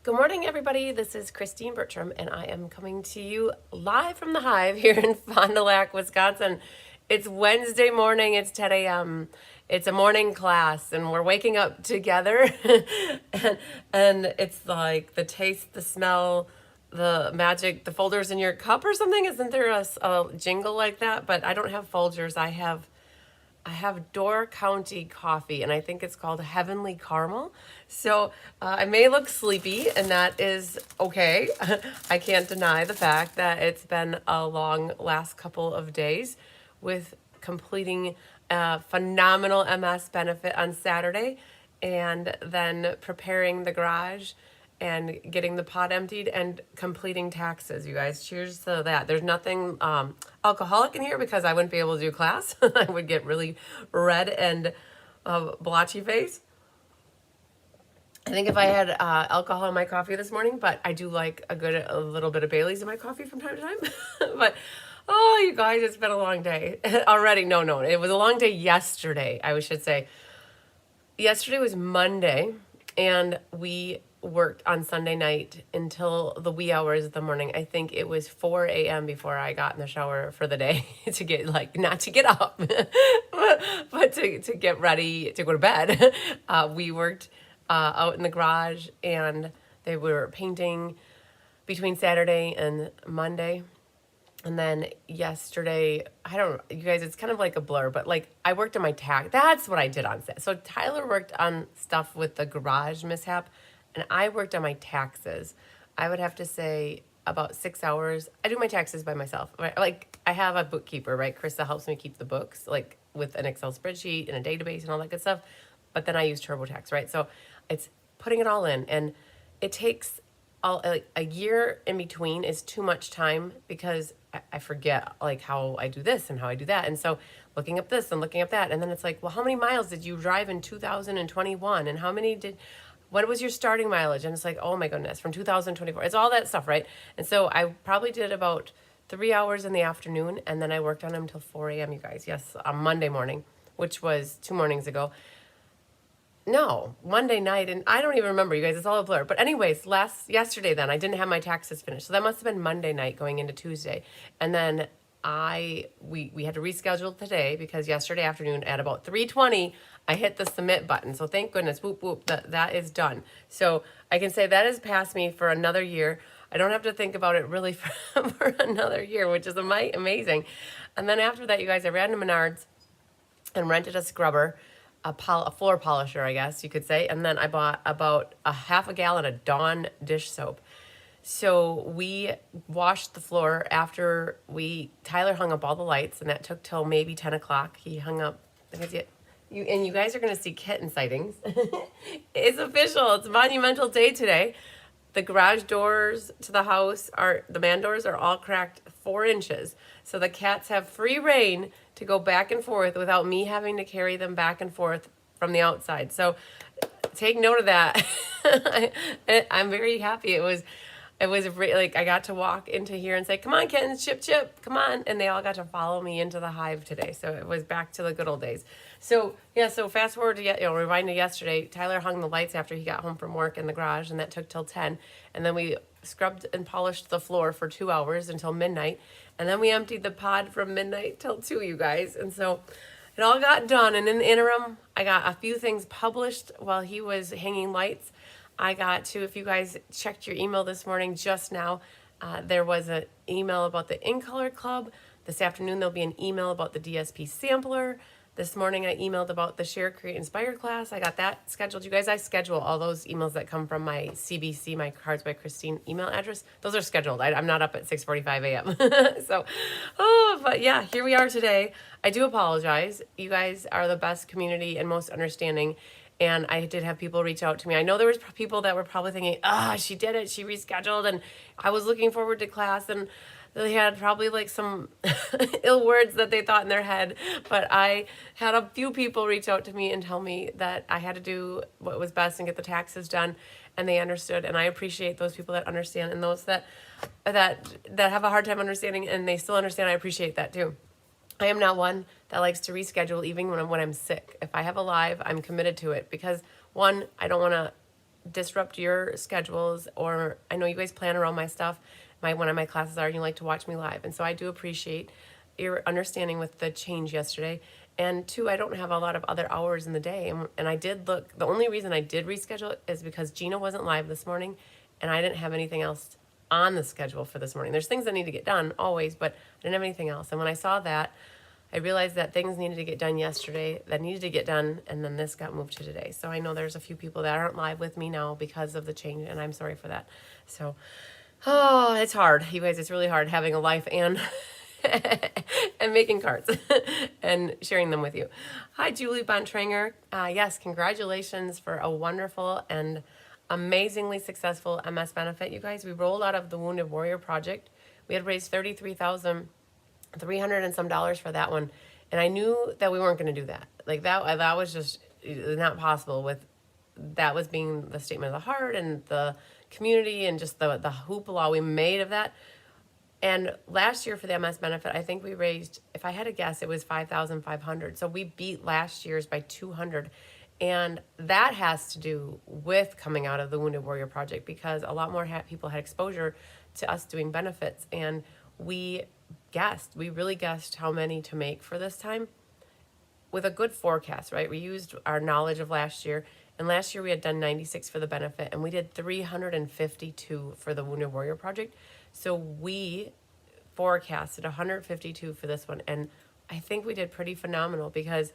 Good morning, everybody. This is Christine Bertram, and I am coming to you live from the Hive here in Fond du Lac, Wisconsin. It's Wednesday morning. It's 10 a.m. It's a morning class, and we're waking up together. and it's like the taste, the smell, the magic, the Folgers in your cup or something. Isn't there a jingle like that? But I don't have Folgers. I have Door County coffee, and I think it's called Heavenly Caramel. So I may look sleepy, and that is okay. I can't deny the fact that it's been a long last couple of days with completing a phenomenal MS benefit on Saturday and then preparing the garage and getting the pot emptied and completing taxes. You guys, cheers to that. There's nothing alcoholic in here because I wouldn't be able to do class. I would get really red and blotchy face. I think if I had alcohol in my coffee this morning, but I do like a little bit of Bailey's in my coffee from time to time. But oh, you guys, it's been a long day already. No, it was a long day yesterday, I should say. Yesterday was Monday, and we worked on Sunday night until the wee hours of the morning. I think it was 4 a.m. before I got in the shower for the day to get, like, not to get up, but to get ready to go to bed. We worked out in the garage, and they were painting between Saturday and Monday. And then yesterday, you guys, it's kind of like a blur, but like I worked on my tax. That's what I did on Saturday. So Tyler worked on stuff with the garage mishap, and I worked on my taxes. I would have to say about 6 hours. I do my taxes by myself. Right? Like I have a bookkeeper, right? Krista helps me keep the books, like with an Excel spreadsheet and a database and all that good stuff. But then I use TurboTax, right? So it's putting it all in, and it takes a year in between is too much time because I forget like how I do this and how I do that. And so looking up this and looking up that, and then it's like, well, how many miles did you drive in 2021? And what was your starting mileage? And it's like, oh my goodness, from 2024. It's all that stuff, right? And so I probably did about 3 hours in the afternoon, and then I worked on them until 4 a.m., you guys. Yes, on Monday morning, which was 2 mornings ago. No, Monday night, and I don't even remember, you guys. It's all a blur. But anyways, yesterday then I didn't have my taxes finished, so that must have been Monday night going into Tuesday, and then we had to reschedule today because yesterday afternoon at about 3:20 I hit the submit button. So thank goodness, whoop whoop, that is done. So I can say that has passed me for another year. I don't have to think about it really for another year, which is amazing. And then after that, you guys, I ran to Menards and rented a scrubber. A floor polisher, I guess you could say. And then I bought about a half a gallon of Dawn dish soap. So we washed the floor after Tyler hung up all the lights, and that took till maybe 10 o'clock. He hung up, you guys are going to see kitten sightings. It's official. It's a monumental day today. The garage doors to the house the man doors are all cracked 4 inches. So the cats have free reign to go back and forth without me having to carry them back and forth from the outside. So take note of that. I'm very happy. It was like I got to walk into here and say, come on, kittens, chip, come on. And they all got to follow me into the hive today. So it was back to the good old days. So yeah, so fast forward to, rewind to yesterday, Tyler hung the lights after he got home from work in the garage, and that took till 10. And then we scrubbed and polished the floor for 2 hours until midnight. And then we emptied the pod from midnight till 2, you guys. And so it all got done. And in the interim, I got a few things published while he was hanging lights. I got to, if you guys checked your email this morning just now, there was an email about the In Color Club. This afternoon, there'll be an email about the DSP sampler. This morning, I emailed about the Share, Create, Inspire class. I got that scheduled. You guys, I schedule all those emails that come from my CBC, my Cards by Christine email address. Those are scheduled. I'm not up at 6:45 a.m. So, but yeah, here we are today. I do apologize. You guys are the best community and most understanding. And I did have people reach out to me. I know there was people that were probably thinking, she did it. She rescheduled. And I was looking forward to class. And they had probably like some ill words that they thought in their head. But I had a few people reach out to me and tell me that I had to do what was best and get the taxes done. And they understood. And I appreciate those people that understand, and those that have a hard time understanding and they still understand. I appreciate that too. I am not one that likes to reschedule even when I'm sick. If I have a live, I'm committed to it because, one, I don't want to disrupt your schedules, or I know you guys plan around my stuff. One of my classes are, and you like to watch me live. And so I do appreciate your understanding with the change yesterday. And two, I don't have a lot of other hours in the day. And I did look, the only reason I did reschedule it is because Gina wasn't live this morning and I didn't have anything else on the schedule for this morning. There's things that need to get done always, but I didn't have anything else. And when I saw that, I realized that things needed to get done yesterday that needed to get done, and then this got moved to today. So I know there's a few people that aren't live with me now because of the change, and I'm sorry for that. So, oh, it's hard. You guys, it's really hard having a life and and making cards and sharing them with you. Hi, Julie Bontranger. Yes, congratulations for a wonderful and amazingly successful MS benefit. You guys, we rolled out of the Wounded Warrior Project. We had raised $33,300 and some dollars for that one, and I knew that we weren't going to do that. Like that was just not possible. With that was being the statement of the heart and the community and just the hoopla we made of that. And last year for the MS benefit, I think we raised, if I had to guess, it was $5,500. So we beat last year's by 200. And that has to do with coming out of the Wounded Warrior Project, because a lot more people had exposure to us doing benefits. And we really guessed how many to make for this time with a good forecast, right? We used our knowledge of last year. And last year we had done 96 for the benefit, and we did 352 for the Wounded Warrior Project. So we forecasted 152 for this one. And I think we did pretty phenomenal, because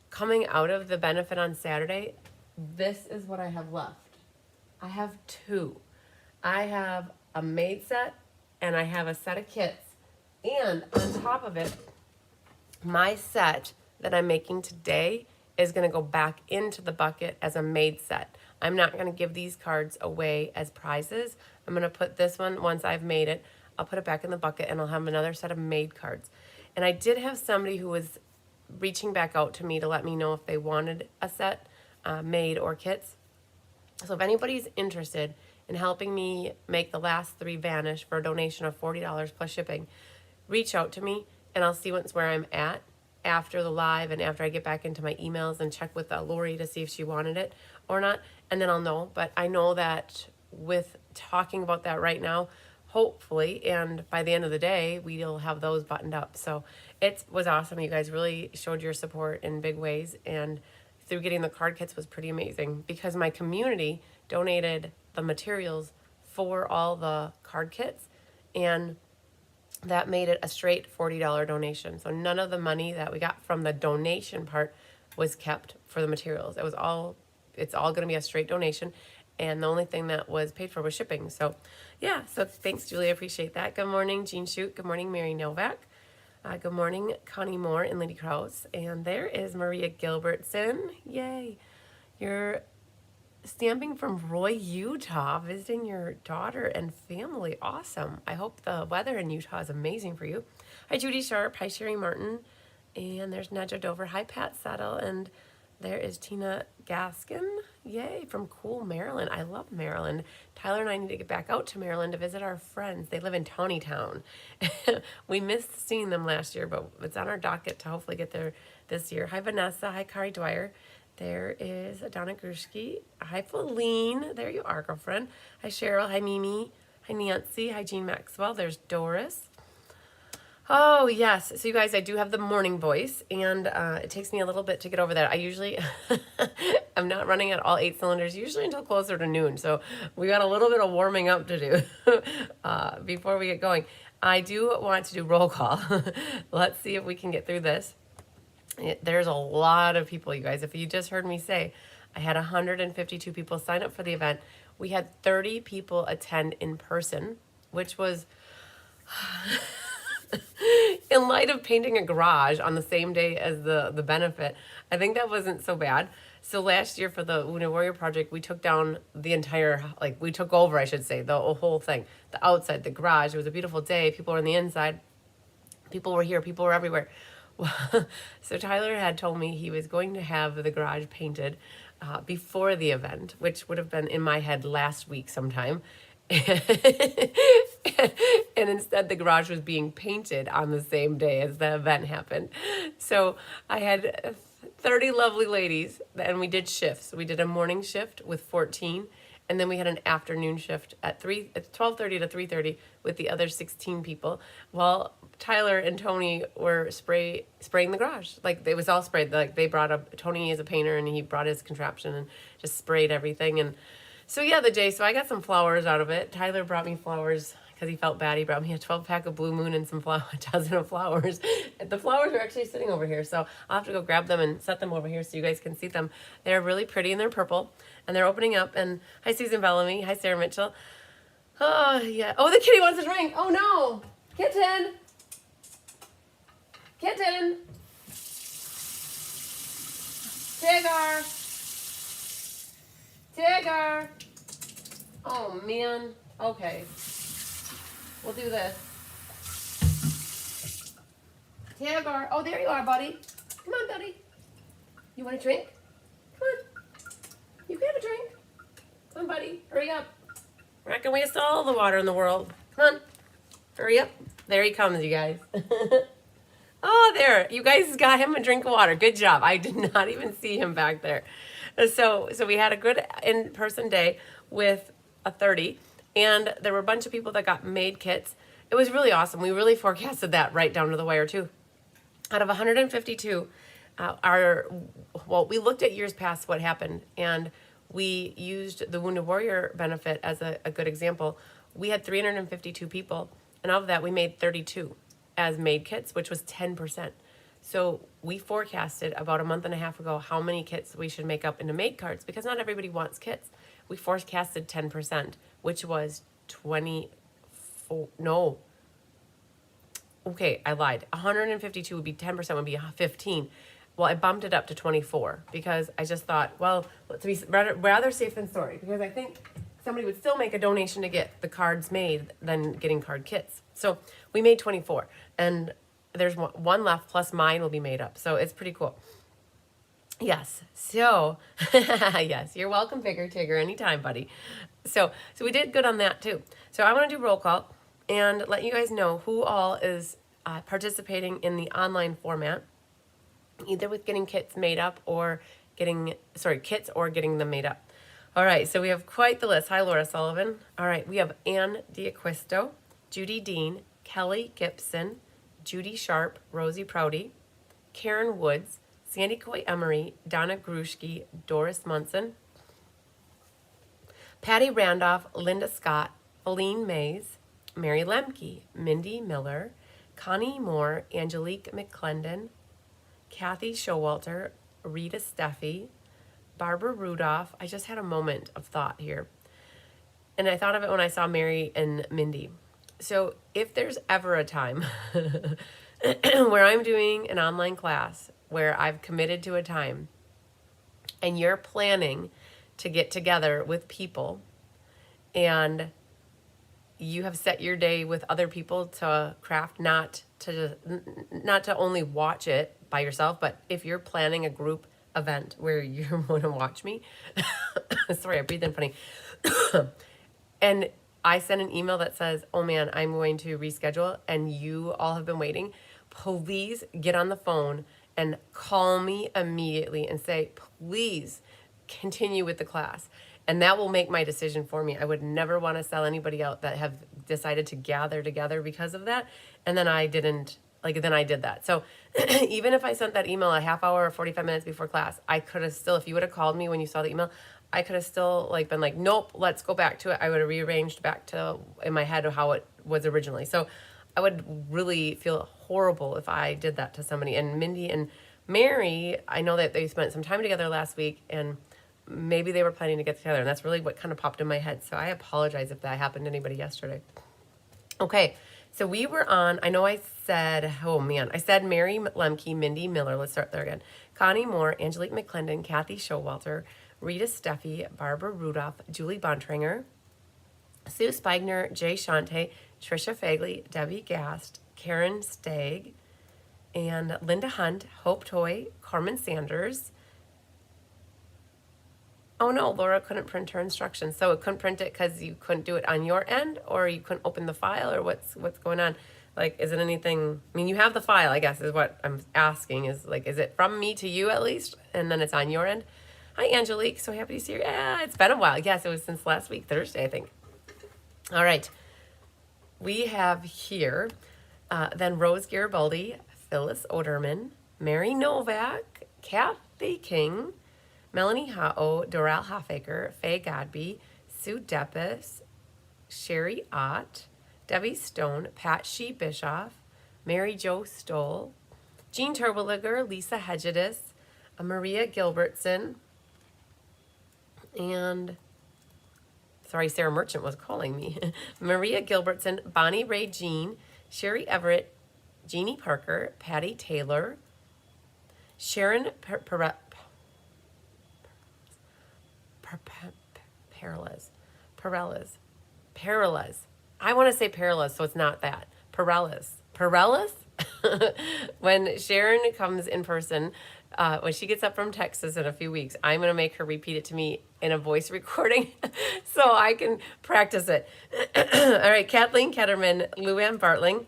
coming out of the benefit on Saturday, this is what I have left. I have two. I have a maid set and I have a set of kits. And on top of it, my set that I'm making today is going to go back into the bucket as a maid set. I'm not going to give these cards away as prizes. I'm going to put this one, once I've made it, I'll put it back in the bucket and I'll have another set of made cards. And I did have somebody who was reaching back out to me to let me know if they wanted a set made or kits. So if anybody's interested in helping me make the last three vanish for a donation of $40 plus shipping, reach out to me and I'll see where I'm at after the live and after I get back into my emails and check with Lori to see if she wanted it or not, and then I'll know. But I know that with talking about that right now, hopefully, and by the end of the day, we'll have those buttoned up. So it was awesome. You guys really showed your support in big ways, and through getting the card kits was pretty amazing, because my community donated the materials for all the card kits, and that made it a straight $40 donation. So none of the money that we got from the donation part was kept for the materials. It's all going to be a straight donation. And the only thing that was paid for was shipping. So yeah, so thanks, Julie. I appreciate that. Good morning, Jean Shute. Good morning, Mary Novak. Good morning, Connie Moore and Lady Krause. And there is Maria Gilbertson. Yay. You're stamping from Roy, Utah, visiting your daughter and family. Awesome. I hope the weather in Utah is amazing for you. Hi, Judy Sharp. Hi, Sherry Martin. And there's Nedja Dover. Hi, Pat Settle. And there is Tina Gaskin. Yay, from cool Maryland. I love Maryland. Tyler and I need to get back out to Maryland to visit our friends. They live in Tawnytown. We missed seeing them last year, but it's on our docket to hopefully get there this year. Hi, Vanessa. Hi, Kari Dwyer. There is Donna Grushke. Hi, Feline. There you are, girlfriend. Hi, Cheryl. Hi, Mimi. Hi, Nancy. Hi, Jean Maxwell. There's Doris. Oh, yes. So, you guys, I do have the morning voice, and it takes me a little bit to get over that. I usually, I'm not running at all 8 cylinders, usually until closer to noon. So, we got a little bit of warming up to do before we get going. I do want to do roll call. Let's see if we can get through this. There's a lot of people, you guys. If you just heard me say, I had 152 people sign up for the event. We had 30 people attend in person, which was, in light of painting a garage on the same day as the benefit, I think that wasn't so bad. So last year for the Wounded Warrior Project, we took down the entire, we took over, I should say, the whole thing. The outside, the garage. It was a beautiful day. People were on the inside. People were here. People were everywhere. So Tyler had told me he was going to have the garage painted before the event, which would have been in my head last week sometime. And instead the garage was being painted on the same day as the event happened. So I had 30 lovely ladies, and we did shifts. We did a morning shift with 14, And then we had an afternoon shift at 12:30 to 3:30 with the other 16 people, while Tyler and Tony were spraying the garage. Like, it was all sprayed. Like, they brought up, Tony is a painter, and he brought his contraption and just sprayed everything. And so yeah, so I got some flowers out of it. Tyler brought me flowers because he felt bad. He brought me a 12-pack of Blue Moon and a dozen of flowers. The flowers are actually sitting over here, so I'll have to go grab them and set them over here so you guys can see them. They're really pretty, and they're purple, and they're opening up. And hi, Susan Bellamy. Hi, Sarah Mitchell. Oh, yeah. Oh, the kitty wants a drink. Oh, no. Kitten. Kitten. Tigger. Tigger. Oh, man. Okay. We'll do this. Tigger. Oh, there you are, buddy. Come on, buddy. You want a drink? Come on. You can have a drink. Come on, buddy. Hurry up. We're not going to waste all the water in the world. Come on. Hurry up. There he comes, you guys. Oh, there. You guys got him a drink of water. Good job. I did not even see him back there. So we had a good in-person day with a 30, and there were a bunch of people that got made kits. It was really awesome. We really forecasted that right down to the wire, too. Out of 152, we looked at years past what happened, and we used the Wounded Warrior benefit as a good example. We had 352 people, and of that, we made 32 as made kits, which was 10%. So we forecasted about a month and a half ago how many kits we should make up into made cards, because not everybody wants kits. We forecasted 10%, which was 24, no. Okay, I lied. 152 would be 10%, would be 15. Well, I bumped it up to 24 because I just thought, well, let's be rather safe than sorry, because I think somebody would still make a donation to get the cards made than getting card kits. So we made 24, and there's one left, plus mine will be made up. So it's pretty cool. Yes. So, yes, you're welcome, Bigger Tigger, anytime, buddy. So we did good on that too. So I want to do roll call and let you guys know who all is participating in the online format, either with getting kits made up or getting them made up. All right, so we have quite the list. Hi, Laura Sullivan. All right, we have Ann D'Aquisto, Judy Dean, Kelly Gibson, Judy Sharp, Rosie Prouty, Karen Woods, Sandy Coy Emery, Donna Grushke, Doris Munson, Patty Randolph, Linda Scott, Feline Mays, Mary Lemke, Mindy Miller, Connie Moore, Angelique McClendon, Kathy Showalter, Rita Steffi, Barbara Rudolph. I just had a moment of thought here. And I thought of it when I saw Mary and Mindy. So if there's ever a time where I'm doing an online class where I've committed to a time and you're planning to get together with people and you have set your day with other people to craft, not to only watch it by yourself, but if you're planning a group event where you want to watch me, sorry, I breathed in funny, and I send an email that says, oh man, I'm going to reschedule, and you all have been waiting, please get on the phone and call me immediately and say, please continue with the class. And that will make my decision for me. I would never want to sell anybody out that have decided to gather together because of that. And then I did that. So even if I sent that email a half hour or 45 minutes before class, I could have still, if you would have called me when you saw the email, I could have still been like, nope, let's go back to it. I would have rearranged back to in my head of how it was originally. So I would really feel horrible if I did that to somebody. And Mindy and Mary, I know that they spent some time together last week, and maybe they were planning to get together, and that's really what kind of popped in my head. So I apologize if that happened to anybody yesterday. Okay, so we were on, I said Mary Lemke, Mindy Miller. Let's start there again. Connie Moore, Angelique McClendon, Kathy Showalter, Rita Steffi, Barbara Rudolph, Julie Bontranger, Sue Spigner, Jay Shante, Trisha Fagley, Debbie Gast, Karen Stagg, and Linda Hunt, Hope Toy, Carmen Sanders. Oh no, Laura couldn't print her instructions. So it couldn't print it because you couldn't do it on your end, or you couldn't open the file, or what's going on? Like, is it anything? I mean, you have the file, I guess, is what I'm asking. Is it from me to you at least, and then it's on your end? Hi, Angelique. So happy to see you. Yeah, it's been a while. Yes, it was since last week, Thursday, I think. All right. We have here then Rose Garibaldi, Phyllis Oderman, Mary Novak, Kathy King, Melanie Ha'o, Doral Hoffaker, Faye Godby, Sue Deppis, Sherry Ott, Debbie Stone, Pat Shee Bischoff, Mary Jo Stoll, Jean Turboliger, Lisa Hedgedis, Maria Gilbertson, and sorry, Sarah Merchant was calling me. Maria Gilbertson, Bonnie Ray Jean, Sherry Everett, Jeannie Parker, Patty Taylor, Sharon Perelez. I want to say Perelez, so it's not that. Perelez? When Sharon comes in person, when she gets up from Texas in a few weeks, I'm going to make her repeat it to me in a voice recording so I can practice it. All right, Kathleen Ketterman, Luann Bartling,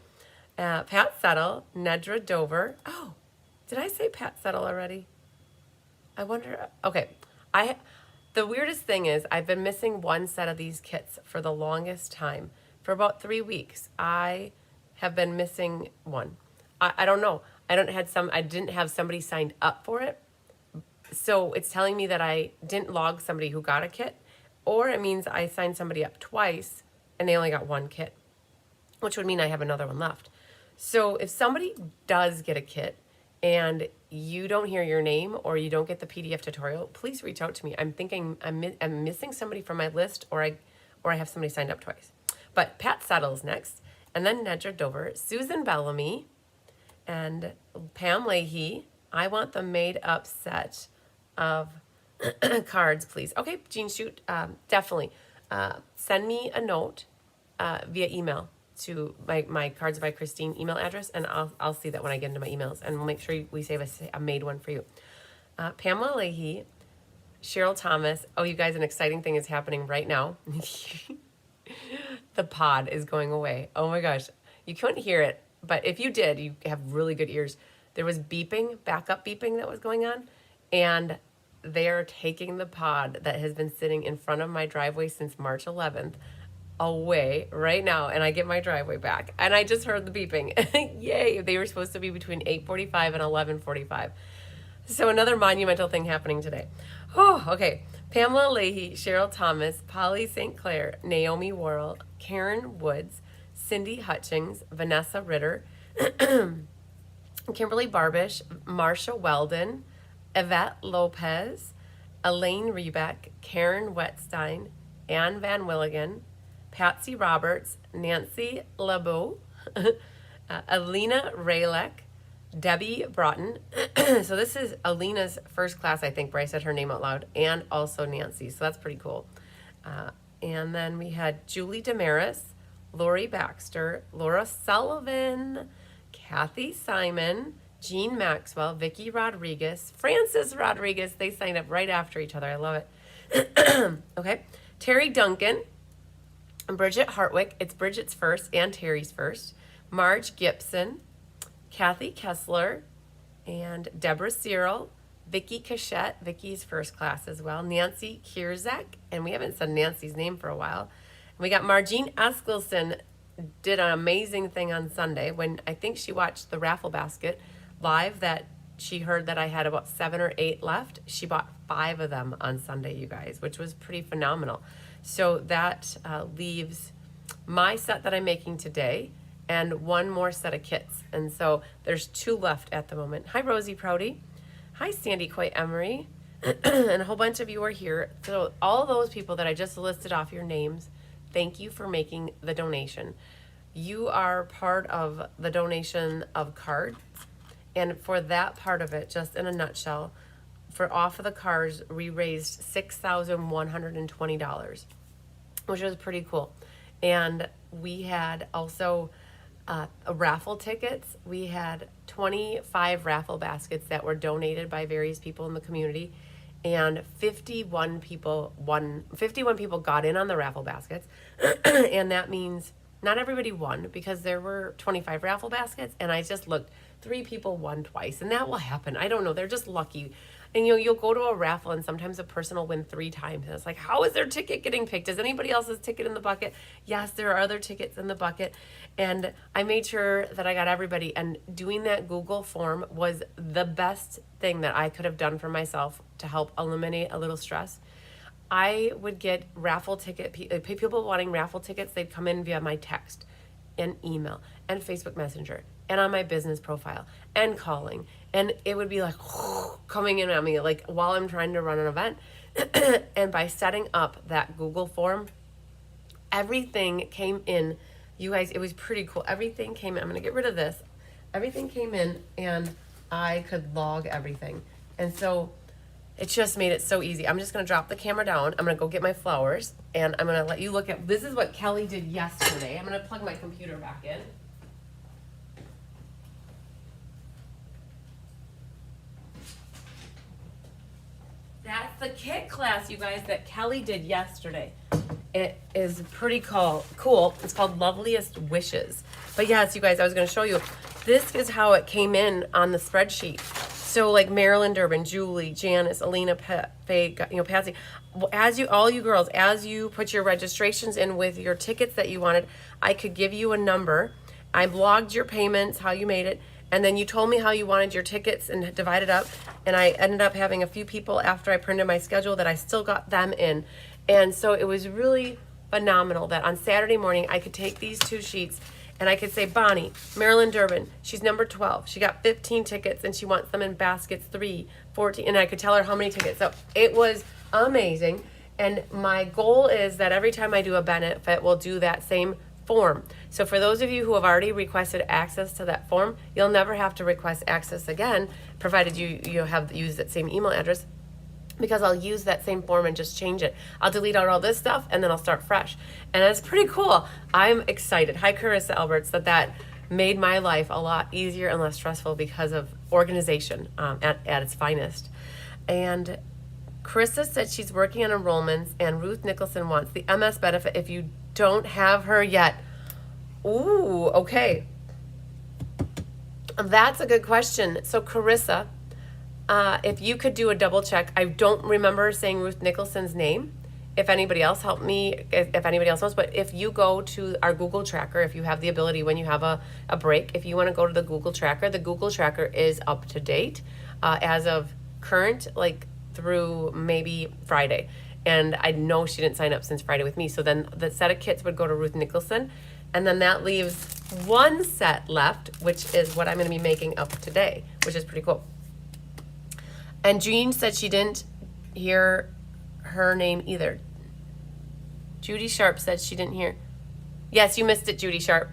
Pat Settle, Nedra Dover. Oh, did I say Pat Settle already? I wonder. Okay, the weirdest thing is I've been missing one set of these kits for the longest time. For about 3 weeks, I have been missing one. I don't know. I didn't have somebody signed up for it. So it's telling me that I didn't log somebody who got a kit, or it means I signed somebody up twice and they only got one kit, which would mean I have another one left. So if somebody does get a kit and you don't hear your name or you don't get the PDF tutorial, please reach out to me. I'm thinking I'm missing somebody from my list, or I have somebody signed up twice. But Pat Settle's next, and then Nedra Dover, Susan Bellamy, and Pam Leahy. I want the made up set of cards, please. Okay, Jean, shoot, definitely. Send me a note via email to my Cards by Christine email address, and I'll see that when I get into my emails, and we'll make sure we save a made one for you. Pamela Leahy, Cheryl Thomas. Oh, you guys, an exciting thing is happening right now. The pod is going away. Oh my gosh, you couldn't hear it, but if you did, you have really good ears. There was beeping, backup beeping that was going on, and they are taking the pod that has been sitting in front of my driveway since March 11th away right now, and I get my driveway back, and I just heard the beeping. Yay! They were supposed to be between 8:45 and 11:45. So another monumental thing happening today. Oh, okay. Pamela Leahy, Cheryl Thomas, Polly St. Clair, Naomi Worrell, Karen Woods, Cindy Hutchings, Vanessa Ritter, Kimberly Barbish, Marsha Weldon, Yvette Lopez, Elaine Rebeck, Karen Wetstein, Ann Van Willigan, Patsy Roberts, Nancy LeBeau, Alina Rayleck, Debbie Broughton. So this is Alina's first class, I think, where I said her name out loud, and also Nancy. So that's pretty cool. And then we had Julie Damaris, Lori Baxter, Laura Sullivan, Kathy Simon, Jean Maxwell, Vicky Rodriguez, Francis Rodriguez. They signed up right after each other. I love it. Okay. Terry Duncan, Bridget Hartwick. It's Bridget's first and Terry's first. Marge Gibson, Kathy Kessler, and Deborah Cyril, Vicky Cachette, Vicky's first class as well, Nancy Kierzek, and we haven't said Nancy's name for a while. And we got Margene Eskelson, did an amazing thing on Sunday when I think she watched the raffle basket live that she heard that I had about 7 or 8 left. She bought 5 of them on Sunday, you guys, which was pretty phenomenal. So that leaves my set that I'm making today and 1 more set of kits. And so there's 2 left at the moment. Hi, Rosie Prouty. Hi, Sandy Coy Emery. And a whole bunch of you are here. So all those people that I just listed off your names, thank you for making the donation. You are part of the donation of cards. And for that part of it, just in a nutshell, for off of the cards, we raised $6,120, which was pretty cool. And we had also raffle tickets. We had 25 raffle baskets that were donated by various people in the community, and 51 people got in on the raffle baskets. And that means not everybody won, because there were 25 raffle baskets, and I just looked, 3 people won twice, and that will happen. I don't know, they're just lucky. And you'll go to a raffle and sometimes a person will win 3 times. And it's like, how is their ticket getting picked? Is anybody else's ticket in the bucket? Yes, there are other tickets in the bucket. And I made sure that I got everybody. And doing that Google form was the best thing that I could have done for myself to help eliminate a little stress. I would get raffle ticket, people wanting raffle tickets, they'd come in via my text and email and Facebook Messenger and on my business profile and calling. And it would be like coming in at me like while I'm trying to run an event. And by setting up that Google form, everything came in. You guys, it was pretty cool. Everything came in. I'm going to get rid of this. Everything came in and I could log everything. And so it just made it so easy. I'm just going to drop the camera down. I'm going to go get my flowers and I'm going to let you look at, this is what Kelly did yesterday. I'm going to plug my computer back in. That's the kit class, you guys, that Kelly did yesterday. It is pretty cool. It's called Loveliest Wishes. But yes, you guys, I was going to show you. This is how it came in on the spreadsheet. So like Marilyn Durbin, Julie, Janice, Alina, Faye, Patsy, all you girls, as you put your registrations in with your tickets that you wanted, I could give you a number. I logged your payments, how you made it, and then you told me how you wanted your tickets and divided up. And I ended up having a few people after I printed my schedule that I still got them in. And so it was really phenomenal that on Saturday morning I could take these 2 sheets and I could say, Bonnie, Marilyn Durbin, she's number 12. She got 15 tickets and she wants them in baskets 3, 14. And I could tell her how many tickets. So it was amazing. And my goal is that every time I do a benefit, we'll do that same form. So for those of you who have already requested access to that form, you'll never have to request access again, provided you have used that same email address, because I'll use that same form and just change it. I'll delete out all this stuff and then I'll start fresh. And that's pretty cool. I'm excited. Hi, Carissa Alberts, that made my life a lot easier and less stressful because of organization at its finest. And Carissa said she's working on enrollments, and Ruth Nicholson wants the MS benefit if you don't have her yet. Ooh, okay. That's a good question. So Carissa, if you could do a double check. I don't remember saying Ruth Nicholson's name. If anybody else helped me, if anybody else knows, but if you go to our Google Tracker, if you have the ability when you have a break, if you want to go to the Google Tracker is up to date as of current, like through maybe Friday. And I know she didn't sign up since Friday with me. So then the set of kits would go to Ruth Nicholson. And then that leaves 1 set left, which is what I'm going to be making up today, which is pretty cool. And Jean said she didn't hear her name either. Judy Sharp said she didn't hear. Yes, you missed it, Judy Sharp.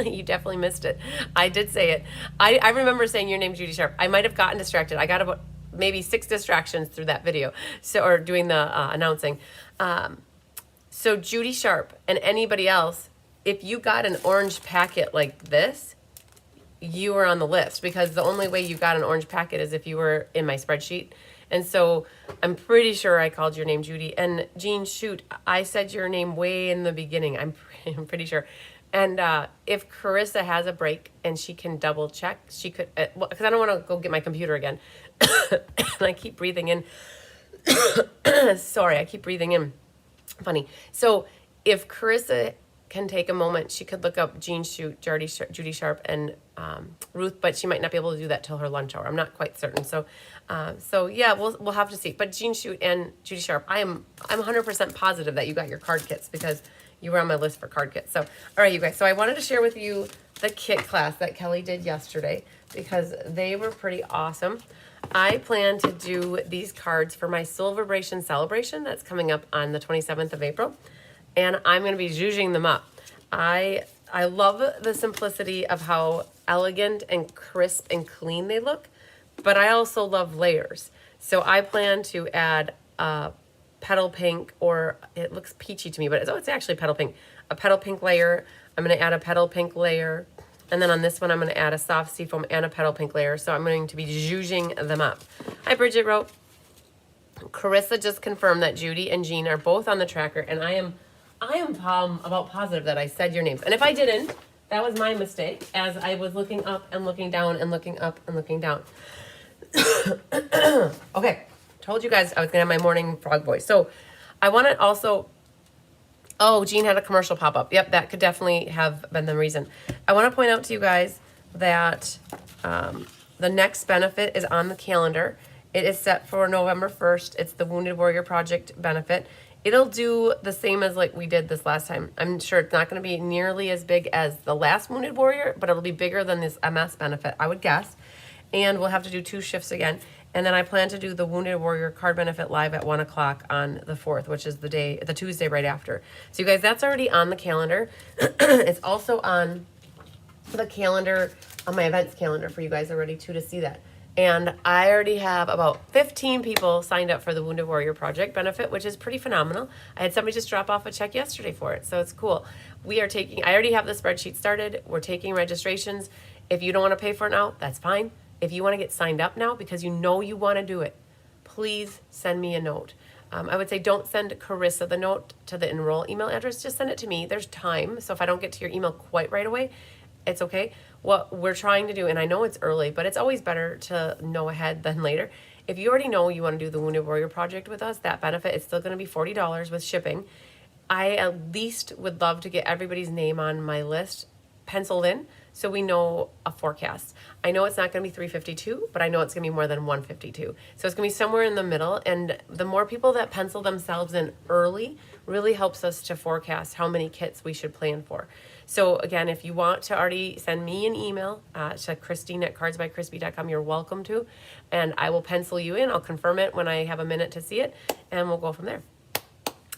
You definitely missed it. I did say it. I remember saying your name, Judy Sharp. I might have gotten distracted. I got about maybe 6 distractions through that video, or doing the announcing. So Judy Sharp and anybody else, if you got an orange packet like this, you were on the list, because the only way you got an orange packet is if you were in my spreadsheet. And so I'm pretty sure I called your name Judy. And Jean, shoot, I said your name way in the beginning. I'm pretty sure. And if Carissa has a break and she can double check, she could, because I don't want to go get my computer again. And I keep breathing in. Sorry, I keep breathing in. Funny. So if Carissa can take a moment, she could look up Jean Shute, Judy Sharp, and Ruth, but she might not be able to do that till her lunch hour. I'm not quite certain. So yeah, we'll have to see. But Jean Shute and Judy Sharp, I'm 100% positive that you got your card kits, because you were on my list for card kits. So all right, you guys. So I wanted to share with you the kit class that Kelly did yesterday, because they were pretty awesome. I plan to do these cards for my sale-a-bration celebration that's coming up on the 27th of April. And I'm going to be zhuzhing them up. I love the simplicity of how elegant and crisp and clean they look, but I also love layers. So I plan to add a petal pink, or it looks peachy to me, but it's actually petal pink. A petal pink layer. I'm going to add a petal pink layer. And then on this one, I'm going to add a soft seafoam and a petal pink layer. So I'm going to be zhuzhing them up. Hi, Bridget wrote. Carissa just confirmed that Judy and Jean are both on the tracker, and I am about positive that I said your names. And if I didn't, that was my mistake, as I was looking up and looking down and looking up and looking down. Okay, told you guys I was gonna have my morning frog voice. So I want to also, oh, Jean had a commercial pop up. Yep, that could definitely have been the reason. I want to point out to you guys that the next benefit is on the calendar. It is set for November 1st. It's the Wounded Warrior Project benefit. It'll do the same as like we did this last time. I'm sure it's not going to be nearly as big as the last Wounded Warrior, but it'll be bigger than this MS benefit, I would guess. And we'll have to do 2 shifts again. And then I plan to do the Wounded Warrior card benefit live at 1 o'clock on the 4th, which is the Tuesday right after. So you guys, that's already on the calendar. It's also on the calendar, on my events calendar for you guys already too, to see that. And I already have about 15 people signed up for the Wounded Warrior Project benefit, which is pretty phenomenal. I had somebody just drop off a check yesterday for it, so it's cool. I already have the spreadsheet started. We're taking registrations. If you don't want to pay for it now, that's fine. If you want to get signed up now because you know you want to do it, please send me a note. I would say don't send Carissa the note to the enroll email address. Just send it to me. There's time. So if I don't get to your email quite right away, it's okay. What we're trying to do, and I know it's early, but it's always better to know ahead than later. If you already know you want to do the Wounded Warrior Project with us, that benefit is still going to be $40 with shipping. I at least would love to get everybody's name on my list penciled in so we know a forecast. I know it's not going to be 352, but I know it's going to be more than 152. So it's going to be somewhere in the middle, and the more people that pencil themselves in early really helps us to forecast how many kits we should plan for. So again, if you want to already send me an email to Christine@cardsbycrispy.com, you're welcome to, and I will pencil you in. I'll confirm it when I have a minute to see it, and we'll go from there.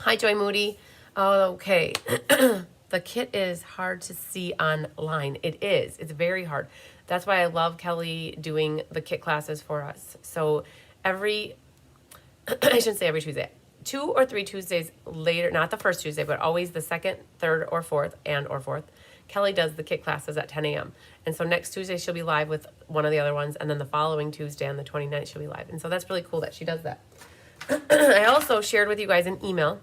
Hi, Joy Moody. Okay. The kit is hard to see online. It is. It's very hard. That's why I love Kelly doing the kit classes for us. So I shouldn't say every Tuesday. 2 or 3 Tuesdays later, not the first Tuesday, but always the second, third, or fourth, Kelly does the kit classes at 10 a.m. And so next Tuesday she'll be live with one of the other ones, and then the following Tuesday on the 29th she'll be live. And so that's really cool that she does that. I also shared with you guys an email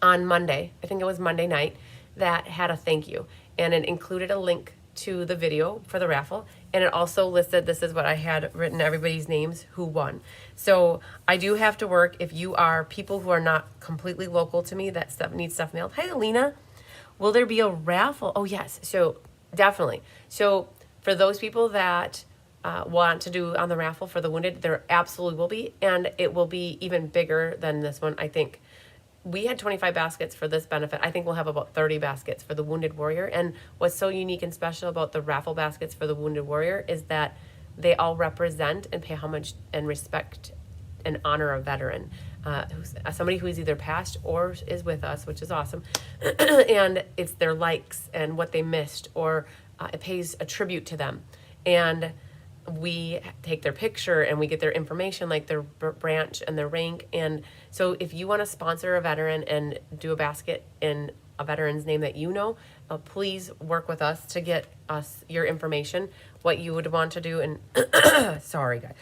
on Monday, I think it was Monday night, that had a thank you. And it included a link to the video for the raffle. And it also listed, this is what I had written, everybody's names who won. So I do have to work. If you are people who are not completely local to me that need stuff mailed. Hi, Alina. Will there be a raffle? Oh, yes. So definitely. So for those people that want to do on the raffle for the wounded, there absolutely will be. And it will be even bigger than this one, I think. We had 25 baskets for this benefit. I think we'll have about 30 baskets for the Wounded Warrior. And what's so unique and special about the raffle baskets for the Wounded Warrior is that they all represent and pay homage and respect and honor a veteran, somebody who is either passed or is with us, which is awesome. And it's their likes and what they missed, or it pays a tribute to them. And we take their picture and we get their information, like their branch and their rank. And so if you want to sponsor a veteran and do a basket in a veteran's name that you know, please work with us to get us your information, what you would want to do. And sorry, guys.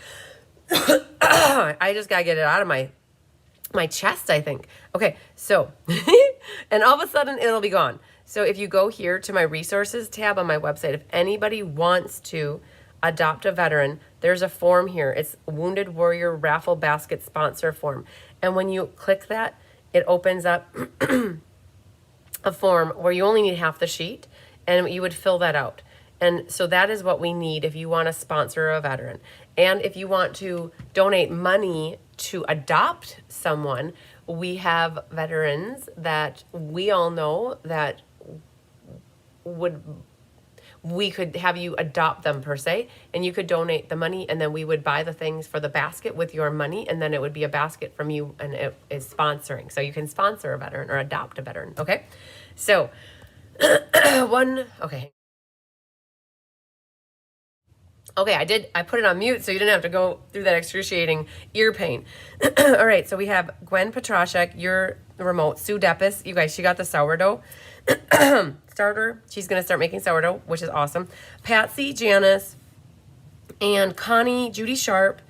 I just got to get it out of my chest, I think. Okay, so, and all of a sudden it'll be gone. So if you go here to my resources tab on my website, if anybody wants to adopt a veteran, there's a form here. It's Wounded Warrior Raffle Basket Sponsor Form. And when you click that, it opens up a form where you only need half the sheet, and you would fill that out. And so that is what we need if you want to sponsor a veteran. And if you want to donate money to adopt someone, we have veterans that we all know that we could have you adopt them per se, and you could donate the money, and then we would buy the things for the basket with your money, and then it would be a basket from you, and it is sponsoring. So you can sponsor a veteran or adopt a veteran, okay? So, Okay, I put it on mute so you didn't have to go through that excruciating ear pain. All right, so we have Gwen Petrashek, your remote, Sue Deppis. You guys, she got the sourdough starter. She's going to start making sourdough, which is awesome. Patsy Janice and Connie, Judy Sharp,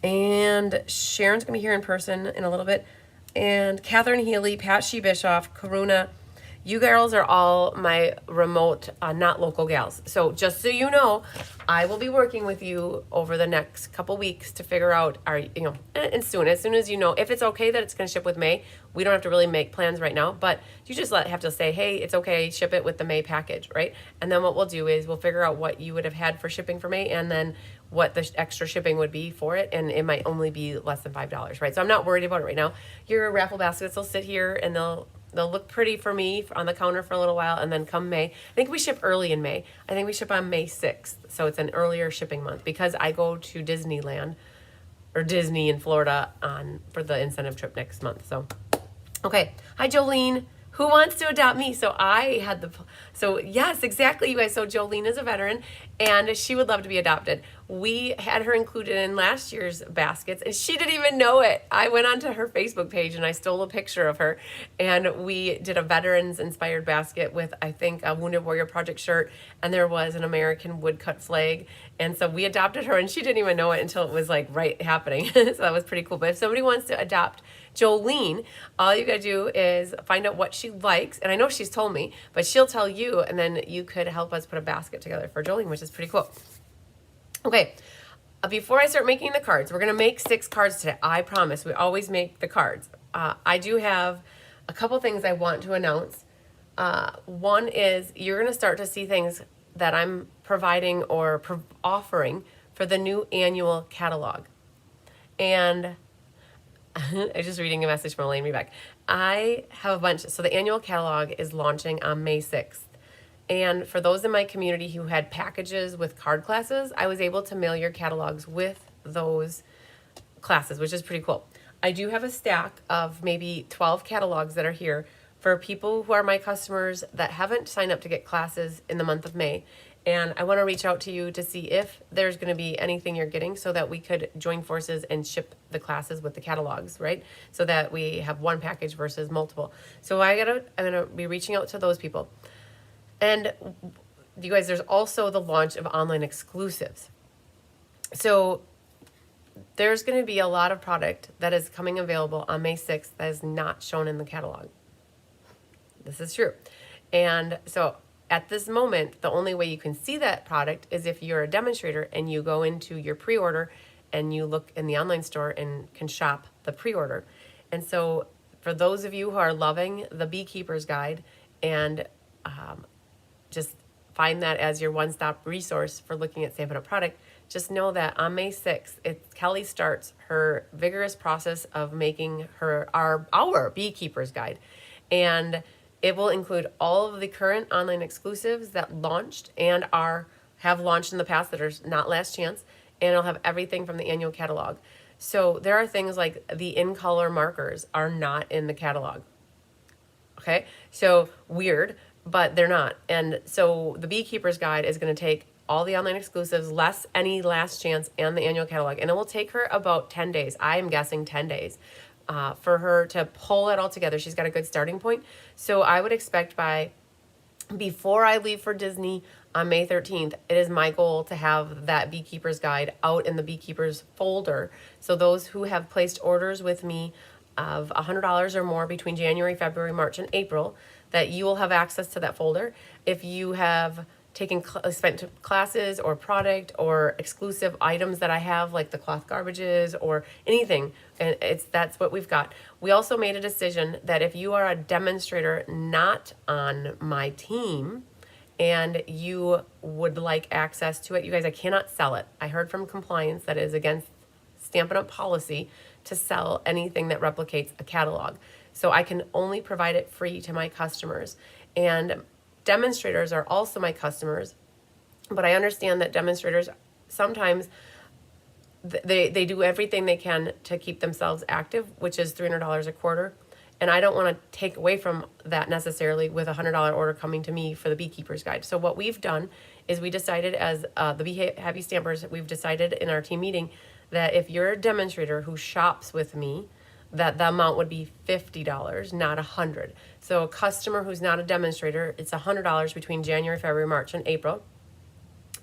and Sharon's going to be here in person in a little bit. And Catherine Healy, Pat Shee Bischoff, Karuna, You girls are all my remote, not local gals. So just so you know, I will be working with you over the next couple weeks to figure out, and soon, as soon as you know, if it's okay that it's going to ship with May, we don't have to really make plans right now, but you just have to say, hey, it's okay, ship it with the May package, right? And then what we'll do is we'll figure out what you would have had for shipping for May, and then what the extra shipping would be for it, and it might only be less than $5, right? So I'm not worried about it right now. Your raffle baskets will sit here, and they'll look pretty for me on the counter for a little while, and then come May, I think we ship early in May. I think we ship on May 6th, so it's an earlier shipping month because I go to Disneyland or Disney in Florida for the incentive trip next month. So, okay. Hi, Jolene. Who wants to adopt me? So yes, exactly, you guys. So Jolene is a veteran, and she would love to be adopted. We had her included in last year's baskets, and she didn't even know it. I went onto her Facebook page, and I stole a picture of her, and we did a veterans-inspired basket with, I think, a Wounded Warrior Project shirt, and there was an American woodcut flag, and so we adopted her, and she didn't even know it until it was, like, right happening. So that was pretty cool. But if somebody wants to adopt Jolene, all you gotta do is find out what she likes, and I know she's told me, but she'll tell you, and then you could help us put a basket together for Jolene, which is pretty cool. Okay, before I start making the cards, we're gonna make 6 cards today. I promise. We always make the cards. I do have a couple things I want to announce. One is you're gonna start to see things that I'm providing or offering for the new annual catalog, and I was just reading a message from Elaine Rebeck. I have a bunch. So the annual catalog is launching on May 6th. And for those in my community who had packages with card classes, I was able to mail your catalogs with those classes, which is pretty cool. I do have a stack of maybe 12 catalogs that are here for people who are my customers that haven't signed up to get classes in the month of May. And I want to reach out to you to see if there's going to be anything you're getting so that we could join forces and ship the classes with the catalogs, right? So that we have one package versus multiple. So I'm going to be reaching out to those people. And you guys, there's also the launch of online exclusives. So there's going to be a lot of product that is coming available on May 6th that is not shown in the catalog. This is true. And so at this moment, the only way you can see that product is if you're a demonstrator and you go into your pre-order and you look in the online store and can shop the pre-order. And so for those of you who are loving the Beekeeper's Guide and just find that as your one-stop resource for looking at sampling a product, just know that on May 6th, Kelly starts her vigorous process of making our Beekeeper's Guide. And it will include all of the current online exclusives that launched and have launched in the past that are not last chance, and it'll have everything from the annual catalog. So there are things like the in-color markers are not in the catalog. Okay, so weird, but they're not. And so the Beekeeper's Guide is going to take all the online exclusives, less any last chance, and the annual catalog, and it will take her about 10 days. I am guessing 10 days. For her to pull it all together. She's got a good starting point. So I would expect before I leave for Disney on May 13th, it is my goal to have that Beekeeper's Guide out in the Beekeepers folder. So those who have placed orders with me of $100 or more between January, February, March, and April, that you will have access to that folder. If you have spent classes or product or exclusive items that I have, like the cloth garbages or anything, and that's what we've got. We also made a decision that if you are a demonstrator not on my team and you would like access to it, you guys, I cannot sell it. I heard from compliance that it is against Stampin' Up! Policy to sell anything that replicates a catalog. So I can only provide it free to my customers. And demonstrators are also my customers, but I understand that demonstrators sometimes they do everything they can to keep themselves active, which is $300 a quarter. And I don't want to take away from that necessarily with a $100 order coming to me for the Beekeeper's Guide. So what we've done is we decided as the Be Happy Stampers, we've decided in our team meeting that if you're a demonstrator who shops with me, that the amount would be $50, not $100. So a customer who's not a demonstrator, it's $100 between January, February, March, and April.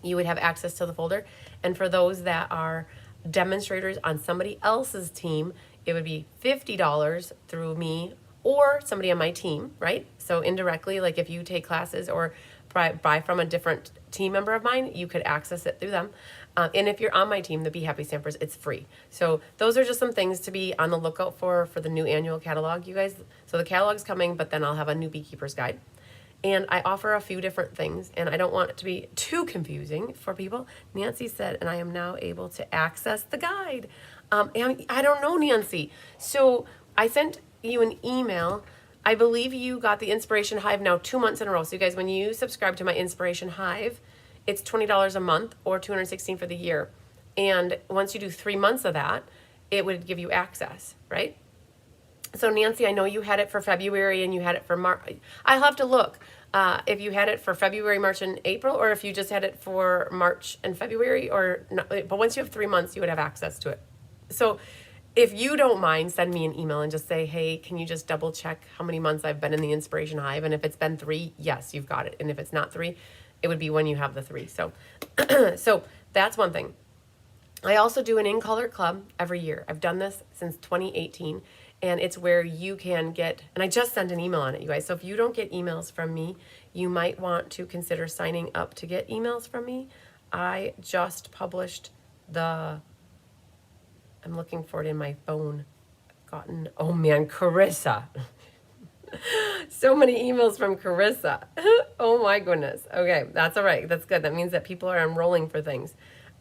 You would have access to the folder. And for those that are demonstrators on somebody else's team, it would be $50 through me or somebody on my team, right? So indirectly, like if you take classes or buy from a different team member of mine, you could access it through them. And if you're on my team, the Be Happy Stampers, it's free. So those are just some things to be on the lookout for the new annual catalog, you guys. So the catalog's coming, but then I'll have a new beekeeper's guide. And I offer a few different things, and I don't want it to be too confusing for people. Nancy said, and I am now able to access the guide. And I don't know, Nancy. So I sent you an email. I believe you got the Inspiration Hive now 2 months in a row. So you guys, when you subscribe to my Inspiration Hive, it's $20 a month or $216 for the year. And once you do 3 months of that, it would give you access, right? So Nancy, I know you had it for February and you had it for March. I'll have to look if you had it for February, March, and April, or if you just had it for March and February, or not. But once you have 3 months, you would have access to it. So if you don't mind, send me an email and just say, hey, can you just double check how many months I've been in the Inspiration Hive? And if it's been 3, yes, you've got it. And if it's not 3, it would be when you have the 3. So, so that's one thing. I also do an In Color Club every year. I've done this since 2018. And it's where you can get, and I just sent an email on it, you guys. So if you don't get emails from me, you might want to consider signing up to get emails from me. I just published I'm looking for it in my phone. Oh man, Carissa. So many emails from Carissa. Oh my goodness. Okay, that's all right. That's good. That means that people are enrolling for things.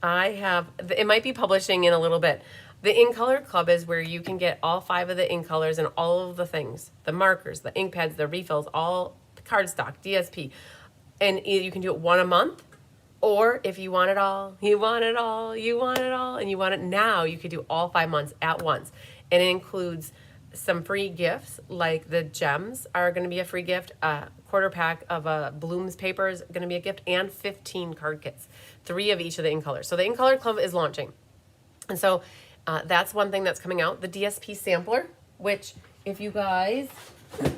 It might be publishing in a little bit. The In Color Club is where you can get all 5 of the In Colors and all of the things, the markers, the ink pads, the refills, all the cardstock, DSP. And you can do it 1 a month, or if you want it all, you want it all, you want it all, and you want it now, you could do all 5 months at once. And it includes some free gifts, like the gems are going to be a free gift, a quarter pack of Bloom's paper is going to be a gift, and 15 card kits, 3 of each of the In Colors. So the In Color Club is launching. And so that's one thing that's coming out. The DSP sampler, which if you guys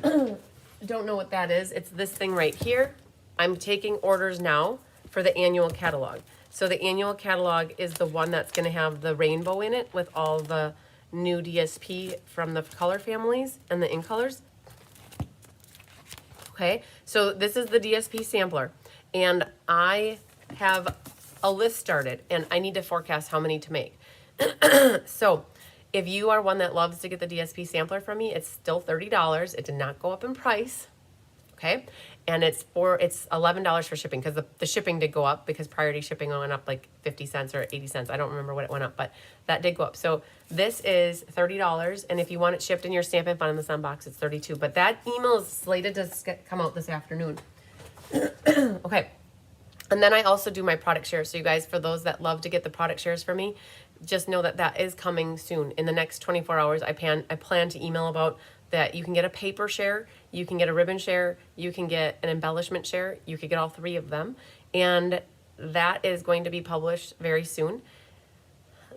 don't know what that is, it's this thing right here. I'm taking orders now for the annual catalog. So the annual catalog is the one that's going to have the rainbow in it with all the new DSP from the color families and the In Colors. Okay, so this is the DSP sampler. And I have a list started, and I need to forecast how many to make. So if you are one that loves to get the DSP sampler from me, it's still $30. It did not go up in price. Okay. And it's $11 for shipping, because the shipping did go up because priority shipping went up like 50 cents or 80 cents. I don't remember what it went up, but that did go up. So this is $30. And if you want it shipped in your Stampin' Fun in the Sun box, it's $32. But that email is slated to come out this afternoon. Okay. And then I also do my product shares. So you guys, for those that love to get the product shares from me, just know that that is coming soon. In the next 24 hours, I plan to email about that. You can get a paper share, you can get a ribbon share, you can get an embellishment share, you could get all 3 of them. And that is going to be published very soon.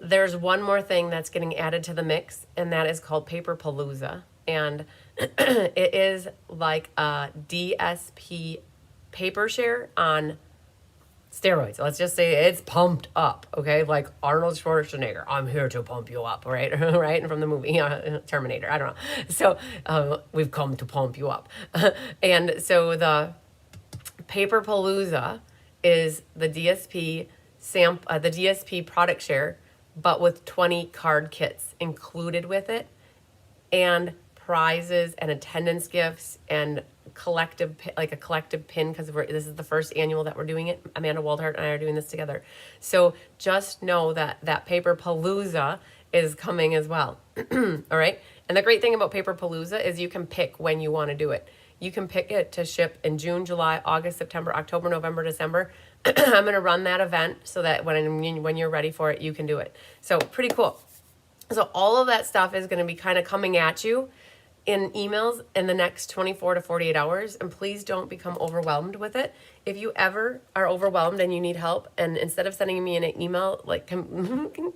There's one more thing that's getting added to the mix, and that is called Paper Palooza. And it is like a DSP paper share on steroids. Let's just say it's pumped up, okay? Like Arnold Schwarzenegger, I'm here to pump you up, right? Right? And from the movie Terminator, I don't know. So we've come to pump you up. And so the Paper Palooza is the DSP the DSP product share, but with 20 card kits included with it, and prizes and attendance gifts and a collective pin, because this is the first annual that we're doing it. Amanda Waldhart and I are doing this together. So just know that Paper Palooza is coming as well. All right. And the great thing about Paper Palooza is you can pick when you want to do it. You can pick it to ship in June, July, August, September, October, November, December. I'm going to run that event so that when you're ready for it, you can do it. So pretty cool. So all of that stuff is going to be kind of coming at you in emails in the next 24 to 48 hours. And please don't become overwhelmed with it. If you ever are overwhelmed and you need help, and instead of sending me an email, like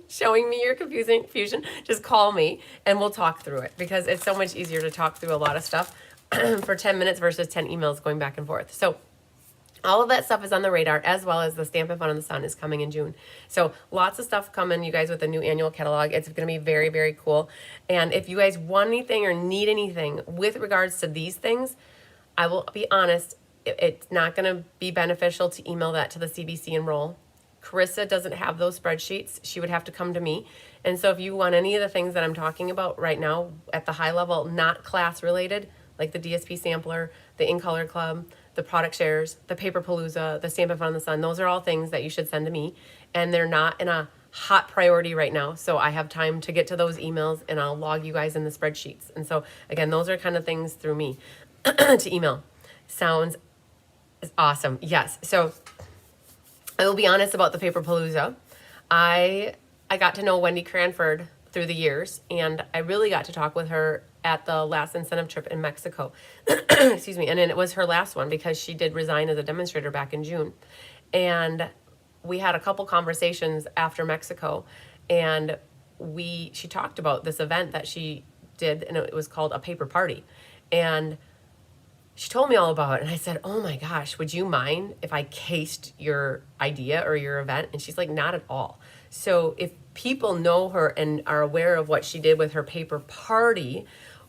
showing me your confusion, just call me and we'll talk through it, because it's so much easier to talk through a lot of stuff for 10 minutes versus 10 emails going back and forth. So All of that stuff is on the radar, as well as the Stampin' Fun in the Sun is coming in June. So lots of stuff coming, you guys, with the new annual catalog. It's going to be very, very cool. And if you guys want anything or need anything with regards to these things, I will be honest, it's not going to be beneficial to email that to the CBC Enroll. Carissa doesn't have those spreadsheets. She would have to come to me. And so if you want any of the things that I'm talking about right now at the high level, not class related, like the DSP sampler, the In Color Club, the product shares, the Paper Palooza, the Stampin' Fun in the Sun, those are all things that you should send to me. And they're not in a hot priority right now. So I have time to get to those emails and I'll log you guys in the spreadsheets. And so again, those are kind of things through me to email. Sounds awesome. Yes. So I will be honest about the Paper Palooza. I got to know Wendy Cranford through the years, and I really got to talk with her at the last incentive trip in Mexico. Excuse me. And then it was her last one because she did resign as a demonstrator back in June. And we had a couple conversations after Mexico, and she talked about this event that she did, and it was called a paper party. And she told me all about it, and I said, oh my gosh, would you mind if I cased your idea or your event? And she's like, not at all. So if people know her and are aware of what she did with her paper party,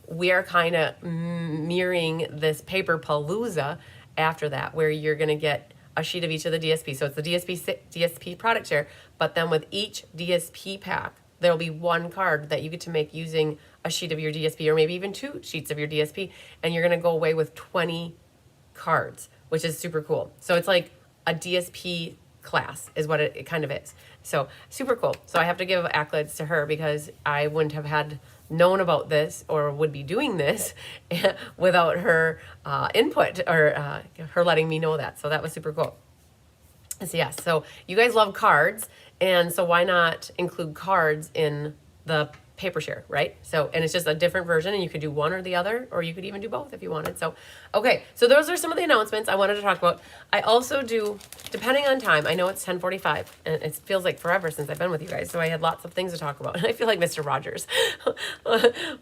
we are kind of mirroring this Paper Palooza after that, where you're going to get a sheet of each of the DSP. So it's the DSP product share, but then with each DSP pack, there'll be one card that you get to make using a sheet of your DSP, or maybe even 2 sheets of your DSP, and you're going to go away with 20 cards, which is super cool. So it's like a DSP class is what it kind of is. So super cool. So I have to give accolades to her because I wouldn't have had known about this or would be doing this without her input or her letting me know that. So that was super cool. So yes, so you guys love cards, and so why not include cards in the paper share, right? So, and it's just a different version, and you could do one or the other, or you could even do both if you wanted. So, okay, so those are some of the announcements I wanted to talk about. I also do, depending on time, I know it's 10:45, and it feels like forever since I've been with you guys, so I had lots of things to talk about. And I feel like Mr. Rogers.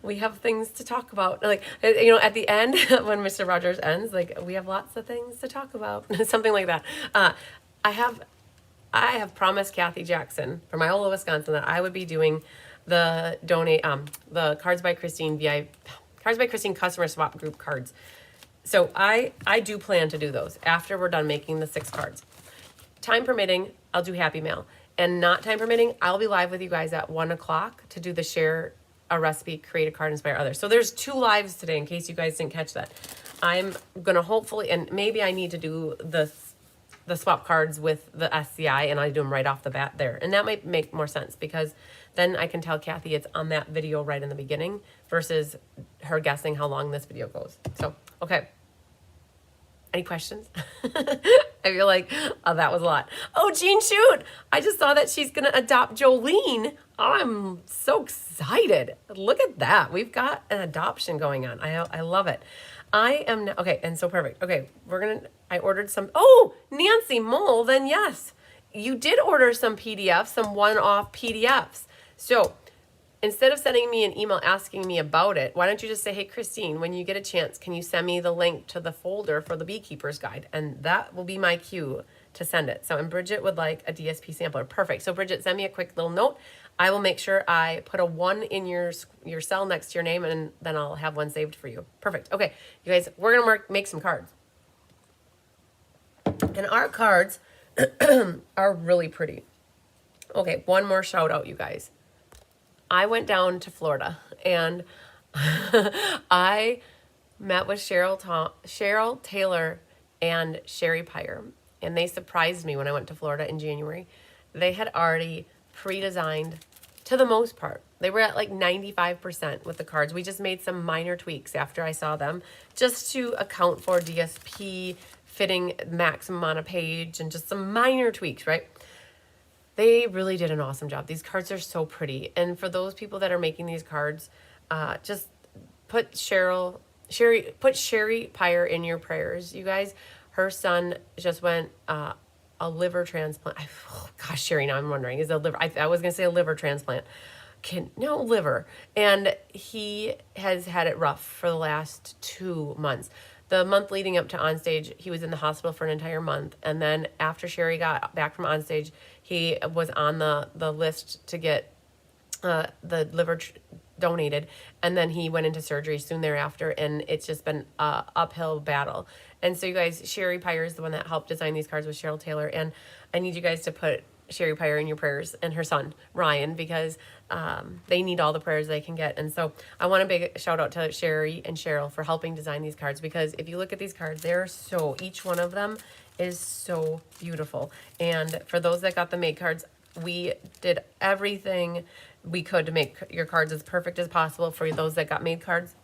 We have things to talk about. Like, you know, at the end, when Mr. Rogers ends, like, we have lots of things to talk about. Something like that. I have promised Kathy Jackson from Iola, Wisconsin, that I would be doing the Cards by Christine Cards by Christine customer swap group cards. So I do plan to do those after we're done making the 6 cards. Time permitting, I'll do Happy Mail. And not time permitting, I'll be live with you guys at 1 o'clock to do the share a recipe, create a card, inspire others. So there's 2 lives today in case you guys didn't catch that. I'm going to hopefully, and maybe I need to do the swap cards with the SCI, and I do them right off the bat there. And that might make more sense because then I can tell Kathy it's on that video right in the beginning versus her guessing how long this video goes. So, okay. Any questions? I feel like, oh, that was a lot. Oh, Jean Shoot! I just saw that she's going to adopt Jolene. I'm so excited. Look at that. We've got an adoption going on. I love it. I am now, okay, and so perfect. Okay, I ordered some, oh, Nancy Mole, then yes. You did order some PDFs, some one-off PDFs. So instead of sending me an email asking me about it, why don't you just say, hey, Christine, when you get a chance, can you send me the link to the folder for the Beekeeper's Guide? And that will be my cue to send it. So, and Bridget would like a DSP sampler. Perfect. So Bridget, send me a quick little note. I will make sure I put a 1 in your cell next to your name, and then I'll have one saved for you. Perfect. Okay, you guys, we're going to make some cards. And our cards are really pretty. Okay, one more shout out, you guys. I went down to Florida, and I met with Cheryl Taylor and Sherry Pyre, and they surprised me when I went to Florida in January. They had already pre-designed to the most part. They were at like 95% with the cards. We just made some minor tweaks after I saw them just to account for DSP fitting maximum on a page and just some minor tweaks, right? They really did an awesome job. These cards are so pretty. And for those people that are making these cards, just put Sherry Pyre in your prayers, you guys. Her son just went a liver transplant. Oh gosh, Sherry, now I'm wondering, is it a liver? I was going to say a liver transplant. No, liver. And he has had it rough for the last 2 months. the month leading up to onstage, he was in the hospital for an entire month. And then after Sherry got back from onstage, he was on the list to get the liver donated, and then he went into surgery soon thereafter, and it's just been a uphill battle. And so you guys, Sherry Pyre is the one that helped design these cards with Cheryl Taylor, and I need you guys to put Sherry Pyre in your prayers, and her son Ryan, because they need all the prayers they can get. And so I want a big shout out to Sherry and Cheryl for helping design these cards, because if you look at these cards, they're so, each one of them is so beautiful. And for those that got the made cards, we did everything we could to make your cards as perfect as possible for those that got made cards.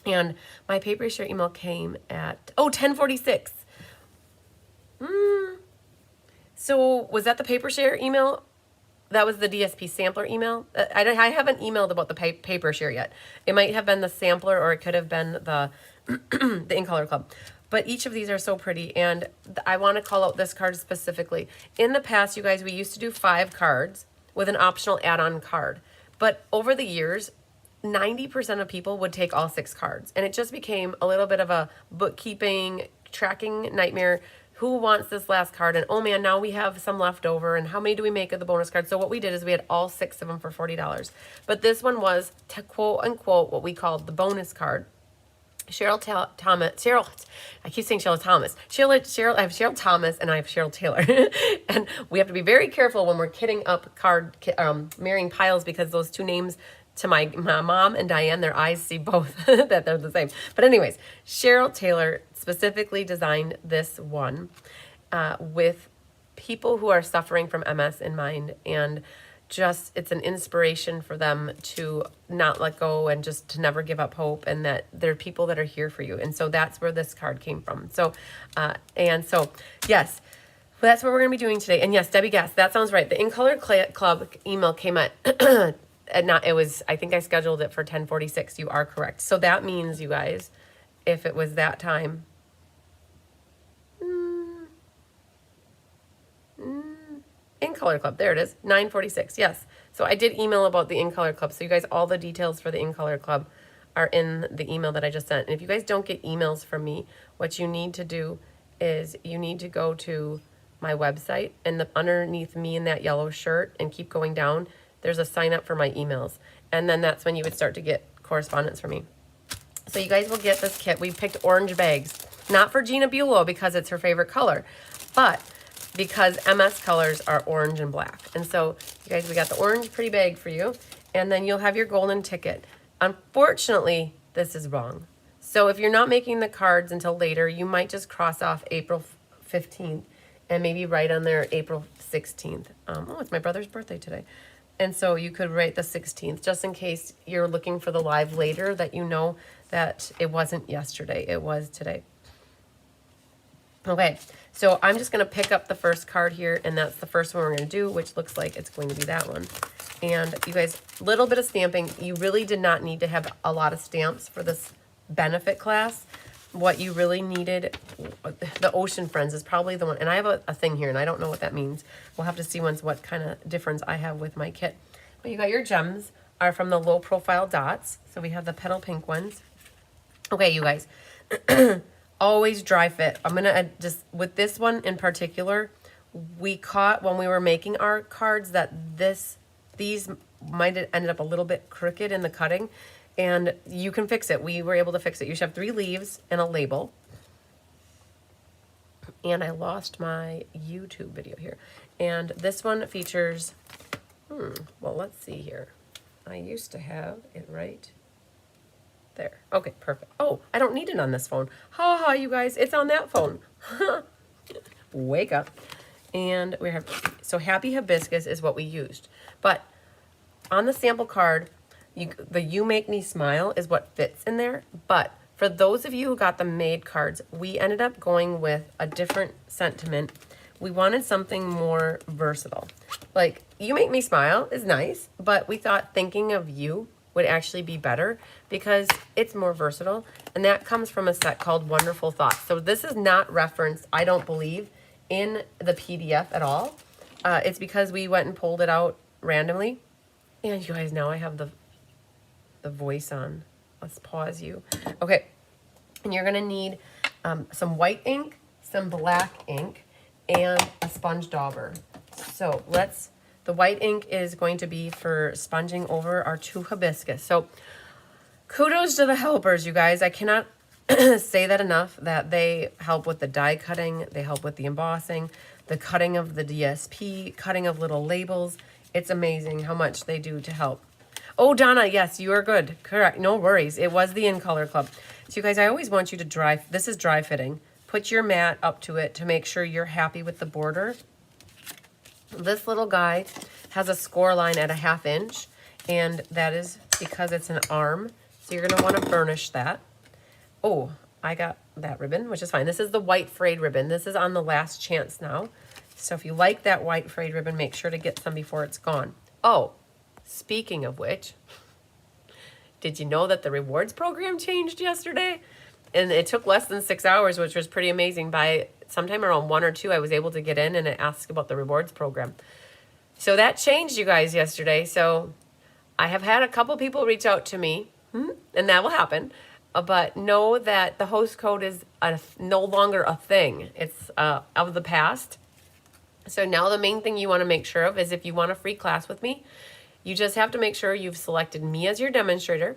And my paper share email came at 10:46. So was that the paper share email? That was the DSP sampler email. I haven't emailed about the paper share yet. It might have been the sampler, or it could have been the the In Color Club. But each of these are so pretty, and I want to call out this card specifically. In the past, you guys, we used to do 5 cards with an optional add-on card. But over the years, 90% of people would take all 6 cards. And it just became a little bit of a bookkeeping, tracking nightmare. Who wants this last card? And oh man, now we have some left over. And how many do we make of the bonus card? So what we did is we had all 6 of them for $40. But this one was, to quote unquote, what we called the bonus card. Cheryl, I keep saying Cheryl Thomas. I have Cheryl Thomas and I have Cheryl Taylor. And we have to be very careful when we're kidding up marrying piles, because those 2 names, to my mom and Diane, their eyes see both that they're the same. But anyways, Cheryl Taylor specifically designed this one with people who are suffering from MS in mind, and just, it's an inspiration for them to not let go and just to never give up hope, and that there are people that are here for you. And so that's where this card came from. So, yes, that's what we're going to be doing today. And yes, Debbie Gass, that sounds right. The In Color Club email came at, I think I scheduled it for 10:46. You are correct. So that means, you guys, if it was that time, In Color Club, there it is, 9:46. Yes. So I did email about the In Color Club. So you guys, all the details for the In Color Club are in the email that I just sent. And if you guys don't get emails from me, what you need to do is you need to go to my website, and underneath me in that yellow shirt, and keep going down, there's a sign up for my emails. And then that's when you would start to get correspondence from me. So you guys will get this kit. We picked orange bags, not for Gina Bulow because it's her favorite color, but because MS colors are orange and black. And so you guys, we got the orange pretty bag for you, and then you'll have your golden ticket. Unfortunately, this is wrong. So if you're not making the cards until later, you might just cross off April 15th and maybe write on there April 16th. It's my brother's birthday today. And so you could write the 16th, just in case you're looking for the live later, that you know that it wasn't yesterday, it was today. Okay, so I'm just going to pick up the first card here, and that's the first one we're going to do, which looks like it's going to be that one. And you guys, little bit of stamping. You really did not need to have a lot of stamps for this benefit class. What you really needed, the Ocean Friends is probably the one. And I have a thing here, and I don't know what that means. We'll have to see once what kind of difference I have with my kit. But you got your gems are from the low profile dots. So we have the petal pink ones. Okay, you guys. Always dry fit. I'm going to just, with this one in particular, we caught when we were making our cards that these might have ended up a little bit crooked in the cutting, and you can fix it. We were able to fix it. You should have 3 leaves and a label. And I lost my YouTube video here. And this one features, well, let's see here. I used to have it right there. Okay, perfect. Oh, I don't need it on this phone. Ha ha, you guys, it's on that phone. Wake up. And we have, so Happy Hibiscus is what we used. But on the sample card, the You Make Me Smile is what fits in there. But for those of you who got the made cards, we ended up going with a different sentiment. We wanted something more versatile. Like, You Make Me Smile is nice, but we thought Thinking of You would actually be better because it's more versatile. And that comes from a set called Wonderful Thoughts. So this is not referenced, I don't believe, in the PDF at all. It's because we went and pulled it out randomly. And you guys, now I have the voice on. Let's pause you. Okay. And you're gonna need some white ink, some black ink, and a sponge dauber. So the white ink is going to be for sponging over our 2 hibiscus. So kudos to the helpers, you guys. I cannot say that enough, that they help with the die cutting, they help with the embossing, the cutting of the DSP, cutting of little labels. It's amazing how much they do to help. Oh, Donna, yes, you are good. Correct. No worries. It was the In Color Club. So you guys, I always want you to dry, this is dry fitting. Put your mat up to it to make sure you're happy with the border. This little guy has a score line at a 1/2 inch, and that is because it's an arm. So you're gonna wanna burnish that. Oh, I got that ribbon, which is fine. This is the white frayed ribbon. This is on the last chance now. So if you like that white frayed ribbon, make sure to get some before it's gone. Oh, speaking of which, did you know that the rewards program changed yesterday? And it took less than 6 hours, which was pretty amazing. By sometime around 1 or 2, I was able to get in and it asked about the rewards program. So that changed, you guys, yesterday. So I have had a couple people reach out to me, and that will happen. But know that the host code is no longer a thing. It's of the past. So now the main thing you want to make sure of is if you want a free class with me, you just have to make sure you've selected me as your demonstrator.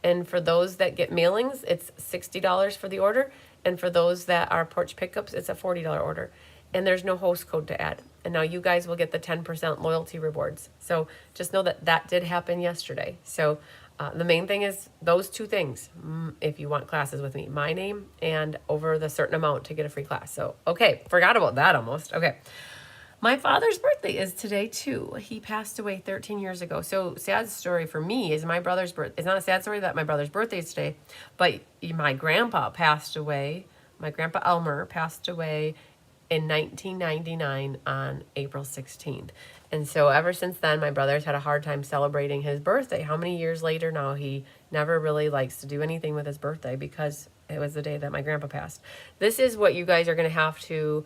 And for those that get mailings, it's $60 for the order. And for those that are porch pickups, it's a $40 order. And there's no host code to add. And now you guys will get the 10% loyalty rewards. So just know that that did happen yesterday. So the main thing is those 2 things. If you want classes with me, my name and over the certain amount to get a free class. So, okay, forgot about that almost. Okay. My father's birthday is today too. He passed away 13 years ago. So sad story for me is my brother's birthday. It's not a sad story that my brother's birthday is today, but my grandpa passed away. My grandpa Elmer passed away in 1999 on April 16th. And so ever since then, my brother's had a hard time celebrating his birthday. How many years later now, he never really likes to do anything with his birthday because it was the day that my grandpa passed. This is what you guys are going to have to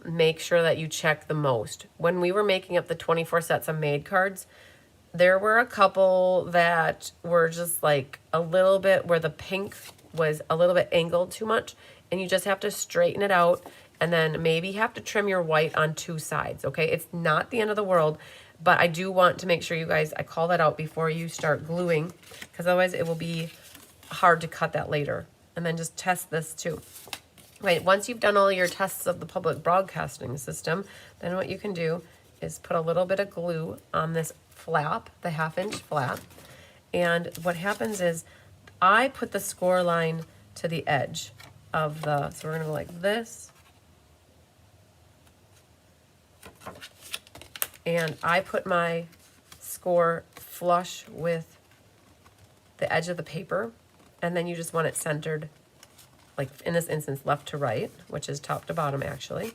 make sure that you check the most. When we were making up the 24 sets of made cards, there were a couple that were just like a little bit where the pink was a little bit angled too much, and you just have to straighten it out. And then maybe have to trim your white on 2 sides, okay? It's not the end of the world, but I do want to make sure you guys, I call that out before you start gluing, because otherwise it will be hard to cut that later. And then just test this too. Right, once you've done all your tests of the public broadcasting system, then what you can do is put a little bit of glue on this flap, the 1/2 inch flap. And what happens is I put the score line to the edge of the, so we're gonna go like this. And I put my score flush with the edge of the paper, and then you just want it centered, like in this instance, left to right, which is top to bottom actually.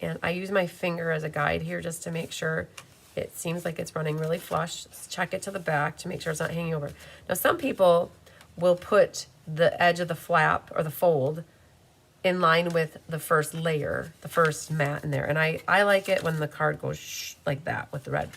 And I use my finger as a guide here just to make sure it seems like it's running really flush. Check it to the back to make sure it's not hanging over. Now some people will put the edge of the flap or the fold in line with the first layer, the first mat in there. And I like it when the card goes like that with the red.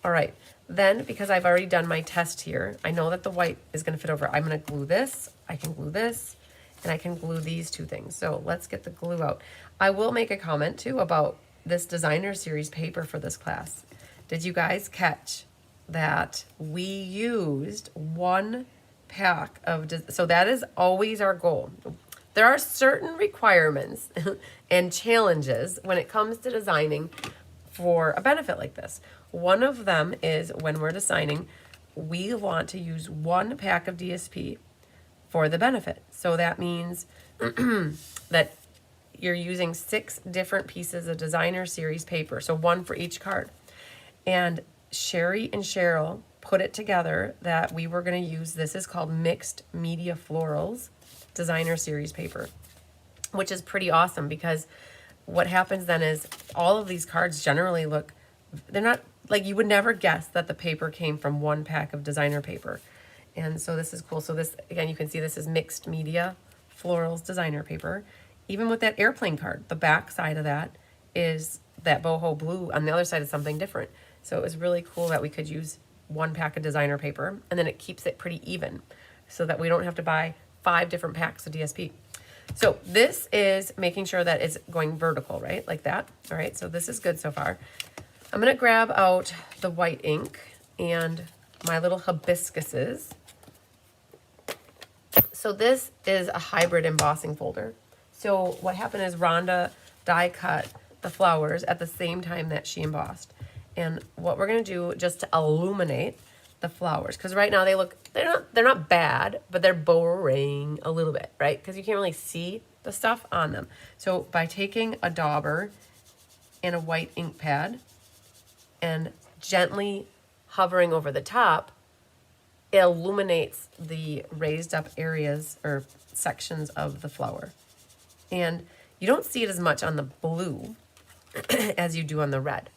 All right, then because I've already done my test here, I know that the white is gonna fit over. I'm gonna glue this, I can glue this, and I can glue these 2 things. So let's get the glue out. I will make a comment too about this designer series paper for this class. Did you guys catch that we used 1 pack of, so that is always our goal. There are certain requirements and challenges when it comes to designing for a benefit like this. One of them is when we're designing, we want to use 1 pack of DSP for the benefit. So that means that you're using 6 different pieces of designer series paper, so 1 for each card. And Sherry and Cheryl put it together that we were going to use, this is called Mixed Media Florals designer series paper, which is pretty awesome because what happens then is all of these cards generally look, they're not like, you would never guess that the paper came from 1 pack of designer paper. And so this is cool. So this, again, you can see this is Mixed Media Florals designer paper. Even with that airplane card, the back side of that is that boho blue. On the other side is something different. So it was really cool that we could use 1 pack of designer paper, and then it keeps it pretty even so that we don't have to buy 5 different packs of DSP. So this is making sure that it's going vertical, right? Like that. All right, so this is good so far. I'm gonna grab out the white ink and my little hibiscuses. So this is a hybrid embossing folder. So what happened is Rhonda die cut the flowers at the same time that she embossed. And what we're gonna do just to illuminate the flowers, because right now they're not bad, but they're boring a little bit, right? Because you can't really see the stuff on them. So by taking a dauber and a white ink pad and gently hovering over the top, it illuminates the raised up areas or sections of the flower. And you don't see it as much on the blue as you do on the red.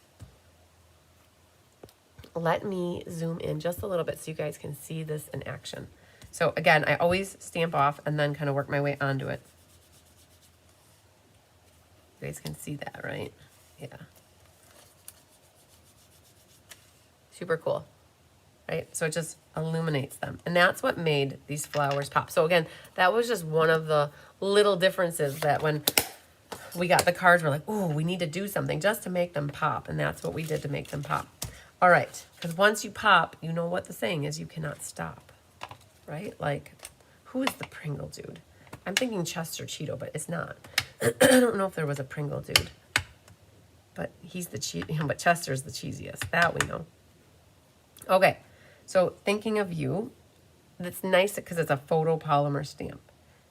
Let me zoom in just a little bit so you guys can see this in action. So again, I always stamp off and then kind of work my way onto it. You guys can see that, right? Yeah. Super cool, right? So it just illuminates them. And that's what made these flowers pop. So again, that was just one of the little differences that when we got the cards, we're like, ooh, we need to do something just to make them pop. And that's what we did to make them pop. All right, because once you pop, you know what the saying is, you cannot stop, right? Like, who is the Pringle dude? I'm thinking Chester Cheeto, but it's not. I don't know if there was a Pringle dude, but he's the but Chester's the cheesiest. That we know. Okay, so thinking of you, that's nice because it's a photopolymer stamp.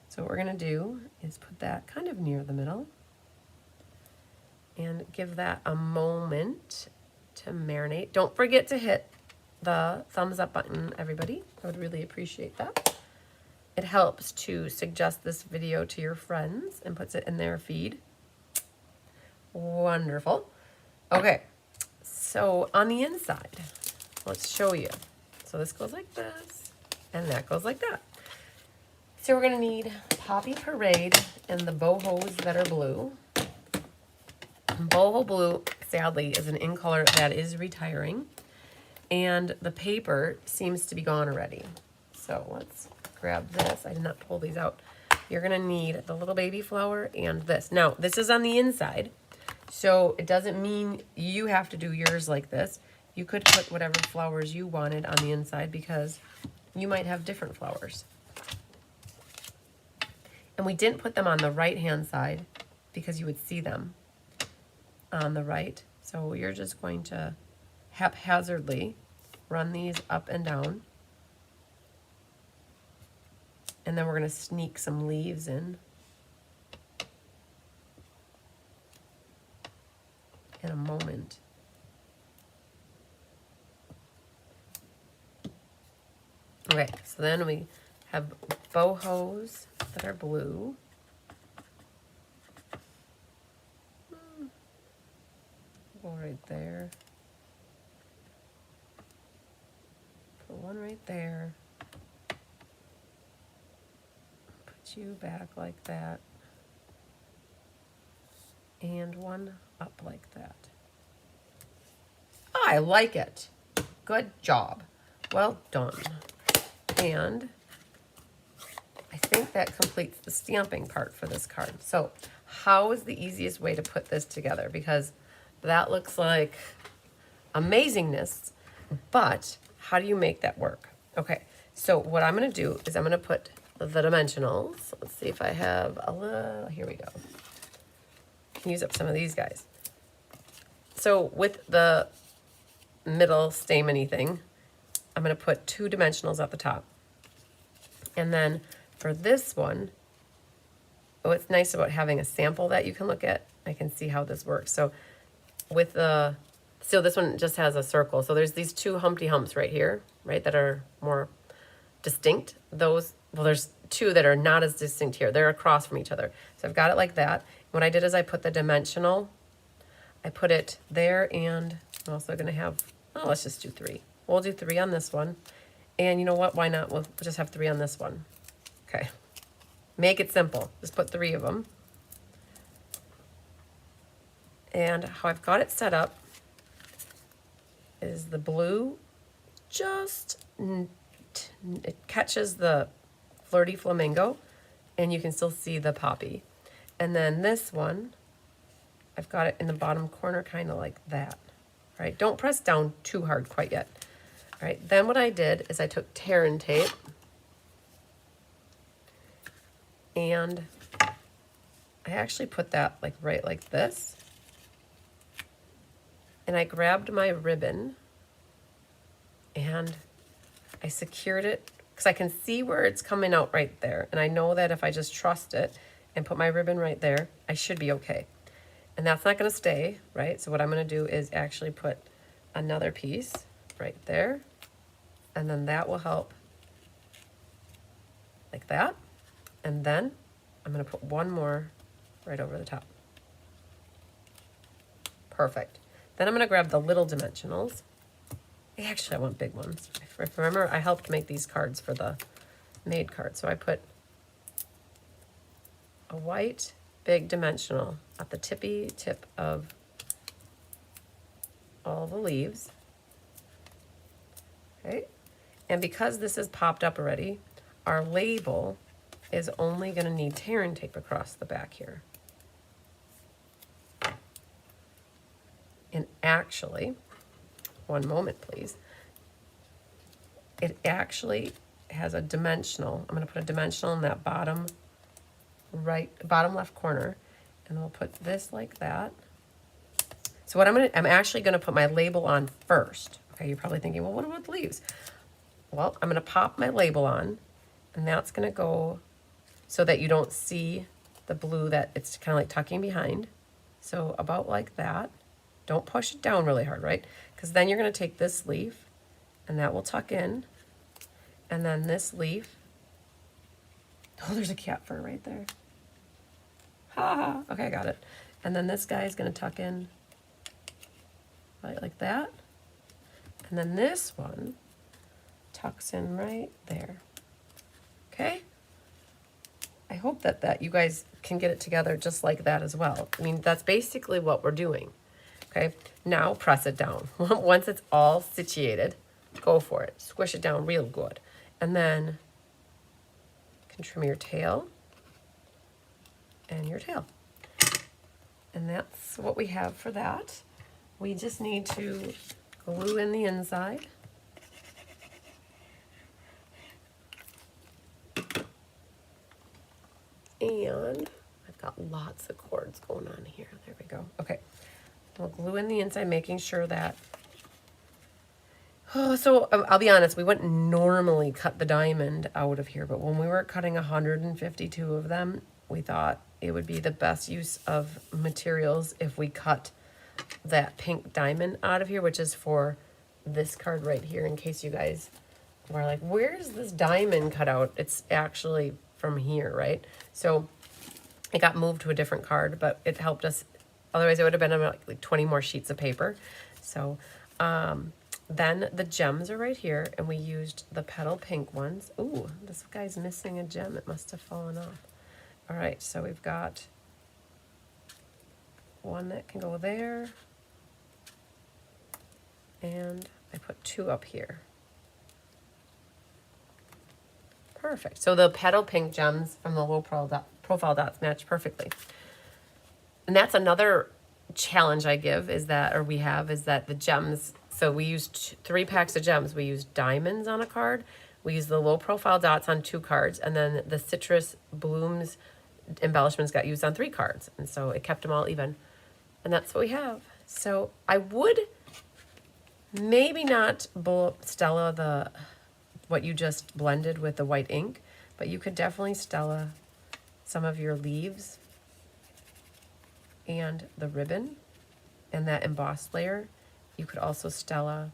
So what we're gonna do is put that kind of near the middle and give that a moment to marinate. Don't forget to hit the thumbs up button, everybody. I would really appreciate that. It helps to suggest this video to your friends and puts it in their feed. Wonderful. Okay, so on the inside, let's show you. So this goes like this, and that goes like that. So we're gonna need Poppy Parade and the bohos that are blue. Boho blue, sadly, is an in color that is retiring, and the paper seems to be gone already. So let's grab this. I did not pull these out. You're gonna need the little baby flower and this. Now, this is on the inside, so it doesn't mean you have to do yours like this. You could put whatever flowers you wanted on the inside because you might have different flowers. And we didn't put them on the right-hand side because you would see them on the right. So you're just going to haphazardly run these up and down. And then we're going to sneak some leaves in a moment. Okay, so then we have bohos that are blue. Go right there. Put one right there. Put you back like that. And one up like that. I like it. Good job. Well done. And I think that completes the stamping part for this card. So how is the easiest way to put this together? Because that looks like amazingness, but how do you make that work? Okay, so what I'm gonna do is I'm gonna put the dimensionals. Let's see if I have a little, here we go. Can use up some of these guys. So with the middle stameny thing, I'm gonna put 2 dimensionals at the top. And then for this one, what's nice about having a sample that you can look at, I can see how this works. So with the, so this one just has a circle. So there's these 2 Humpty Humps right here, right, that are more distinct. Those, well, there's 2 that are not as distinct here. They're across from each other. So I've got it like that. What I did is I put the dimensional, I put it there, and I'm also gonna have, oh, let's just do 3. We'll do 3 on this one. And you know what, why not? We'll just have 3 on this one. Okay, make it simple. Just put 3 of them. And how I've got it set up is the blue just, it catches the Flirty Flamingo, and you can still see the poppy. And then this one, I've got it in the bottom corner kind of like that. All right, don't press down too hard quite yet. All right, then what I did is I took tear and tape and I actually put that like right like this. And I grabbed my ribbon and I secured it because I can see where it's coming out right there. And I know that if I just trust it and put my ribbon right there, I should be okay. And that's not going to stay, right? So what I'm going to do is actually put another piece right there. And then that will help like that. And then I'm going to put one more right over the top. Perfect. Then I'm going to grab the little dimensionals. Actually, I want big ones. Remember, I helped make these cards for the made card. So I put a white big dimensional at the tippy tip of all the leaves. Okay. And because this is popped up already, our label is only going to need tear and tape across the back here. And actually, one moment please, it actually has a dimensional. I'm going to put a dimensional in that bottom left corner, and we'll put this like that. So what I'm actually going to put my label on first. Okay, you're probably thinking, well, what about the leaves? Well, I'm going to pop my label on, and that's going to go so that you don't see the blue that it's kind of like tucking behind. So about like that. Don't push it down really hard, right? Because then you're going to take this leaf, and that will tuck in. And then this leaf. Oh, there's a cat fur right there. Ha ha. Okay, I got it. And then this guy is going to tuck in right like that. And then this one tucks in right there. Okay? I hope that you guys can get it together just like that as well. I mean, that's basically what we're doing. Okay, now press it down. Once it's all situated, go for it. Squish it down real good. And then you can trim your tail and your tail. And that's what we have for that. We just need to glue in the inside. And I've got lots of cords going on here. There we go. Okay. We'll glue in the inside, making sure that, so I'll be honest, we wouldn't normally cut the diamond out of here, but when we were cutting 152 of them, we thought it would be the best use of materials if we cut that pink diamond out of here, which is for this card right here, in case you guys were like, where's this diamond cut out? It's actually from here, right? So it got moved to a different card, but it helped us. Otherwise, it would have been like 20 more sheets of paper. So then the gems are right here, and we used the petal pink ones. Ooh, this guy's missing a gem. It must have fallen off. All right, so we've got one that can go there, and I put two up here. Perfect. So the petal pink gems from the low profile dots match perfectly. And that's another challenge I give is that, or we have, is that the gems, so we used 3 packs of gems. We used diamonds on a card. We used the low profile dots on 2 cards. And then the citrus blooms embellishments got used on 3 cards. And so it kept them all even. And that's what we have. So I would maybe not Stella what you just blended with the white ink, but you could definitely Stella some of your leaves and the ribbon and that embossed layer. You could also Stella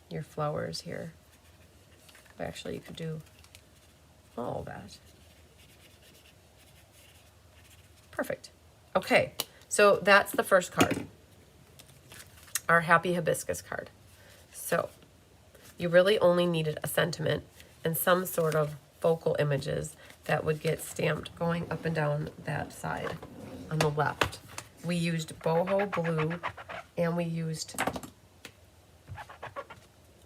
your flowers here. Actually, you could do all that. Perfect. Okay, so that's the first card, our Happy Hibiscus card. So you really only needed a sentiment and some sort of focal images that would get stamped going up and down that side on the left. We used boho blue and we used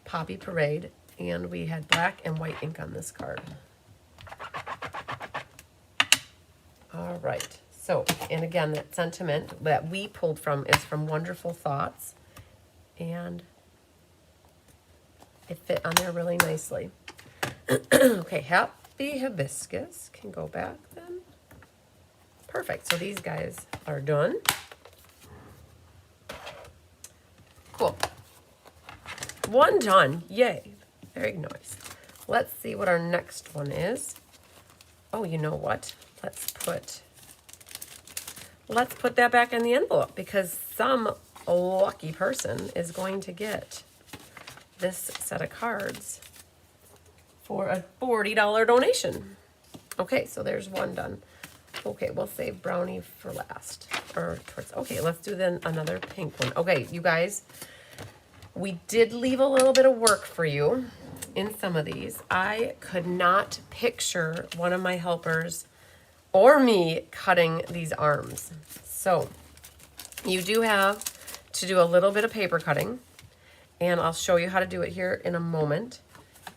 Poppy Parade, and we had black and white ink on this card. All right. So, and again, that sentiment that we pulled from is from Wonderful Thoughts. And it fit on there really nicely. Okay, Happy Hibiscus can go back then. Perfect. So these guys are done. Cool. One done. Yay. Very nice. Let's see what our next one is. Oh, you know what? Let's put that back in the envelope because some lucky person is going to get this set of cards for a $40 donation. Okay, so there's one done. Okay, we'll save Brownie for last. Okay, let's do then another pink one. Okay, you guys, we did leave a little bit of work for you in some of these. I could not picture one of my helpers or me cutting these arms. So you do have to do a little bit of paper cutting, and I'll show you how to do it here in a moment.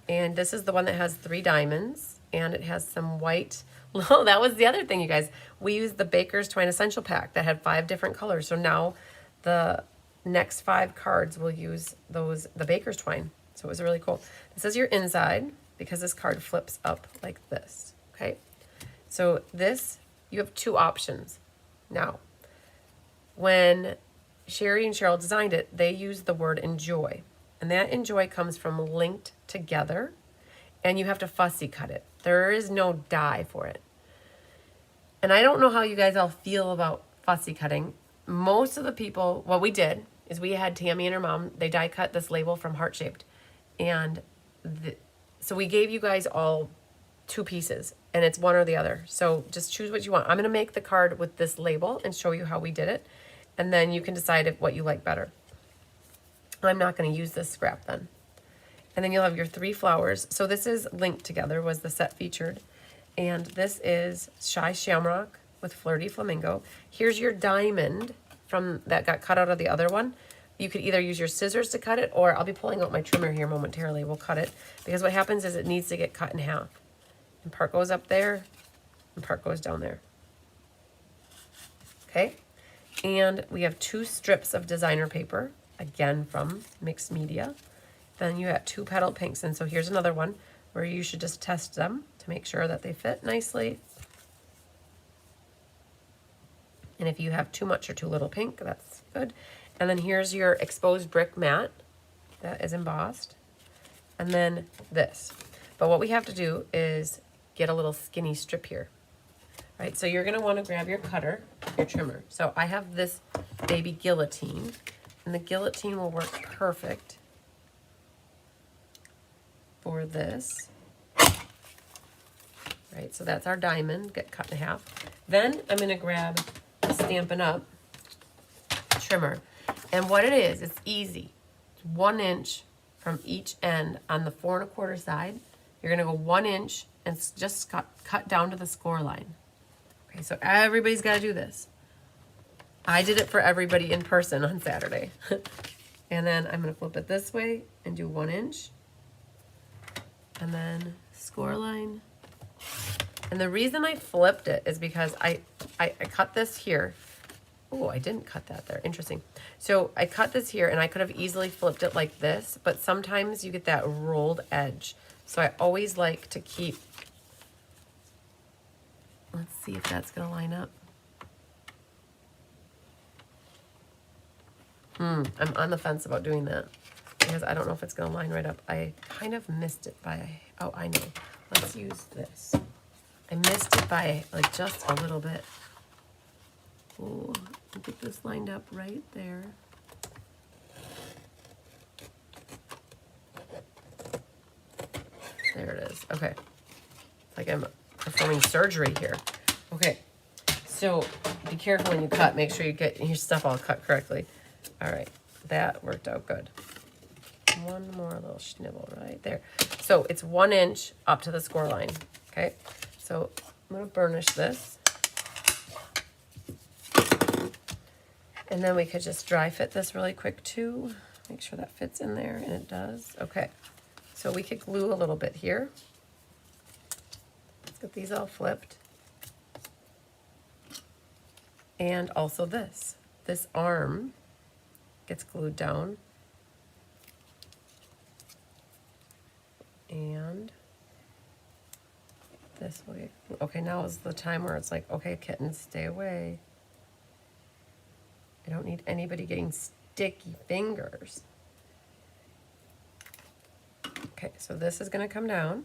And this is the one that has 3 diamonds, and it has some white. Oh, that was the other thing, you guys. We used the Baker's Twine Essential Pack that had 5 different colors. So now the next 5 cards will use the Baker's Twine. So it was really cool. This is your inside because this card flips up like this, okay? So this, you have 2 options. Now, when Sherry and Cheryl designed it, they used the word enjoy. And that enjoy comes from linked together, and you have to fussy cut it. There is no die for it. And I don't know how you guys all feel about fussy cutting. Most of the people, what we did is we had Tammy and her mom, they die cut this label from Heart Shaped. And so we gave you guys all 2 pieces, and it's one or the other. So just choose what you want. I'm going to make the card with this label and show you how we did it. And then you can decide what you like better. I'm not going to use this scrap then. And then you'll have your 3 flowers. So this is linked together, was the set featured. And this is Shy Shamrock with Flirty Flamingo. Here's your diamond from that got cut out of the other one. You could either use your scissors to cut it, or I'll be pulling out my trimmer here momentarily. We'll cut it. Because what happens is it needs to get cut in half. And part goes up there, and part goes down there. Okay? And we have 2 strips of designer paper, again from Mixed Media. Then you have 2 petal pinks, and so here's another one where you should just test them to make sure that they fit nicely. And if you have too much or too little pink, that's good. And then here's your exposed brick mat that is embossed. And then this. But what we have to do is get a little skinny strip here. Right, so you're gonna wanna grab your cutter, your trimmer. So I have this baby guillotine, and the guillotine will work perfect for this. Right, so that's our diamond, get cut in half. Then I'm gonna grab the Stampin' Up! Trimmer. And what it is, it's easy. It's 1 inch from each end on the 4 1/4 side. You're gonna go 1 inch and just cut down to the score line. Okay, so everybody's got to do this. I did it for everybody in person on Saturday. And then I'm going to flip it this way and do 1 inch. And then score line. And the reason I flipped it is because I cut this here. Oh, I didn't cut that there. Interesting. So I cut this here, and I could have easily flipped it like this, but sometimes you get that rolled edge. So I always like to keep... Let's see if that's going to line up. I'm on the fence about doing that because I don't know if it's going to line right up. I kind of missed it by, oh, I know. Let's use this. I missed it by like just a little bit. Oh, I'll get this lined up right there. There it is. Okay. Like I'm performing surgery here. Okay. So be careful when you cut. Make sure you get your stuff all cut correctly. All right. That worked out good. One more little snibble right there. So it's 1 inch up to the score line. Okay. So I'm going to burnish this. And then we could just dry fit this really quick too. Make sure that fits in there, and it does. Okay. So we could glue a little bit here. Let's get these all flipped. And also this arm gets glued down. And this will get, okay, now is the time where it's like, okay, kittens, stay away. I don't need anybody getting sticky fingers. Okay, so this is gonna come down.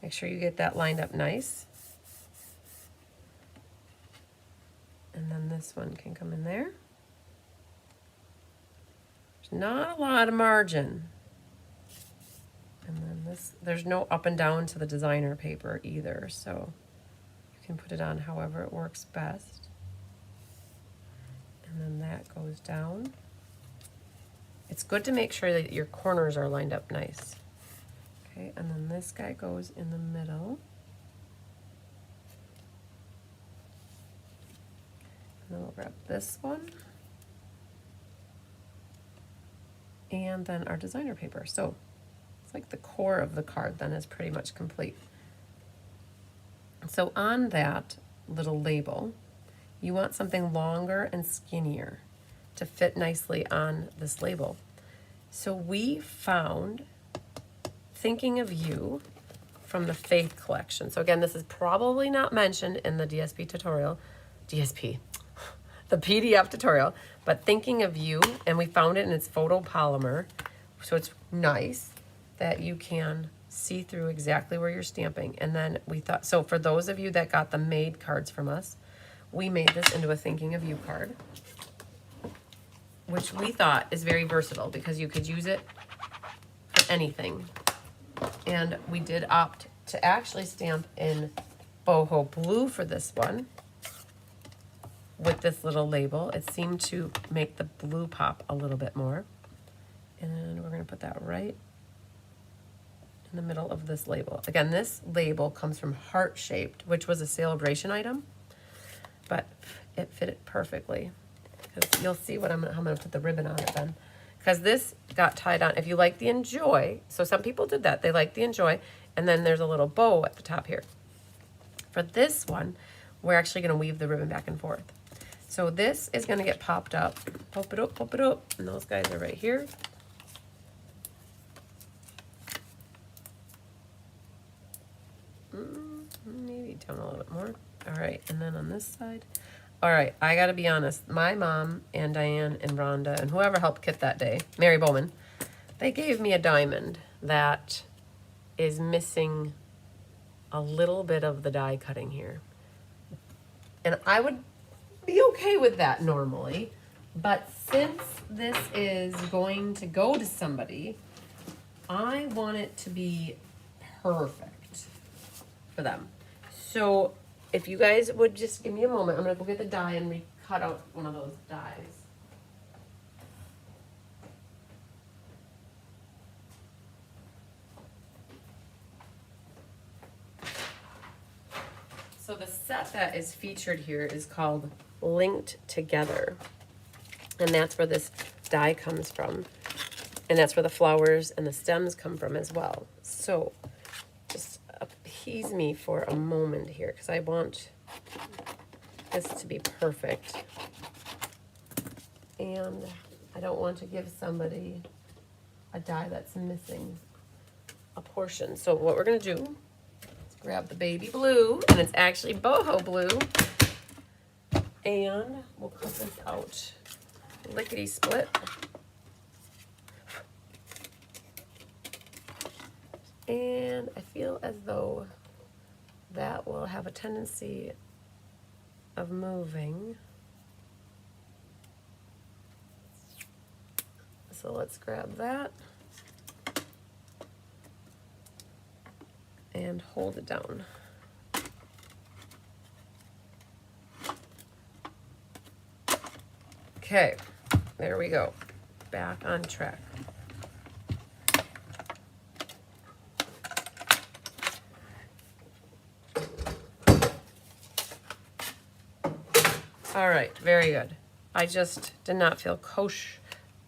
Make sure you get that lined up nice. And then this one can come in there. There's not a lot of margin. And then this, there's no up and down to the designer paper either, so you can put it on however it works best. And then that goes down. It's good to make sure that your corners are lined up nice. Okay, and then this guy goes in the middle. And then we'll grab this one. And then our designer paper. So it's like the core of the card then is pretty much complete. So on that little label, you want something longer and skinnier to fit nicely on this label. So we found Thinking of You from the Faith collection. So again, this is probably not mentioned in the DSP tutorial, the PDF tutorial, but Thinking of You, and we found it in its photopolymer, so it's nice that you can see through exactly where you're stamping. And then we thought, so for those of you that got the made cards from us, we made this into a Thinking of You card, which we thought is very versatile because you could use it for anything. And we did opt to actually stamp in boho blue for this one with this little label. It seemed to make the blue pop a little bit more. And we're going to put that right in the middle of this label. Again, this label comes from Heart Shaped, which was a sale-a-bration item, but it fit it perfectly. Because you'll see what how I'm going to put the ribbon on it then. Because this got tied on. If you like the Enjoy, so some people did that. They like the Enjoy, and then there's a little bow at the top here. For this one, we're actually going to weave the ribbon back and forth. So this is going to get popped up. Pop it up, and those guys are right here. Maybe down a little bit more. All right, and then on this side. All right, I got to be honest. My mom and Diane and Rhonda and whoever helped kit that day, Mary Bowman, they gave me a diamond that is missing a little bit of the die cutting here. And I would be okay with that normally, but since this is going to go to somebody, I want it to be perfect for them. So if you guys would just give me a moment, I'm gonna go get the die and recut out one of those dies. So the set that is featured here is called Linked Together. And that's where this die comes from. And that's where the flowers and the stems come from as well. So just appease me for a moment here because I want this to be perfect. And I don't want to give somebody a die that's missing a portion. So what we're going to do is grab the baby blue, and it's actually boho blue, and we'll cut this out lickety split. And I feel as though that will have a tendency of moving. So let's grab that and hold it down. Okay, there we go. Back on track. All right, very good. I just did not feel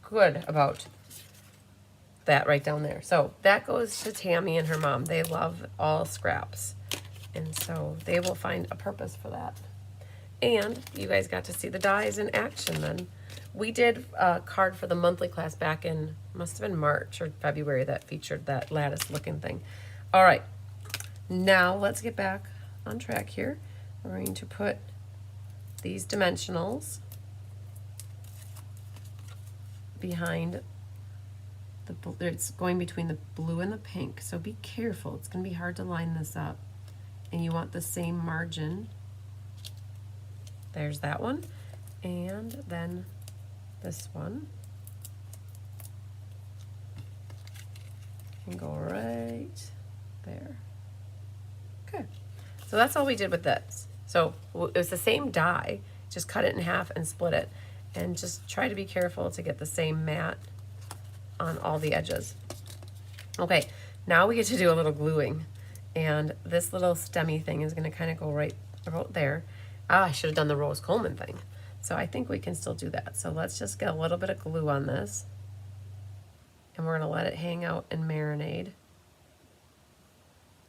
good about that right down there. So that goes to Tammy and her mom. They love all scraps. And so they will find a purpose for that. And you guys got to see the dies in action then. We did a card for the monthly class back in, must have been March or February, that featured that lattice looking thing. All right, now let's get back on track here. We're going to put these dimensionals behind the, it's going between the blue and the pink, so be careful. It's going to be hard to line this up. And you want the same margin. There's that one. And then this one. And go right there. Okay. So that's all we did with this. So it was the same die, just cut it in half and split it. And just try to be careful to get the same mat on all the edges. Okay, now we get to do a little gluing. And this little stemmy thing is gonna kind of go right about there. Ah, I should have done the Rose Coleman thing. So I think we can still do that. So let's just get a little bit of glue on this. And we're gonna let it hang out and marinate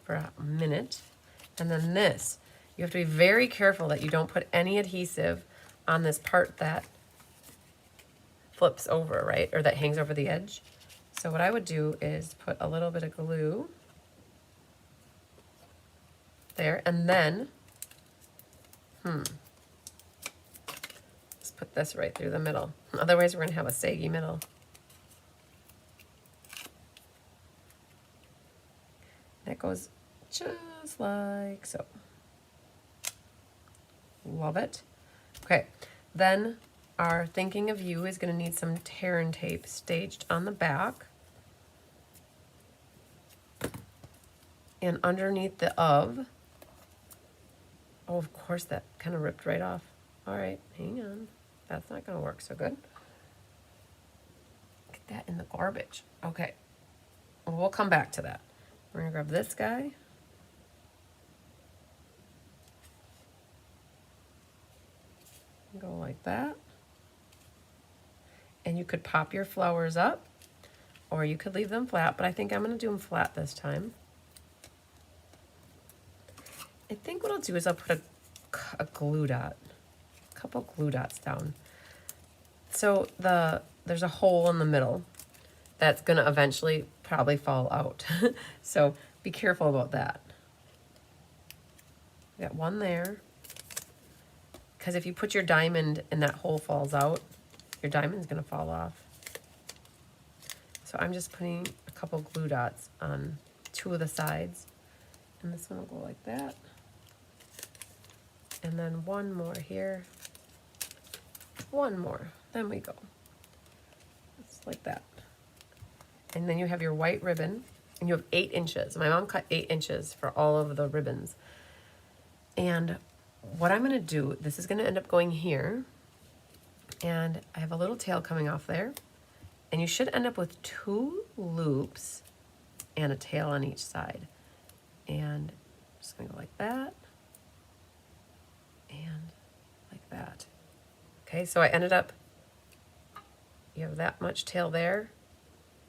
for a minute. And then this, you have to be very careful that you don't put any adhesive on this part that flips over, right? Or that hangs over the edge. So what I would do is put a little bit of glue there, and then, let's put this right through the middle. Otherwise we're gonna have a saggy middle. That goes just like so. Love it. Okay, then our Thinking of You is going to need some tear and tape staged on the back. And underneath the of, oh, of course, that kind of ripped right off. All right, hang on. That's not going to work so good. Get that in the garbage. Okay, well, we'll come back to that. We're going to grab this guy. Go like that. And you could pop your flowers up, or you could leave them flat, but I think I'm going to do them flat this time. I think what I'll do is I'll put a glue dot, a couple glue dots down. So there's a hole in the middle that's going to eventually probably fall out. So be careful about that. Got one there. Because if you put your diamond and that hole falls out, your diamond's going to fall off. So I'm just putting a couple glue dots on two of the sides. And this one will go like that. And then one more here. One more. Then we go. Just like that. And then you have your white ribbon. And you have 8 inches. My mom cut 8 inches for all of the ribbons. And what I'm going to do, this is going to end up going here. And I have a little tail coming off there. And you should end up with 2 loops and a tail on each side. And I'm just going to go like that. And like that. Okay, so I ended up, you have that much tail there.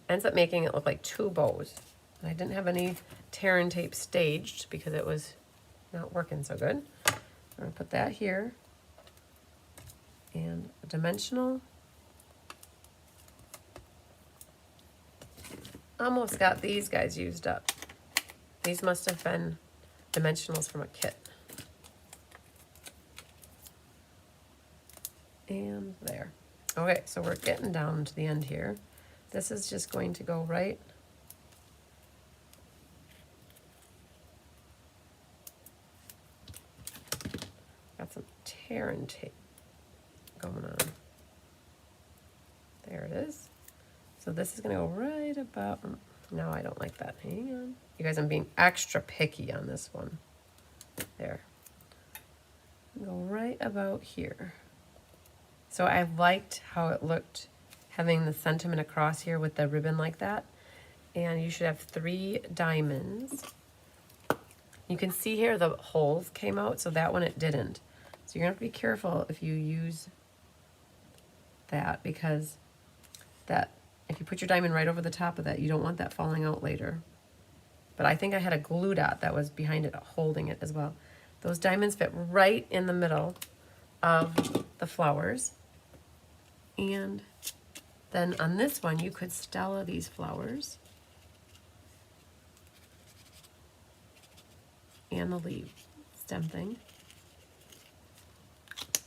Ends up making it look like 2 bows. And I didn't have any tear and tape staged because it was not working so good. I'm going to put that here. And a dimensional. Almost got these guys used up. These must have been dimensionals from a kit. And there. Okay, so we're getting down to the end here. This is just going to go right. Got some tear and tape going on. There it is. So this is going to go right about, no, I don't like that. Hang on. You guys, I'm being extra picky on this one. There. Go right about here. So I liked how it looked having the sentiment across here with the ribbon like that. And you should have 3 diamonds. You can see here the holes came out, so that one it didn't. So you're going to have to be careful if you use that, because that, if you put your diamond right over the top of that, you don't want that falling out later. But I think I had a glue dot that was behind it holding it as well. Those diamonds fit right in the middle of the flowers. And then on this one, you could stella these flowers and the leaf stem thing.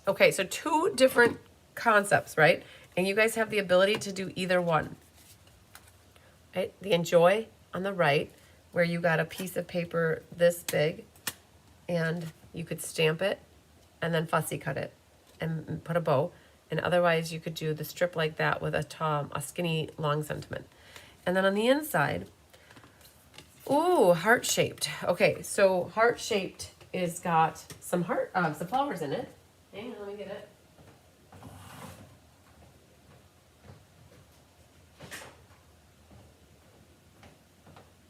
Okay, so 2 different concepts, right? And you guys have the ability to do either one. Right? The enjoy on the right, where you got a piece of paper this big, and you could stamp it and then fussy cut it and put a bow. And otherwise you could do the strip like that with a skinny long sentiment. And then on the inside, ooh, heart-shaped. Okay, so heart-shaped is got some some flowers in it. Hang on, let me get it.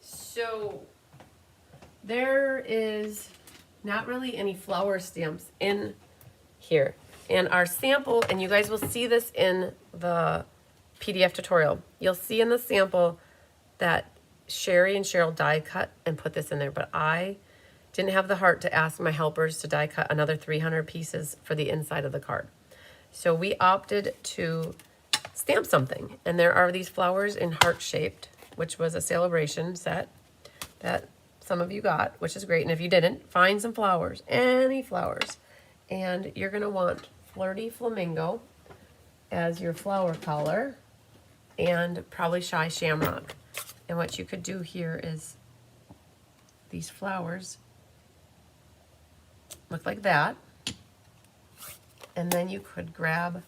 So there is not really any flower stamps in here. And our sample, and you guys will see this in the PDF tutorial. You'll see in the sample that Sherry and Cheryl die cut and put this in there, but I didn't have the heart to ask my helpers to die cut another 300 pieces for the inside of the card. So we opted to stamp something, and there are these flowers in heart-shaped, which was a sale-a-bration set that some of you got, which is great. And if you didn't, find some flowers, any flowers. And you're gonna want Flirty Flamingo as your flower color, and probably Shy Shamrock. And what you could do here is these flowers look like that. And then you could grab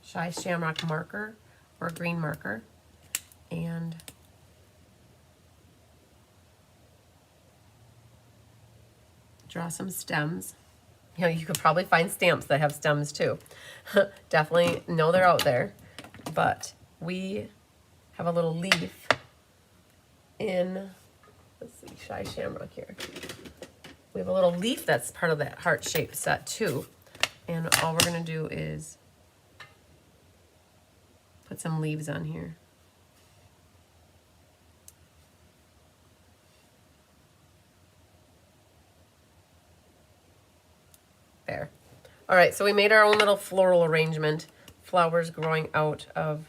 Shy Shamrock marker or green marker and draw some stems. You know, you could probably find stamps that have stems too. Definitely know they're out there. But we have a little leaf in, let's see, Shy Shamrock here. We have a little leaf that's part of that heart-shaped set too. And all we're gonna do is put some leaves on here. There. All right, so we made our own little floral arrangement. Flowers growing out of,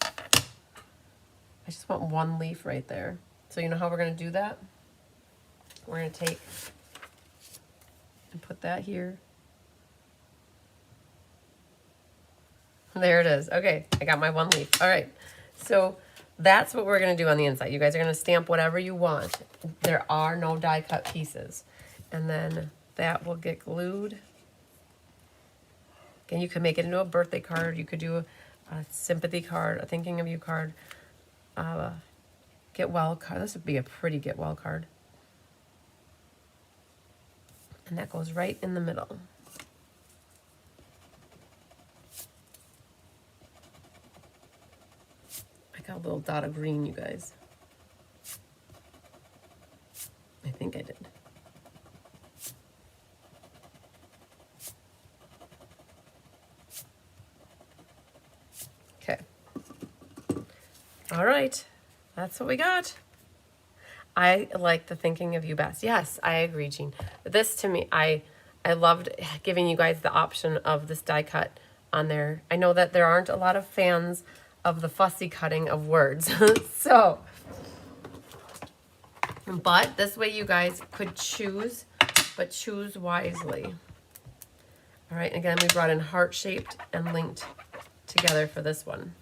I just want one leaf right there. So you know how we're gonna do that? We're gonna take and put that here. There it is. Okay, I got my one leaf. All right, so that's what we're gonna do on the inside. You guys are gonna stamp whatever you want. There are no die cut pieces. And then that will get glued. Again, you could make it into a birthday card. You could do a sympathy card, a thinking of you card, get well card. This would be a pretty get well card. And that goes right in the middle. I got a little dot of green, you guys. I think I did. Okay. All right. That's what we got. I like the thinking of you best. Yes, I agree, Jean. This to me, I loved giving you guys the option of this die cut on there. I know that there aren't a lot of fans of the fussy cutting of words. So, but this way you guys could choose, but choose wisely. All right, again, we brought in heart-shaped and linked together for this one.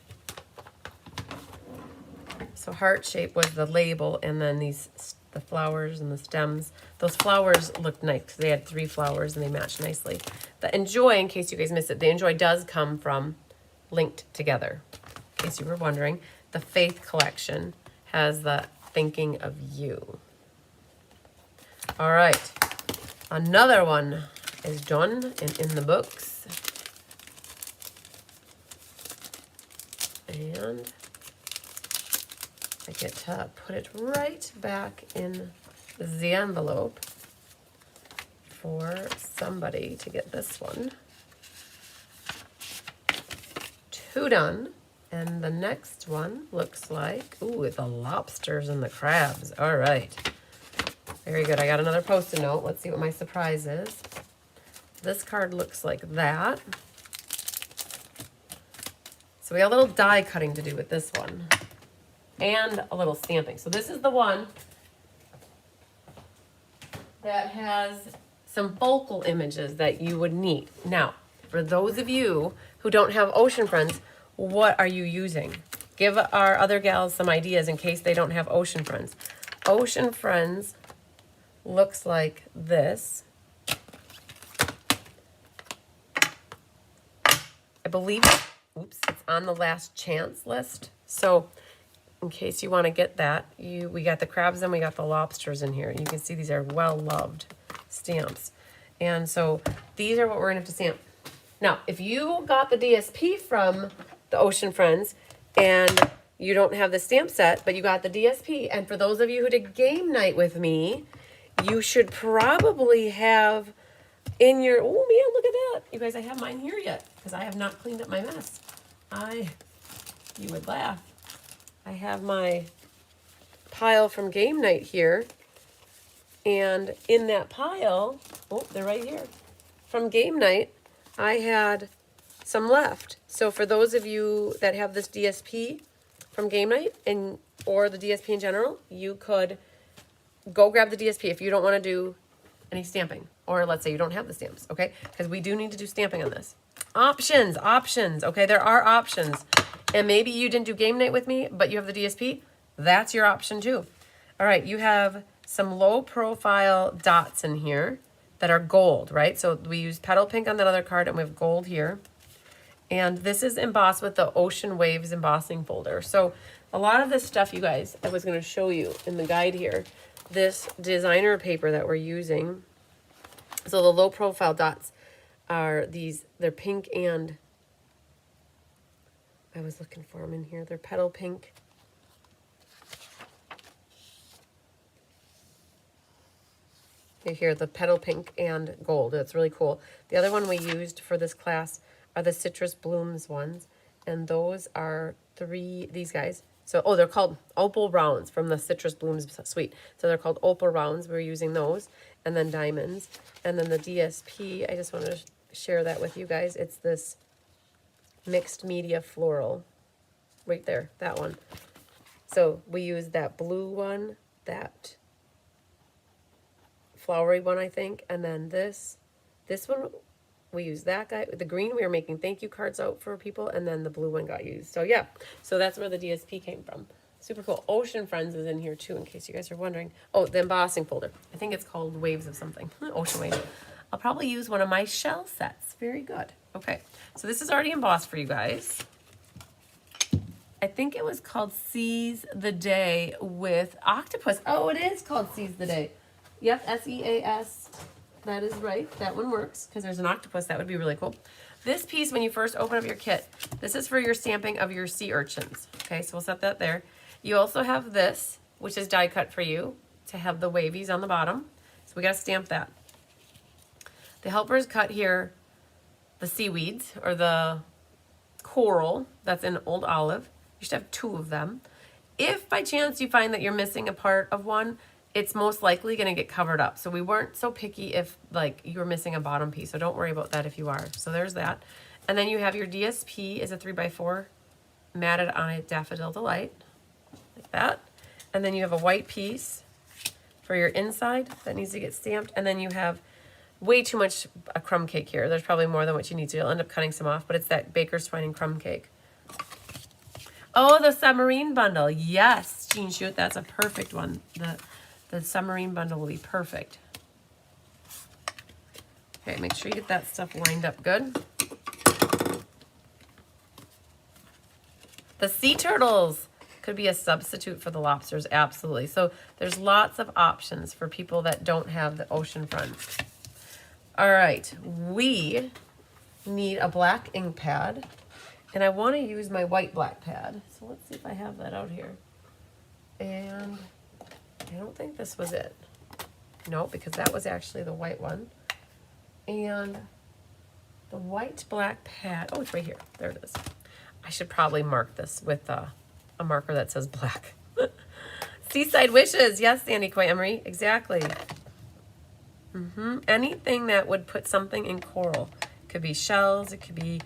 So heart shape was the label, and then the flowers and the stems. Those flowers looked nice because they had 3 flowers and they matched nicely. The enjoy, in case you guys missed it, the enjoy does come from linked together. In case you were wondering, the Faith collection has the thinking of you. All right, another one is done and in the books. And I get to put it right back in the envelope for somebody to get this one. 2 done. And the next one looks like, ooh, the lobsters and the crabs. All right. Very good. I got another Post-it note. Let's see what my surprise is. This card looks like that. So we got a little die cutting to do with this one. And a little stamping. So this is the one that has some focal images that you would need. Now, for those of you who don't have Ocean Friends, what are you using? Give our other gals some ideas in case they don't have Ocean Friends. Ocean Friends looks like this. I believe, oops, it's on the last chance list. So in case you want to get that, we got the crabs and we got the lobsters in here. You can see these are well-loved stamps. And so these are what we're going to have to stamp. Now, if you got the DSP from the Ocean Friends and you don't have the stamp set, but you got the DSP, and for those of you who did game night with me, you should probably have in your, oh man, look at that. You guys, I have mine here yet because I have not cleaned up my mess. You would laugh. I have my pile from game night here. And in that pile, oh, they're right here. From game night, I had some left. So for those of you that have this DSP from game night or the DSP in general, you could go grab the DSP if you don't want to do any stamping. Or let's say you don't have the stamps, okay? Because we do need to do stamping on this. Options, okay? There are options. And maybe you didn't do game night with me, but you have the DSP. That's your option too. All right, you have some low profile dots in here that are gold, right? So we use petal pink on that other card and we have gold here. And this is embossed with the Ocean Waves embossing folder. So a lot of this stuff, you guys, I was going to show you in the guide here. This designer paper that we're using. So the low profile dots are these, they're pink and, I was looking for them in here. They're petal pink. Here, the petal pink and gold. That's really cool. The other one we used for this class are the Citrus Blooms ones. And those are these guys. So, oh, they're called Opal Rounds from the Citrus Blooms suite. So they're called Opal Rounds. We're using those. And then diamonds. And then the DSP, I just wanted to share that with you guys. It's this mixed media floral. Right there, that one. So we use that blue one, that flowery one, I think. And then this one, we use that guy. The green, we were making thank you cards out for people. And then the blue one got used. So yeah, so that's where the DSP came from. Super cool. Ocean Friends is in here too, in case you guys are wondering. Oh, the embossing folder. I think it's called Waves of something. Ocean Waves. I'll probably use one of my shell sets. Very good. Okay, so this is already embossed for you guys. I think it was called Seize the Day with Octopus. Oh, it is called Seize the Day. Yep, S-E-A-S. That is right. That one works because there's an octopus. That would be really cool. This piece, when you first open up your kit, this is for your stamping of your sea urchins. Okay, so we'll set that there. You also have this, which is die cut for you to have the wavies on the bottom. So we got to stamp that. The helpers cut here the seaweeds or the coral that's in Old Olive. You should have 2 of them. If by chance you find that you're missing a part of one, it's most likely going to get covered up. So we weren't so picky if like you're missing a bottom piece. So don't worry about that if you are. So there's that. And then you have your DSP is a 3x4 matted on a Daffodil Delight. Like that. And then you have a white piece for your inside that needs to get stamped. And then you have way too much a crumb cake here. There's probably more than what you need to. You'll end up cutting some off, but it's that Baker's Twining crumb cake. Oh, the submarine bundle. Yes, Jean Shoot, that's a perfect one. The submarine bundle will be perfect. Okay, make sure you get that stuff lined up good. The sea turtles could be a substitute for the lobsters, absolutely. So there's lots of options for people that don't have the ocean front. All right, we need a black ink pad, and I want to use my white black pad. So let's see if I have that out here. And I don't think this was it. No, because that was actually the white one. And the white black pad, oh, it's right here. There it is. I should probably mark this with a marker that says black. Seaside Wishes. Yes, Sandy Coy Emery. Exactly. Anything that would put something in coral. It could be shells, it could be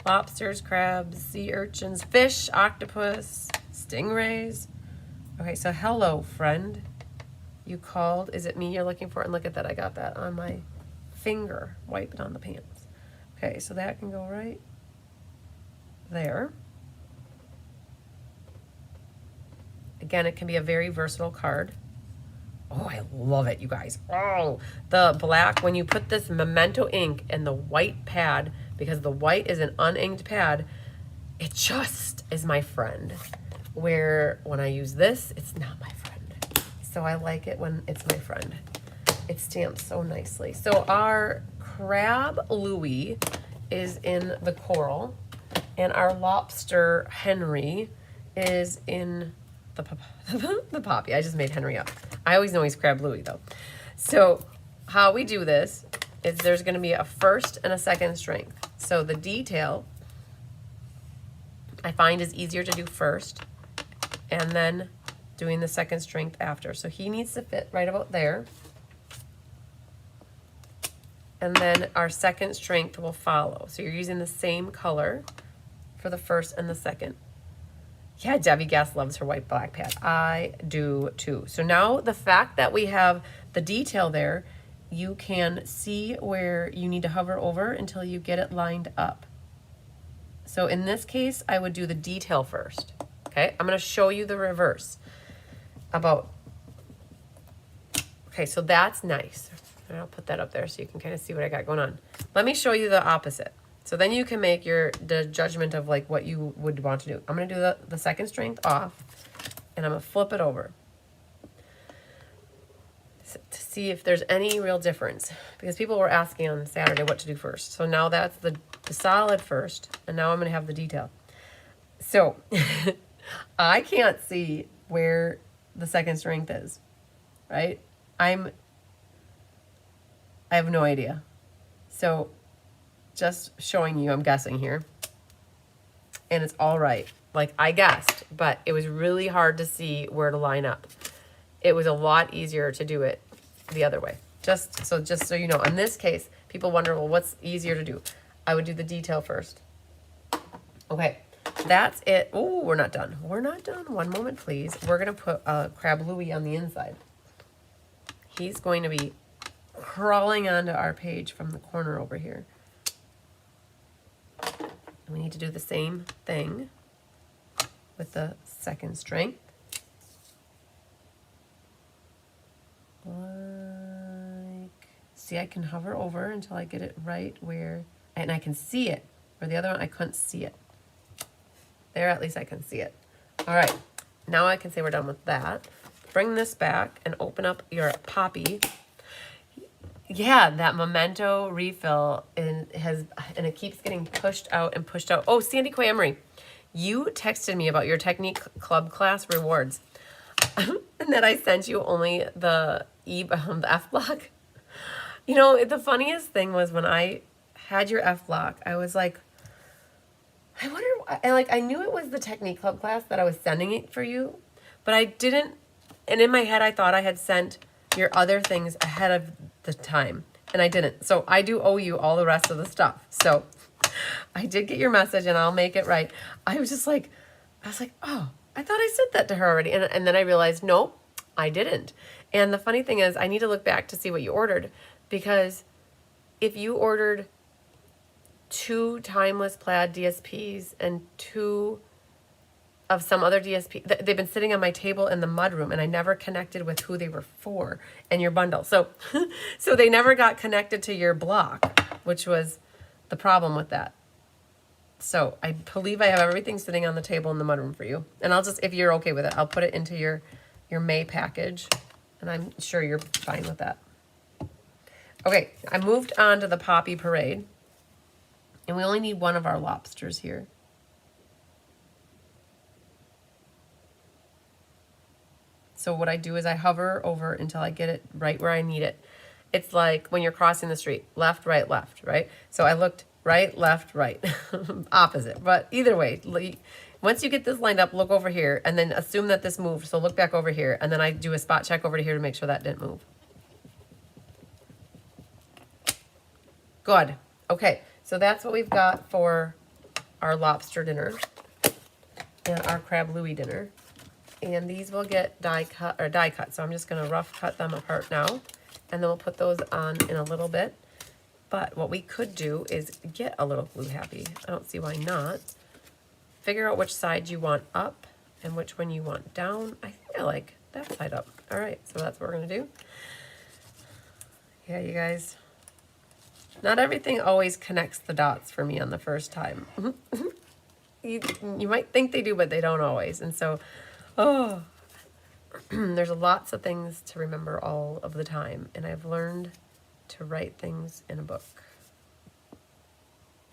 lobsters, crabs, sea urchins, fish, octopus, stingrays. Okay, so hello, friend. You called. Is it me you're looking for? And look at that, I got that on my finger. Wipe it on the pants. Okay, so that can go right there. Again, it can be a very versatile card. Oh, I love it, you guys. Oh, the black, when you put this memento ink in the white pad, because the white is an uninked pad, it just is my friend. Where when I use this, it's not my friend. So I like it when it's my friend. It stamps so nicely. So our crab Louie is in the coral, and our lobster Henry is in the poppy. I just made Henry up. I always know he's crab Louie though. So how we do this is there's going to be a first and a second strength. So the detail I find is easier to do first, and then doing the second strength after. So he needs to fit right about there. And then our second strength will follow. So you're using the same color for the first and the second. Yeah, Debbie Gass loves her white black pad. I do too. So now the fact that we have the detail there, you can see where you need to hover over until you get it lined up. So in this case, I would do the detail first. Okay, I'm going to show you the reverse. Okay, so that's nice. And I'll put that up there so you can kind of see what I got going on. Let me show you the opposite. So then you can make the judgment of like what you would want to do. I'm going to do the second strength off, and I'm going to flip it over to see if there's any real difference, because people were asking on Saturday what to do first. So now that's the solid first, and now I'm going to have the detail. So I can't see where the second strength is, right? I have no idea. So just showing you, I'm guessing here. And it's all right. Like I guessed, but it was really hard to see where to line up. It was a lot easier to do it the other way. Just so you know, in this case, people wonder, well, what's easier to do? I would do the detail first. Okay, that's it. Oh, we're not done. We're not done. One moment, please. We're going to put Crab Louie on the inside. He's going to be crawling onto our page from the corner over here. And we need to do the same thing with the second strength. See, I can hover over until I get it right where, and I can see it. Where the other one, I couldn't see it. There, at least I can see it. All right, now I can say we're done with that. Bring this back and open up your poppy. Yeah, that memento refill and it keeps getting pushed out and pushed out. Oh, Sandy Quamery, you texted me about your Technique Club class rewards, and that I sent you only the F block. You know, the funniest thing was when I had your F block, I was like, I wonder, I knew it was the Technique Club class that I was sending it for you, but I didn't, and in my head I thought I had sent your other things ahead of the time, and I didn't. So I do owe you all the rest of the stuff. So I did get your message, and I'll make it right. I was like, oh, I thought I sent that to her already, and then I realized, no, I didn't. And the funny thing is, I need to look back to see what you ordered, because if you ordered 2 timeless plaid DSPs and 2 of some other DSP, they've been sitting on my table in the mudroom, and I never connected with who they were for in your bundle. So, so they never got connected to your block, which was the problem with that. So I believe I have everything sitting on the table in the mudroom for you. And I'll just, if you're okay with it, I'll put it into your May package, and I'm sure you're fine with that. Okay, I moved on to the Poppy Parade, and we only need one of our lobsters here. So what I do is I hover over until I get it right where I need it. It's like when you're crossing the street, left, right? So I looked right, left, right, opposite. But either way, once you get this lined up, look over here, and then assume that this moved. So look back over here, and then I do a spot check over to here to make sure that didn't move. Good. Okay, so that's what we've got for our lobster dinner and our crab louie dinner. And these will get die cut. So I'm just gonna rough cut them apart now, and then we'll put those on in a little bit. But what we could do is get a little glue happy. I don't see why not. Figure out which side you want up and which one you want down. I think I like that side up. All right, so that's what we're gonna do. Yeah, you guys. Not everything always connects the dots for me on the first time. You might think they do, but they don't always. And so, oh, there's lots of things to remember all of the time. And I've learned to write things in a book.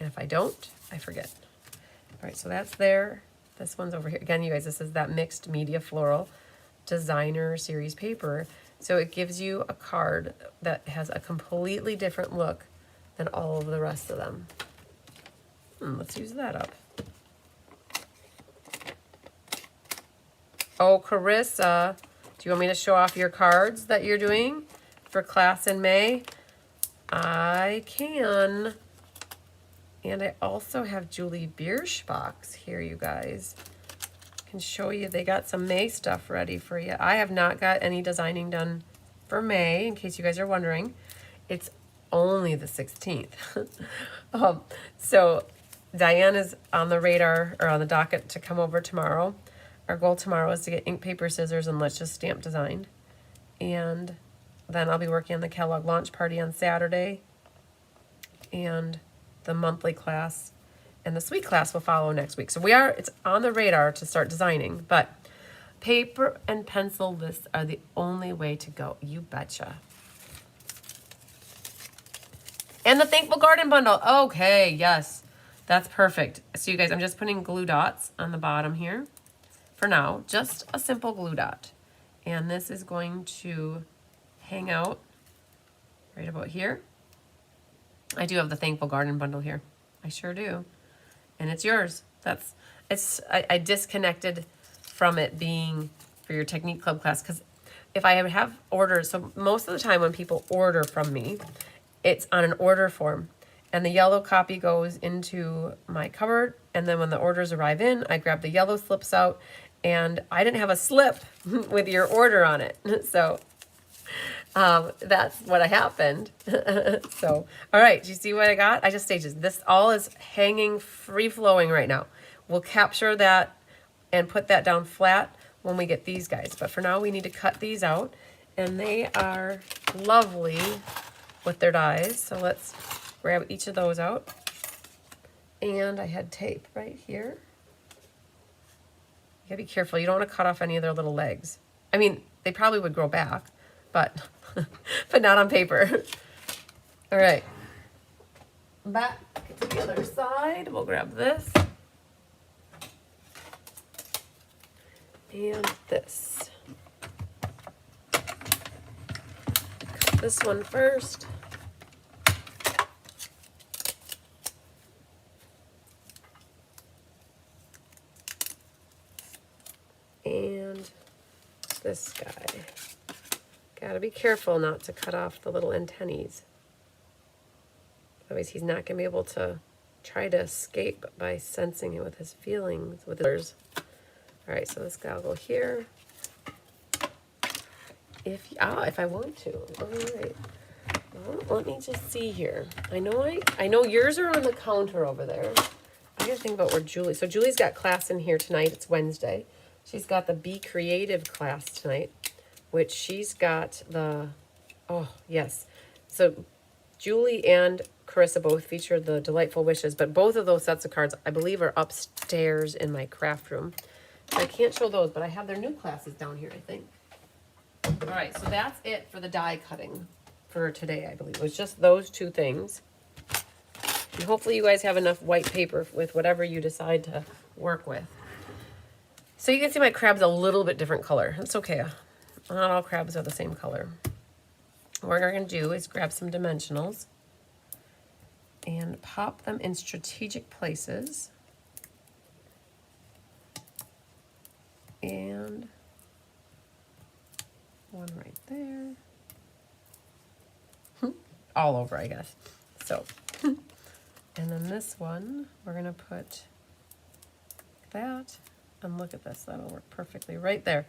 And if I don't, I forget. All right, so that's there. This one's over here. Again, you guys, this is that mixed media floral designer series paper. So it gives you a card that has a completely different look than all of the rest of them. Let's use that up. Oh, Carissa, do you want me to show off your cards that you're doing for class in May? I can. And I also have Julie Bierschbach's here, you guys. I can show you, they got some May stuff ready for you. I have not got any designing done for May, in case you guys are wondering. It's only the 16th. So Diane is on the radar, or on the docket, to come over tomorrow. Our goal tomorrow is to get ink, paper, scissors, and Let's Just Stamp designed. And then I'll be working on the catalog launch party on Saturday. And the monthly class and the sweet class will follow next week. So it's on the radar to start designing, but paper and pencil lists are the only way to go. You betcha. And the Thankful Garden bundle. Okay, yes, that's perfect. So you guys, I'm just putting glue dots on the bottom here for now, just a simple glue dot. And this is going to hang out right about here. I do have the Thankful Garden bundle here. I sure do. And it's yours. I disconnected from it being for your Technique Club class, because if I have orders, so most of the time when people order from me, it's on an order form. And the yellow copy goes into my cupboard, and then when the orders arrive in, I grab the yellow slips out, and I didn't have a slip with your order on it. So that's what happened. So, all right, do you see what I got? I just staged this. All is hanging free-flowing right now. We'll capture that and put that down flat when we get these guys. But for now, we need to cut these out, and they are lovely with their dies. So let's grab each of those out. And I had tape right here. You gotta be careful. You don't want to cut off any of their little legs. I mean, they probably would grow back, but but not on paper. All right. Back to the other side. We'll grab this. And this. Cut this one first. And this guy. Gotta be careful not to cut off the little antennae. Otherwise he's not gonna be able to try to escape by sensing it with his feelings, with his. All right, so this guy will go here. If I want to. All right. Well, let me just see here. I know yours are on the counter over there. I gotta think about where Julie. So Julie's got class in here tonight. It's Wednesday. She's got the Be Creative class tonight, which she's got the, oh, yes. So Julie and Carissa both featured the Delightful Wishes, but both of those sets of cards, I believe, are upstairs in my craft room. So I can't show those, but I have their new classes down here, I think. All right, so that's it for the die cutting for today, I believe. It was just those two things. And hopefully you guys have enough white paper with whatever you decide to work with. So you can see my crab's a little bit different color. It's okay. Not all crabs are the same color. What we're going to do is grab some dimensionals and pop them in strategic places. And one right there. All over, I guess. So And then this one, we're gonna put that, and look at this, that'll work perfectly right there.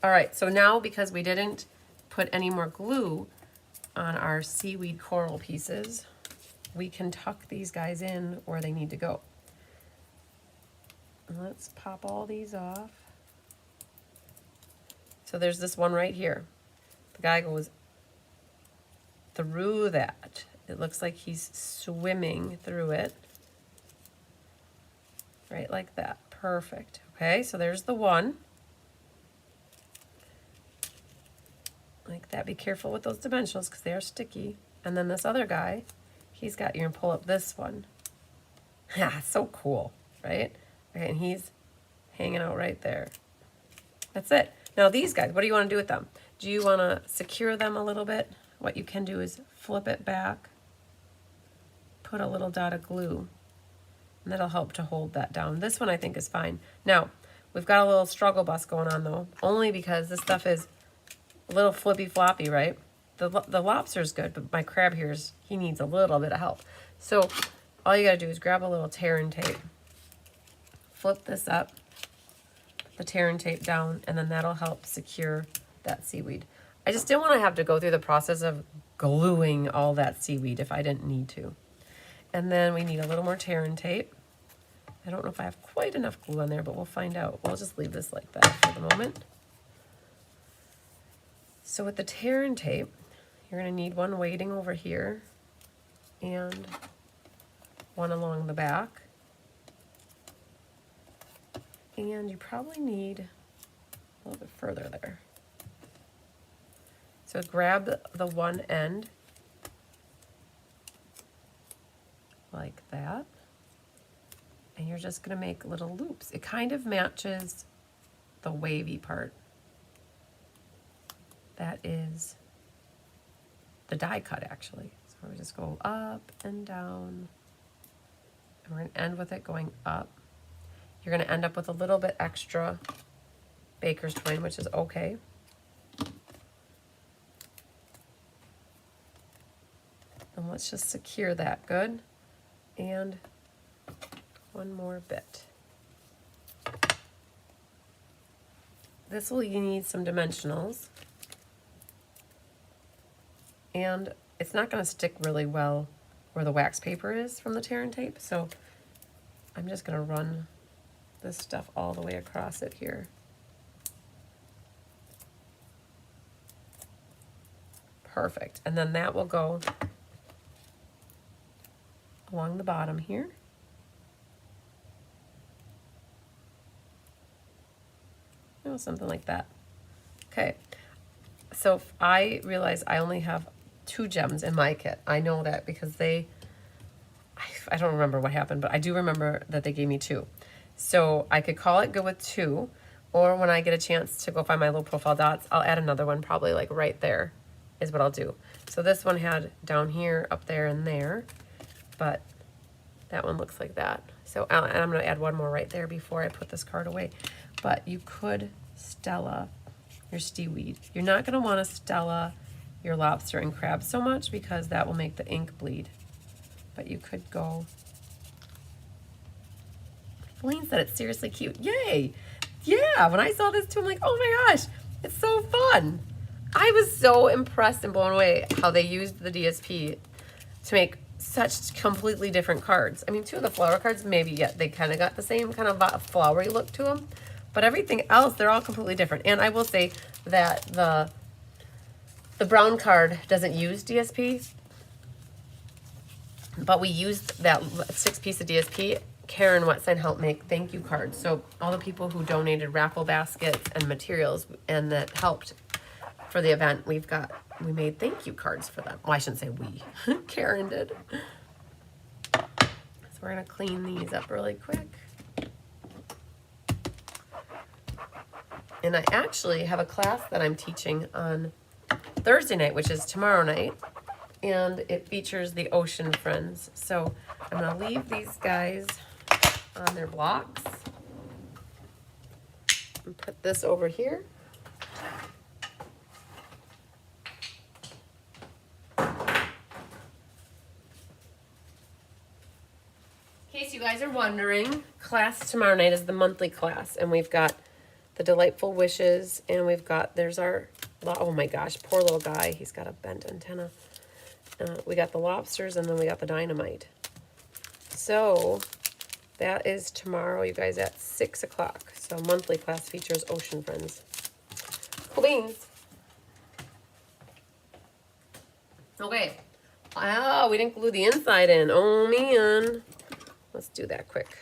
All right, so now because we didn't put any more glue on our seaweed coral pieces, we can tuck these guys in where they need to go. Let's pop all these off. So there's this one right here. The guy goes through that. It looks like he's swimming through it. Right like that. Perfect. Okay, so there's the one. Like that. Be careful with those dimensionals because they are sticky. And then this other guy, he's got, you're gonna pull up this one. Ha, so cool, right? Okay, and he's hanging out right there. That's it. Now these guys, what do you want to do with them? Do you want to secure them a little bit? What you can do is flip it back, put a little dot of glue, and that'll help to hold that down. This one I think is fine. Now, we've got a little struggle bus going on though, only because this stuff is a little flippy floppy, right? The lobster's good, but my crab he needs a little bit of help. So all you gotta do is grab a little tear and tape, flip this up, put the tear and tape down, and then that'll help secure that seaweed. I just didn't want to have to go through the process of gluing all that seaweed if I didn't need to. And then we need a little more tear and tape. I don't know if I have quite enough glue on there, but we'll find out. We'll just leave this like that for the moment. So with the tear and tape, you're going to need one weighting over here and one along the back. And you probably need a little bit further there. So grab the one end like that, and you're just gonna make little loops. It kind of matches the wavy part. That is the die cut actually. So we just go up and down, and we're gonna end with it going up. You're gonna end up with a little bit extra baker's twine, which is okay. And let's just secure that good. And one more bit. This will you need some dimensionals. And it's not going to stick really well where the wax paper is from the tear and tape, so I'm just going to run this stuff all the way across it here. Perfect. And then that will go along the bottom here. Oh, something like that. Okay, so I realize I only have 2 gems in my kit. I know that because I don't remember what happened, but I do remember that they gave me 2. So I could call it good with 2, or when I get a chance to go find my low profile dots, I'll add another one, probably like right there is what I'll do. So this one had down here, up there, and there. But that one looks like that. So and I'm going to add one more right there before I put this card away. But you could Stella your seaweed. You're not going to want to Stella your lobster and crab so much because that will make the ink bleed. But you could go... Feline said it's seriously cute. Yay! Yeah, when I saw this too, I'm like, oh my gosh, it's so fun. I was so impressed and blown away how they used the DSP to make such completely different cards. I mean, 2 of the flower cards, maybe, yeah, they kind of got the same kind of flowery look to them. But everything else, they're all completely different. And I will say that the brown card doesn't use DSP, but we used that 6-piece of DSP. Karen Wetstein helped make thank you cards. So all the people who donated raffle baskets and materials and that helped for the event, we made thank you cards for them. Well, I shouldn't say we. Karen did. So we're gonna clean these up really quick. And I actually have a class that I'm teaching on Thursday night, which is tomorrow night, and it features the ocean friends. So I'm gonna leave these guys on their blocks and put this over here. guys are wondering, class tomorrow night is the monthly class, and we've got the Delightful Wishes, and we've got, there's our, oh my gosh, poor little guy, he's got a bent antenna. We got the lobsters, and then we got the dynamite. So that is tomorrow, you guys, at 6 o'clock. So monthly class features Ocean Friends. Cool beans. Okay. Oh, we didn't glue the inside in. Oh, man. Let's do that quick.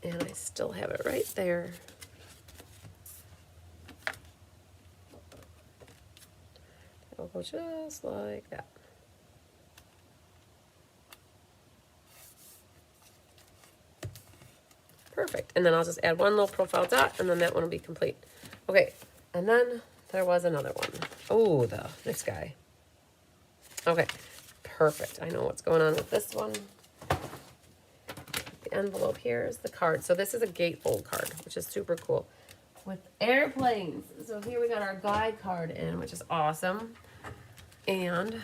And I still have it right there. It'll go just like that. Perfect. And then I'll just add one little profile dot, and then that one will be complete. Okay. And then there was another one. Oh, this guy. Okay. Perfect. I know what's going on with this one. The envelope here is the card. So this is a gatefold card, which is super cool. With airplanes. So here we got our guide card in, which is awesome. And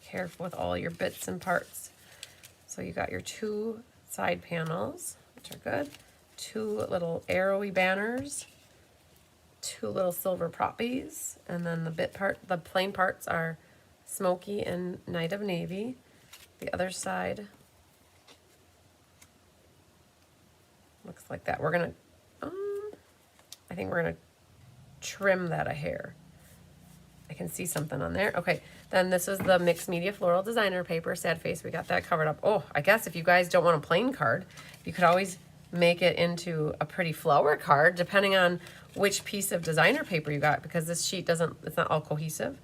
careful with all your bits and parts. So you got your 2 side panels, which are good. 2 little arrowy banners. 2 little silver proppies. And then the plain parts are Smoky and Night of Navy. The other side looks like that. We're gonna, I think we're gonna trim that a hair. I can see something on there. Okay, then this is the Mixed Media Floral Designer Paper, Sad Face. We got that covered up. Oh, I guess if you guys don't want a plain card, you could always make it into a pretty flower card, depending on which piece of designer paper you got, because this sheet it's not all cohesive.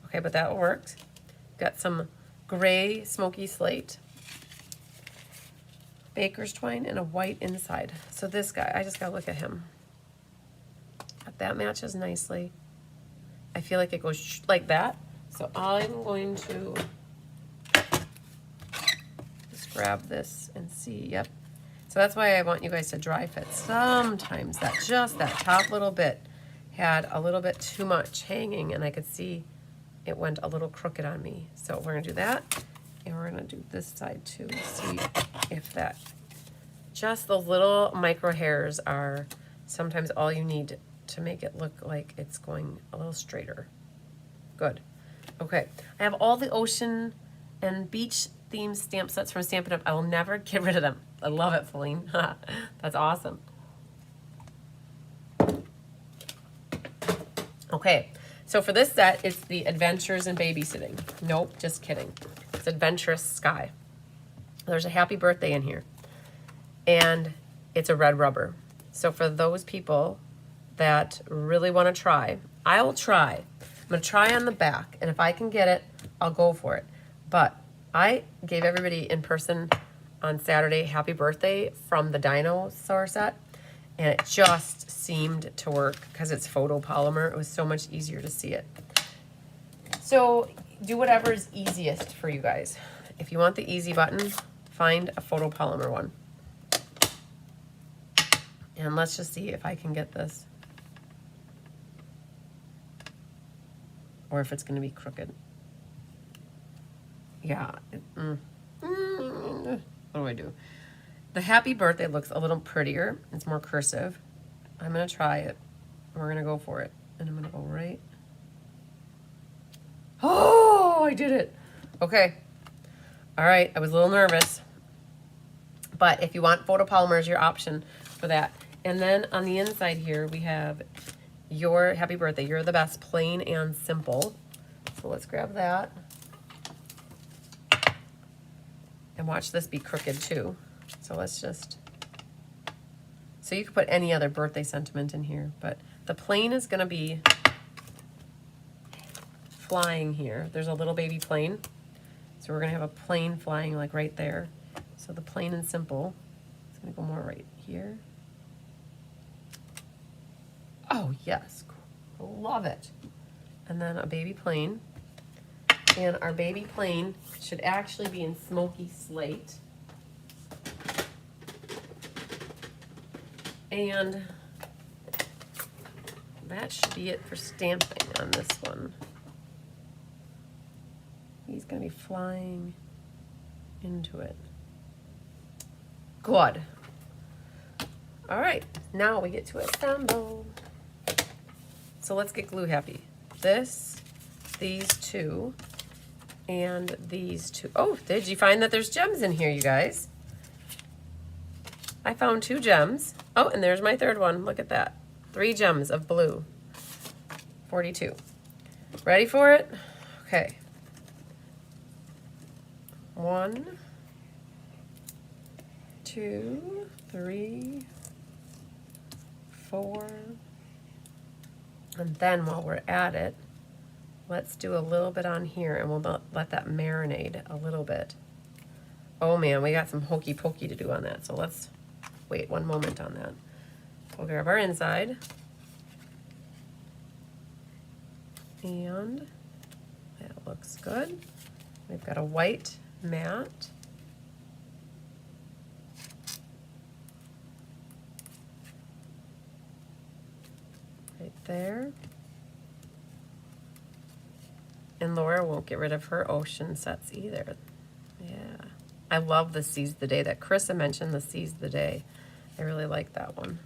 Okay, but that worked. Got some gray smoky slate, baker's twine, and a white inside. So this guy, I just gotta look at him. That matches nicely. I feel like it goes like that. So I'm going to just grab this and see. Yep. So that's why I want you guys to dry fit. Sometimes that top little bit had a little bit too much hanging, and I could see it went a little crooked on me. So we're gonna do that, and we're gonna do this side too. See if that, just those little micro hairs are sometimes all you need to make it look like it's going a little straighter. Good. Okay, I have all the ocean and beach themed stamp sets from Stampin' Up. I will never get rid of them. I love it, Feline. That's awesome. Okay, so for this set, it's the Adventures in Babysitting. Nope, just kidding. It's Adventurous Sky. There's a happy birthday in here. And it's a red rubber. So for those people that really want to try, I will try. I'm going to try on the back, and if I can get it, I'll go for it. But I gave everybody in person on Saturday happy birthday from the dinosaur set, and it just seemed to work because it's photopolymer. It was so much easier to see it. So do whatever is easiest for you guys. If you want the easy button, find a photopolymer one. And let's just see if I can get this, or if it's going to be crooked. Yeah. What do I do? The happy birthday looks a little prettier. It's more cursive. I'm going to try it. We're going to go for it. And I'm going to go right. Oh, I did it. Okay. All right. I was a little nervous. But if you want photopolymers, your option for that. And then on the inside here, we have your happy birthday. You're the best, plain and simple. So let's grab that. And watch this be crooked too. So let's just, so you could put any other birthday sentiment in here, but the plane is gonna be flying here. There's a little baby plane. So we're gonna have a plane flying like right there. So the plain and simple, it's gonna go more right here. Oh yes, love it. And then a baby plane. And our baby plane should actually be in smoky slate. And that should be it for stamping on this one. He's going to be flying into it. Good. All right, now we get to assemble. So let's get glue happy. This, these two, and these two. Oh, did you find that there's gems in here, you guys? I found 2 gems. Oh, and there's my third one. Look at that. 3 gems of blue. 42. Ready for it? Okay. 1, 2, 3, 4. And then while we're at it, let's do a little bit on here, and we'll let that marinate a little bit. Oh man, we got some hokey pokey to do on that, so let's wait one moment on that. We'll grab our inside. And that looks good. We've got a white mat. Right there. And Laura won't get rid of her ocean sets either. Yeah. I love the Seize the Day that Carissa mentioned, the Seize the Day. I really like that one.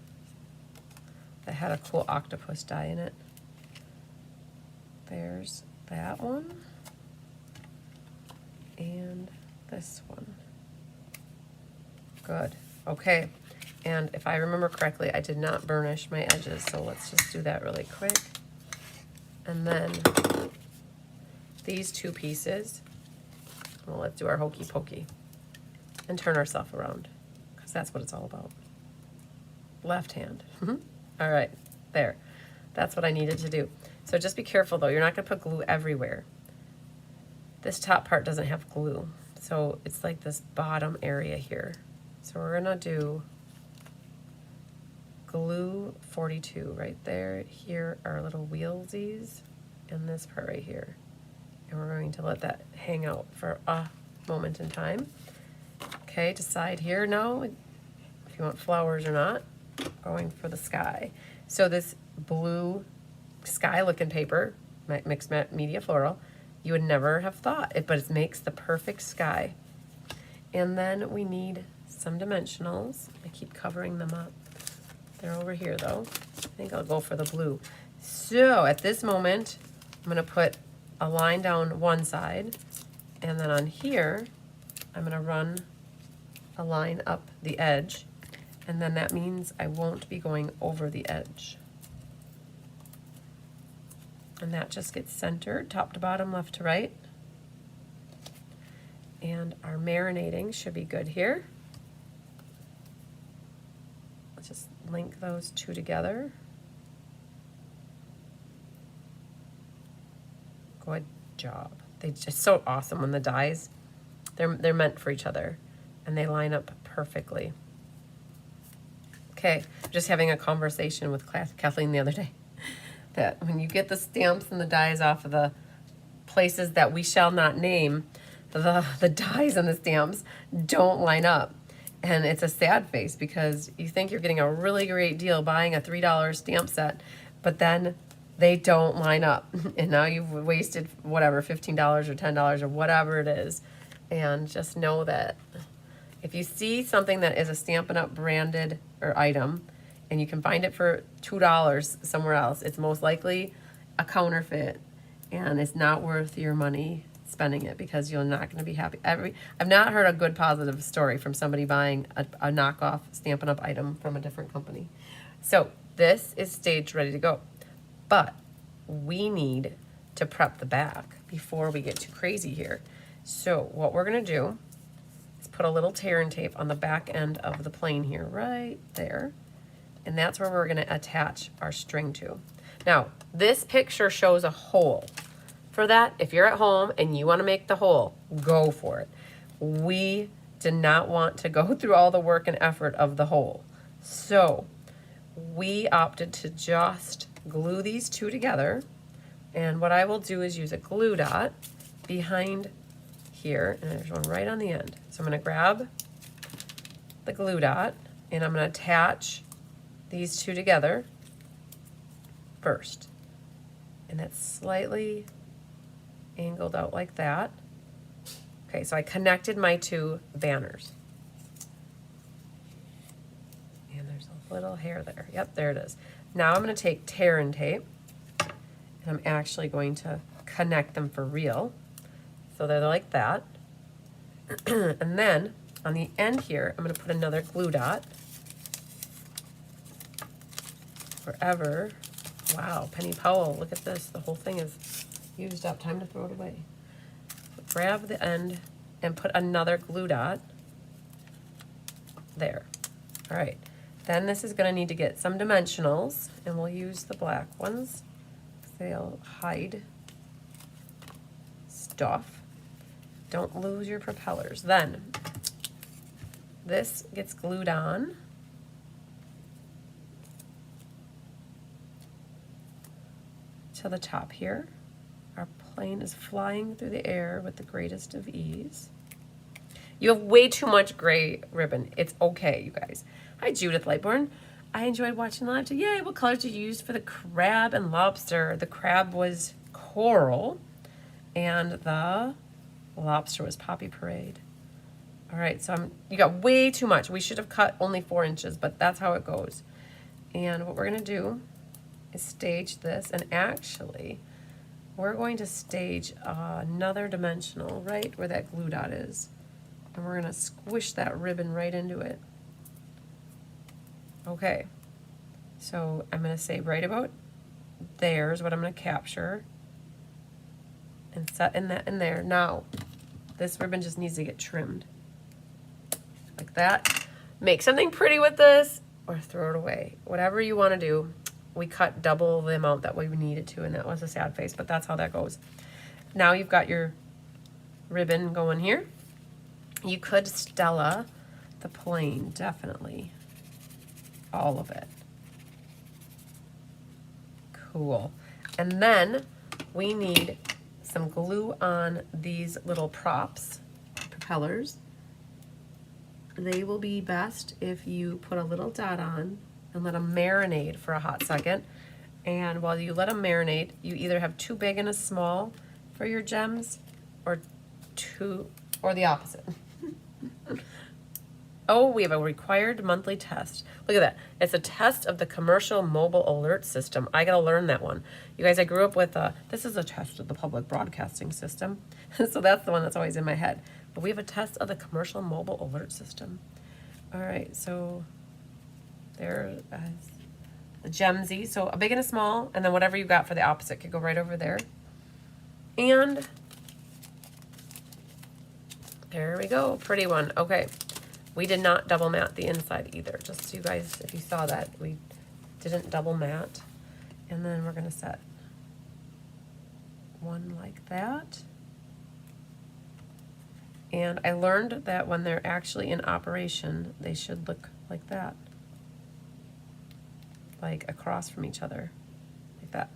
That had a cool octopus die in it. There's that one. And this one. Good. Okay. And if I remember correctly, I did not burnish my edges, so let's just do that really quick. And then these 2 pieces, well, let's do our hokey pokey and turn ourselves around, because that's what it's all about. Left hand. All right, there. That's what I needed to do. So just be careful though, you're not gonna put glue everywhere. This top part doesn't have glue, so it's like this bottom area here. So we're gonna do glue 42 right there. Here are little wheelsies, and this part right here. And we're going to let that hang out for a moment in time. Okay, decide here now if you want flowers or not. Going for the sky. So this blue sky looking paper, mixed media floral, you would never have thought it, but it makes the perfect sky. And then we need some dimensionals. I keep covering them up. They're over here though. I think I'll go for the blue. So at this moment, I'm gonna put a line down one side, and then on here, I'm gonna run a line up the edge, and then that means I won't be going over the edge. And that just gets centered, top to bottom, left to right. And our marinating should be good here. Let's just link those 2 together. Good job. They're just so awesome when the dies, they're meant for each other, and they line up perfectly. Okay, just having a conversation with Kathleen the other day, that when you get the stamps and the dies off of the places that we shall not name, the dies and the stamps don't line up. And it's a sad face, because you think you're getting a really great deal buying a $3 stamp set, but then they don't line up. And now you've wasted whatever, $15 or $10 or whatever it is. And just know that if you see something that is a Stampin' Up! Branded or item, and you can find it for $2 somewhere else, it's most likely a counterfeit, and it's not worth your money spending it, because you're not going to be happy. I've not heard a good positive story from somebody buying a knockoff Stampin' Up! Item from a different company. So this is staged, ready to go. But we need to prep the back before we get too crazy here. So what we're going to do is put a little tear and tape on the back end of the plane here, right there. And that's where we're going to attach our string to. Now, this picture shows a hole. For that, if you're at home and you want to make the hole, go for it. We did not want to go through all the work and effort of the hole. So we opted to just glue these 2 together. And what I will do is use a glue dot behind here, and there's one right on the end. So I'm going to grab the glue dot, and I'm going to attach these 2 together first. And that's slightly angled out like that. Okay, so I connected my two banners. And there's a little hair there. Yep, there it is. Now I'm going to take tear and tape, and I'm actually going to connect them for real. So they're like that. And then on the end here, I'm going to put another glue dot. Wherever. Wow, Penny Powell, look at this. The whole thing is used up. Time to throw it away. Grab the end and put another glue dot there. All right. Then this is going to need to get some dimensionals, and we'll use the black ones. They'll hide stuff. Don't lose your propellers. Then this gets glued on. To the top here. Our plane is flying through the air with the greatest of ease. You have way too much gray ribbon. It's okay, you guys. Hi, Judith Lightborn. I enjoyed watching the live too. Yay, what colors did you use for the crab and lobster? The crab was coral, and the lobster was Poppy Parade. All right, so you got way too much. We should have cut only 4 inches, but that's how it goes. And what we're gonna do is stage this, and actually we're going to stage another dimensional right where that glue dot is, and we're going to squish that ribbon right into it. Okay, so I'm going to say right about there's what I'm going to capture and set in that in there. Now this ribbon just needs to get trimmed like that. Make something pretty with this or throw it away, whatever you want to do. We cut double the amount that we needed to, and that was a sad face, but that's how that goes. Now you've got your ribbon going here. You could Stella the plane, definitely. All of it. Cool. And then we need some glue on these little props, propellers. They will be best if you put a little dot on and let them marinate for a hot second. And while you let them marinate, you either have too big and a small for your gems, or the opposite. Oh, we have a required monthly test. Look at that. It's a test of the commercial mobile alert system. I gotta learn that one. You guys, I grew up with this is a test of the public broadcasting system. So that's the one that's always in my head. But we have a test of the commercial mobile alert system. All right, so there the gemsy, so a big and a small, and then whatever you got for the opposite could go right over there. And there we go, pretty one. Okay, we did not double mat the inside either, just so you guys, if you saw that, we didn't double mat. And then we're gonna set one like that. And I learned that when they're actually in operation, they should look like that. Like across from each other, like that.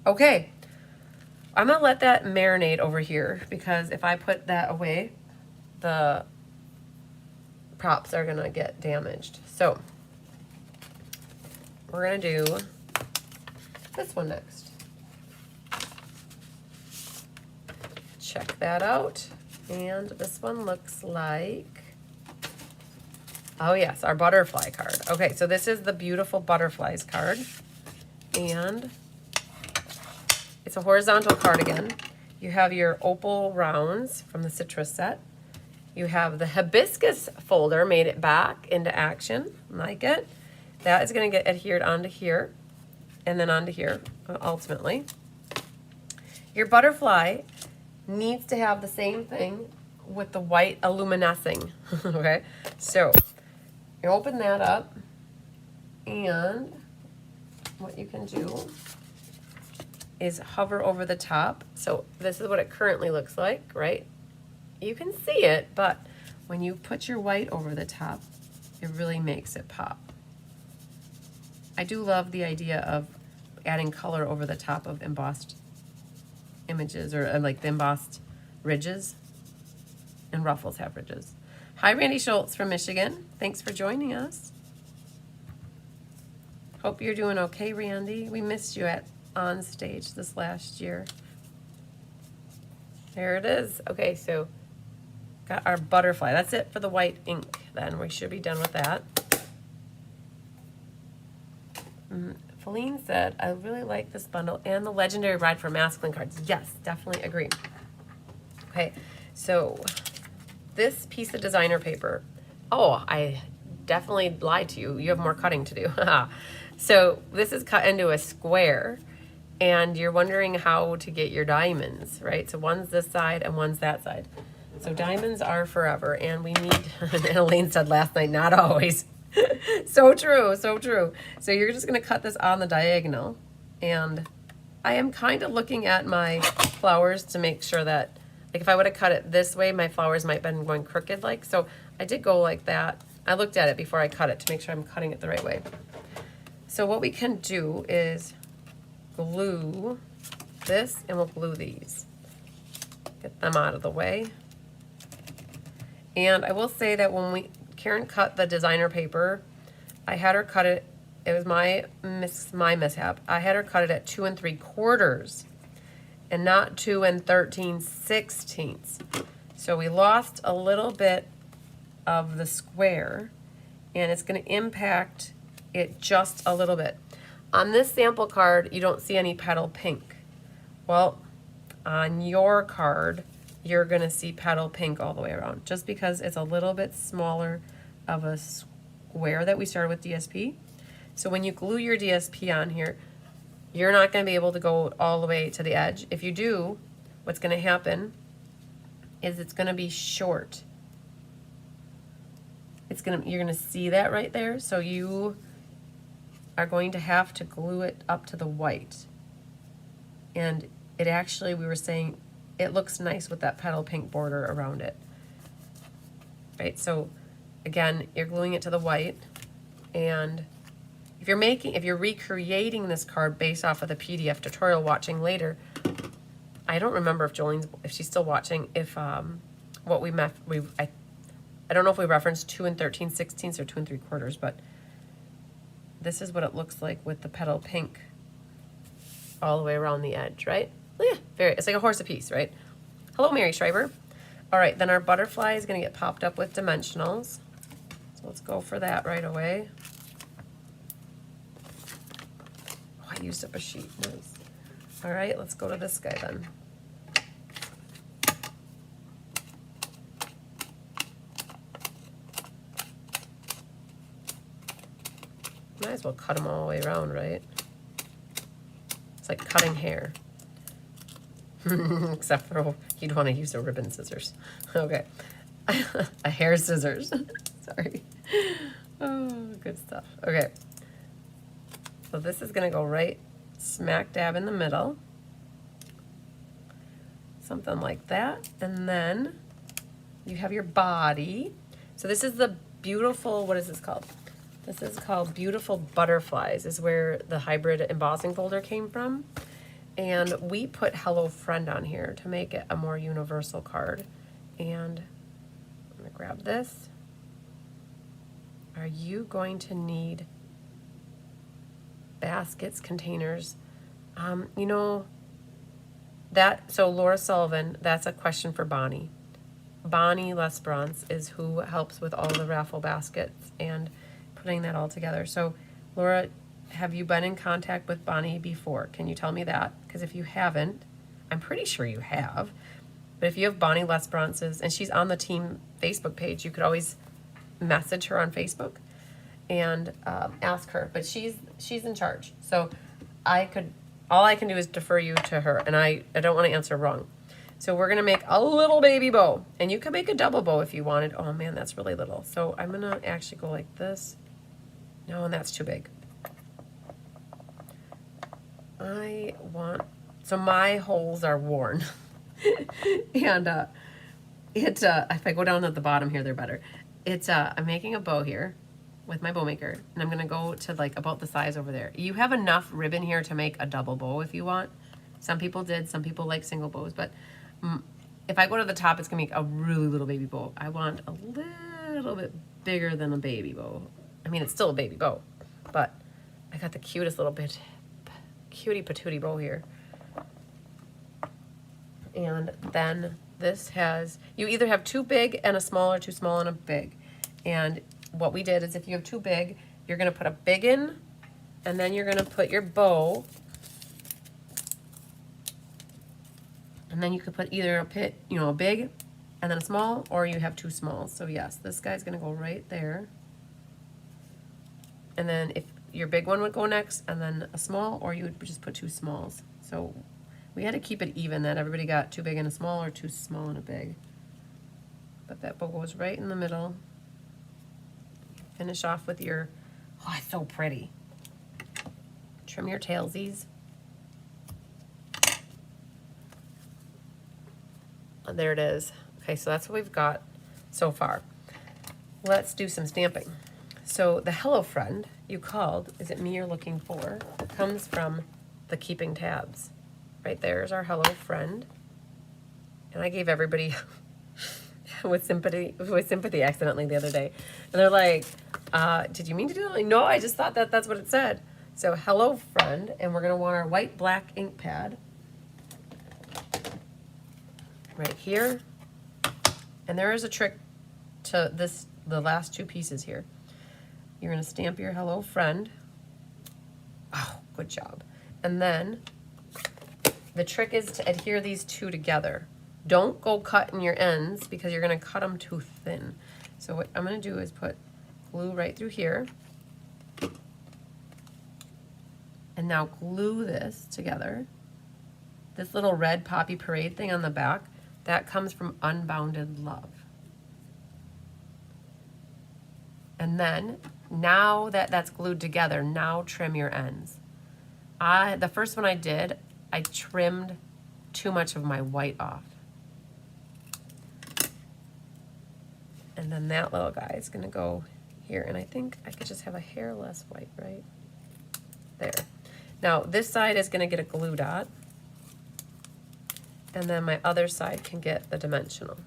Okay, I'm gonna let that marinate over here, because if I put that away, the props are gonna get damaged. So we're gonna do this one next. Check that out. And this one looks like, oh yes, our butterfly card. Okay, so this is the beautiful butterflies card. And it's a horizontal cardigan. You have your opal rounds from the citrus set. You have the hibiscus folder, made it back into action, like it. That is gonna get adhered onto here and then onto here, ultimately. Your butterfly needs to have the same thing with the white illuminescing, okay? So you open that up, and what you can do is hover over the top. So this is what it currently looks like, right? You can see it, but when you put your white over the top, it really makes it pop. I do love the idea of adding color over the top of embossed images, or like the embossed ridges, and ruffles have ridges. Hi, Randy Schultz from Michigan. Thanks for joining us. Hope you're doing okay, Randy. We missed you on stage this last year. There it is. Okay, so got our butterfly. That's it for the white ink then. We should be done with that. Feline said, I really like this bundle and the Legendary Ride for Masculine cards. Yes, definitely agree. Okay, so this piece of designer paper, oh, I definitely lied to you. You have more cutting to do. So this is cut into a square, and you're wondering how to get your diamonds, right? So one's this side and one's that side. So diamonds are forever, and we need, and Elaine said last night, not always. So true, so true. So you're just gonna cut this on the diagonal, and I am kind of looking at my flowers to make sure that, like if I would have cut it this way, my flowers might have been going crooked like, so I did go like that. I looked at it before I cut it to make sure I'm cutting it the right way. So what we can do is glue this, and we'll glue these. Get them out of the way. And I will say that when Karen cut the designer paper, I had her cut it, it was my mishap. I had her cut it at 2 3/4 and not 2 13/16. So we lost a little bit of the square, and it's going to impact it just a little bit. On this sample card, you don't see any petal pink. Well, on your card, you're going to see petal pink all the way around, just because it's a little bit smaller of a square that we started with DSP. So when you glue your DSP on here, you're not going to be able to go all the way to the edge. If you do, what's going to happen is it's going to be short. You're going to see that right there. So you are going to have to glue it up to the white. And it actually, we were saying, it looks nice with that petal pink border around it. Right, so again, you're gluing it to the white, and if you're recreating this card based off of the PDF tutorial watching later, I don't remember if she's still watching, if what I don't know if we referenced 2 13/16 or 2 3/4, but this is what it looks like with the petal pink all the way around the edge, right? Yeah, it's like a horse apiece, right? Hello, Mary Schreiber. All right, then our butterfly is going to get popped up with dimensionals. So let's go for that right away. Oh, I used up a sheet. Nice. All right, let's go to this guy then. Might as well cut them all the way around, right? It's like cutting hair. Except for you'd want to use a ribbon scissors. Okay. A hair scissors. Sorry. Oh, good stuff. Okay. So this is going to go right smack dab in the middle. Something like that. And then you have your body. So this is the beautiful, what is this called? This is called Beautiful Butterflies, is where the hybrid embossing folder came from. And we put Hello Friend on here to make it a more universal card. And I'm going to grab this. Are you going to need baskets, containers? You know, so Laura Sullivan, that's a question for Bonnie. Bonnie Lesbrance is who helps with all the raffle baskets and putting that all together. So Laura, have you been in contact with Bonnie before? Can you tell me that? Because if you haven't, I'm pretty sure you have. But if you have Bonnie Lesbrance's, and she's on the team Facebook page, you could always message her on Facebook and ask her. But she's in charge. So all I can do is defer you to her, and I don't want to answer wrong. So we're gonna make a little baby bow, and you can make a double bow if you wanted. Oh man, that's really little. So I'm gonna actually go like this. No, and that's too big. So my holes are worn. And if I go down at the bottom here, they're better. I'm making a bow here with my bow maker, and I'm gonna go to like about the size over there. You have enough ribbon here to make a double bow if you want. Some people did, some people like single bows, but if I go to the top, it's gonna make a really little baby bow. I want a little bit bigger than a baby bow. I mean, it's still a baby bow, but I got the cutest little bit, cutie patootie bow here. And then this has, you either have too big and a small or too small and a big. And what we did is if you have too big, you're gonna put a big in, and then you're gonna put your bow, and then you could put either a big and then a small, or you have two smalls. So yes, this guy's gonna go right there. And then if your big one would go next, and then a small, or you would just put two smalls. So we had to keep it even, that everybody got too big and a small or too small and a big. But that bow goes right in the middle. Finish off with your, oh, it's so pretty. Trim your tailsies. And there it is. Okay, so that's what we've got so far. Let's do some stamping. So the Hello Friend you called, is it me you're looking for, comes from the keeping tabs. Right there's our Hello Friend. And I gave everybody with sympathy accidentally the other day. And they're like, did you mean to do that? Like, no, I just thought that's what it said. So Hello Friend, and we're gonna want our white black ink pad right here. And there is a trick to this, the last two pieces here. You're gonna stamp your Hello Friend. Oh, good job. And then the trick is to adhere these two together. Don't go cutting your ends because you're gonna cut them too thin. So what I'm gonna do is put glue right through here. And now glue this together. This little red Poppy Parade thing on the back, that comes from Unbounded Love. And then, now that that's glued together, now trim your ends. The first one I did, I trimmed too much of my white off. And then that little guy is gonna go here, and I think I could just have a hair less white, right? There. Now, this side is gonna get a glue dot, and then my other side can get the dimensional.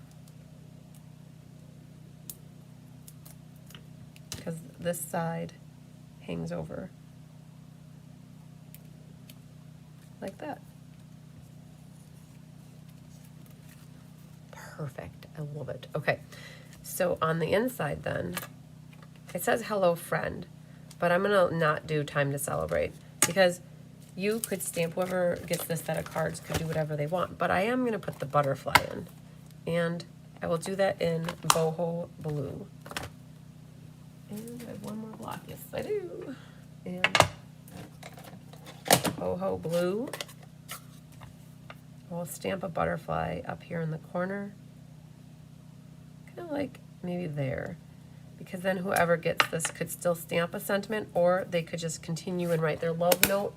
Because this side hangs over like that. Perfect, I love it. Okay, so on the inside then, it says Hello Friend, but I'm gonna not do Time to Celebrate because you could stamp, whoever gets this set of cards could do whatever they want, but I am gonna put the butterfly in, and I will do that in Boho Blue. And I have one more block, yes I do. And Boho Blue. We'll stamp a butterfly up here in the corner. Kind of like maybe there. Because then whoever gets this could still stamp a sentiment, or they could just continue and write their love note.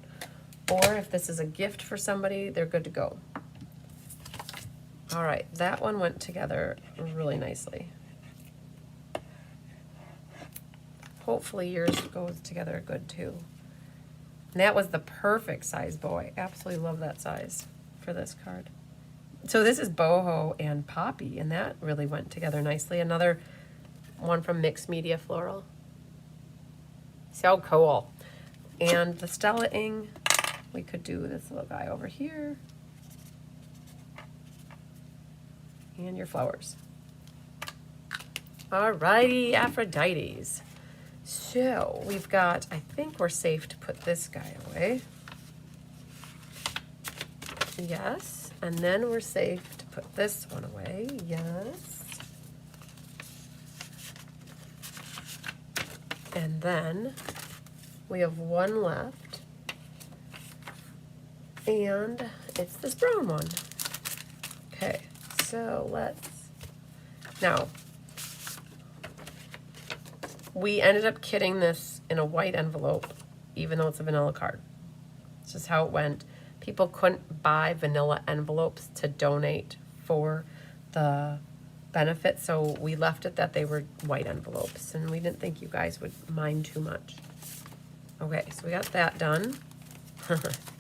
Or if this is a gift for somebody, they're good to go. All right, that one went together really nicely. Hopefully yours goes together good too. And that was the perfect size bow. I absolutely love that size for this card. So this is Boho and Poppy, and that really went together nicely. Another one from Mixed Media Floral. So cool. And the Stella-ing, we could do this little guy over here. And your flowers. Alrighty, Aphrodites. So we've got, I think we're safe to put this guy away. Yes, and then we're safe to put this one away. Yes. And then we have one left. And it's this brown one. Okay, so let's, now, we ended up kitting this in a white envelope, even though it's a vanilla card. It's just how it went. People couldn't buy vanilla envelopes to donate for the benefit, so we left it that they were white envelopes, and we didn't think you guys would mind too much. Okay, so we got that done.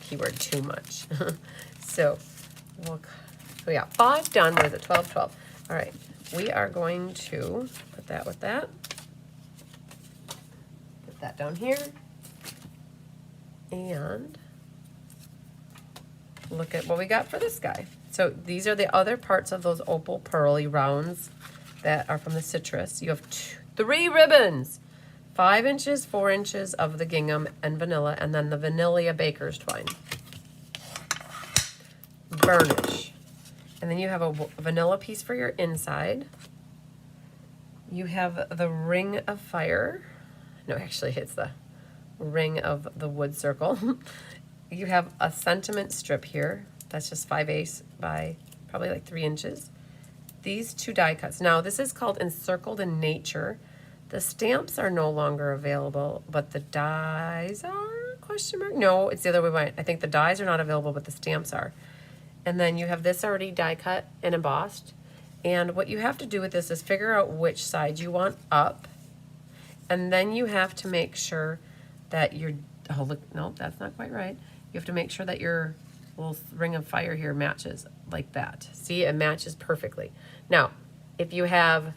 Keyword too much. So we got 5 done. What is it? 12, 12. All right, we are going to put that with that. Put that down here. And look at what we got for this guy. So these are the other parts of those opal pearly rounds that are from the citrus. You have 3 ribbons, 5 inches, 4 inches of the gingham and vanilla, and then the vanilla baker's twine. Burnish. And then you have a vanilla piece for your inside. You have the ring of fire. No, actually it's the ring of the wood circle. You have a sentiment strip here. That's just 5/8 by probably like 3 inches. These 2 die cuts. Now this is called Encircled in Nature. The stamps are no longer available, but the dies are, question mark? No, it's the other way around. I think the dies are not available, but the stamps are. And then you have this already die cut and embossed. And what you have to do with this is figure out which side you want up. And then you have to make sure that your, oh look, no, that's not quite right. You have to make sure that your little ring of fire here matches like that. See, it matches perfectly. Now, if you have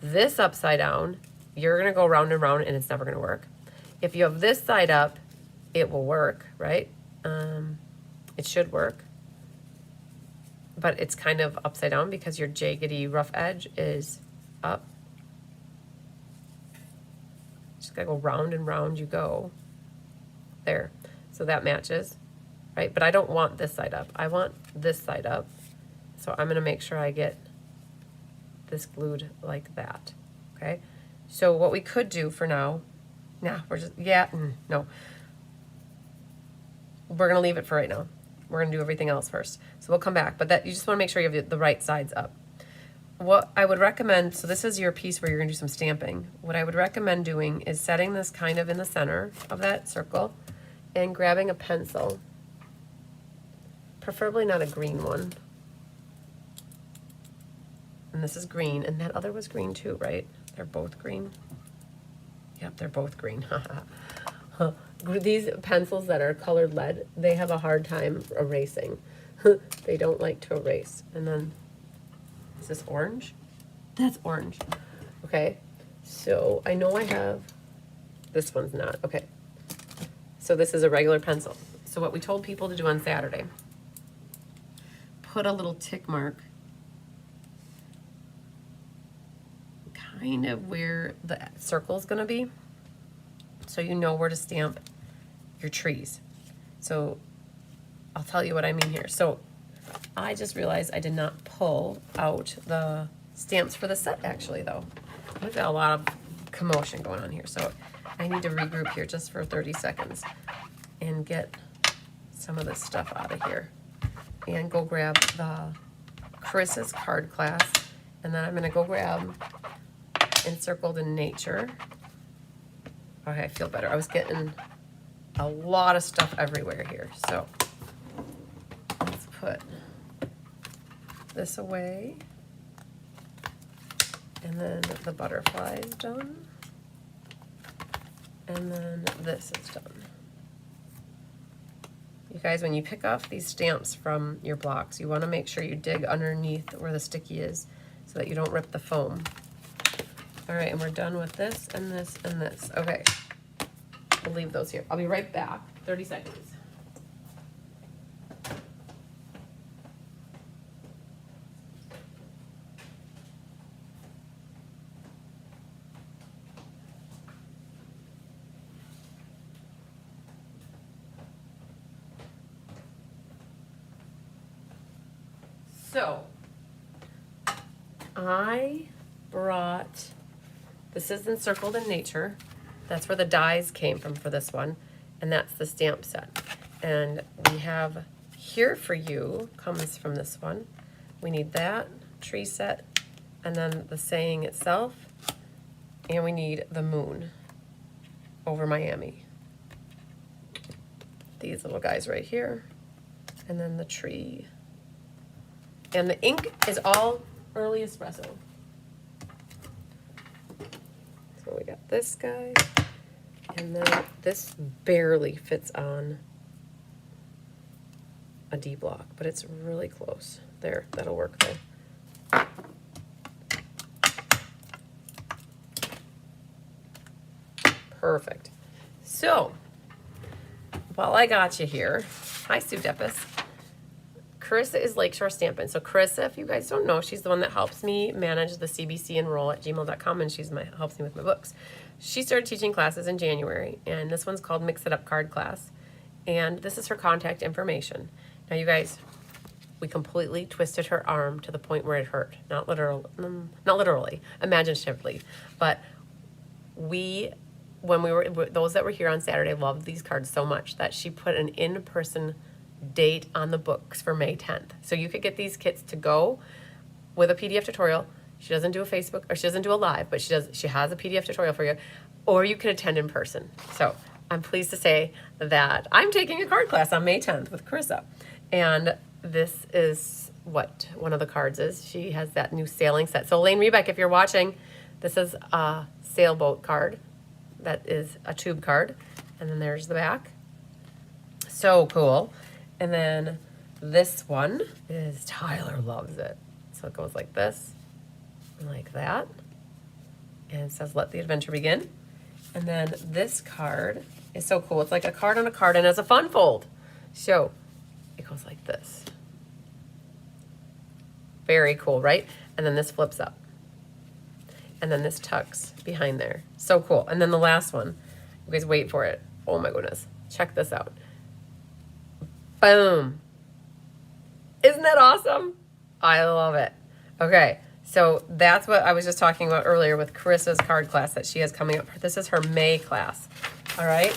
this upside down, you're gonna go round and round and it's never gonna work. If you have this side up, it will work, right? It should work. But it's kind of upside down because your jaggedy rough edge is up. Just gotta go round and round you go. There, so that matches, right? But I don't want this side up. I want this side up. So I'm gonna make sure I get this glued like that, okay? So what we could do for now, we're just, no. We're gonna leave it for right now. We're gonna do everything else first. So we'll come back, but that you just wanna make sure you have the right sides up. What I would recommend, so this is your piece where you're gonna do some stamping. What I would recommend doing is setting this kind of in the center of that circle and grabbing a pencil, preferably not a green one. And this is green, and that other was green too, right? They're both green. Yep, they're both green. These pencils that are colored lead, they have a hard time erasing. They don't like to erase. And then, is this orange? That's orange. Okay, so I know I have, this one's not, okay. So this is a regular pencil. So what we told people to do on Saturday, put a little tick mark kind of where the circle's gonna be, so you know where to stamp your trees. So I'll tell you what I mean here. So I just realized I did not pull out the stamps for the set actually though. We've got a lot of commotion going on here, so I need to regroup here just for 30 seconds and get some of this stuff out of here and go grab the Chris's card class, and then I'm gonna go grab Encircled in Nature. Okay, I feel better. I was getting a lot of stuff everywhere here. So let's put this away. And then the butterfly is done. And then this is done. You guys, when you pick off these stamps from your blocks, you want to make sure you dig underneath where the sticky is so that you don't rip the foam. All right, and we're done with this and this and this. Okay, we'll leave those here. I'll be right back, 30 seconds. So, I brought, this is Encircled in Nature. That's where the dies came from for this one. And that's the stamp set. And we have here for you, comes from this one. We need that tree set, and then the saying itself. And we need the moon over Miami. These little guys right here. And then the tree. And the ink is all early espresso. So we got this guy, and then this barely fits on a D block, but it's really close. There, that'll work there. Perfect. So, while I got you here, hi Sue Deppis. Carissa is Lakeshore Stampin'. So Carissa, if you guys don't know, she's the one that helps me manage the cbcenroll@gmail.com, and helps me with my books. She started teaching classes in January, and this one's called Mix It Up Card Class. And this is her contact information. Now, you guys, we completely twisted her arm to the point where it hurt. Not literally, imaginatively. But those that were here on Saturday loved these cards so much that she put an in-person date on the books for May 10th. So you could get these kits to go with a PDF tutorial. She doesn't do a Facebook, or she doesn't do a live, but she has a PDF tutorial for you, or you could attend in person. So I'm pleased to say that I'm taking a card class on May 10th with Carissa. And this is what one of the cards is. She has that new sailing set. So Elaine Rebeck, if you're watching, this is a sailboat card. That is a tube card. And then there's the back. So cool. And then this one is, Tyler loves it. So it goes like this and like that. And it says, let the adventure begin. And then this card is so cool. It's like a card on a card, and it's a fun fold. So it goes like this. Very cool, right? And then this flips up. And then this tucks behind there. So cool. And then the last one. You guys wait for it. Oh my goodness. Check this out. Boom. Isn't that awesome? I love it. Okay, so that's what I was just talking about earlier with Carissa's card class that she has coming up. This is her May class. All right.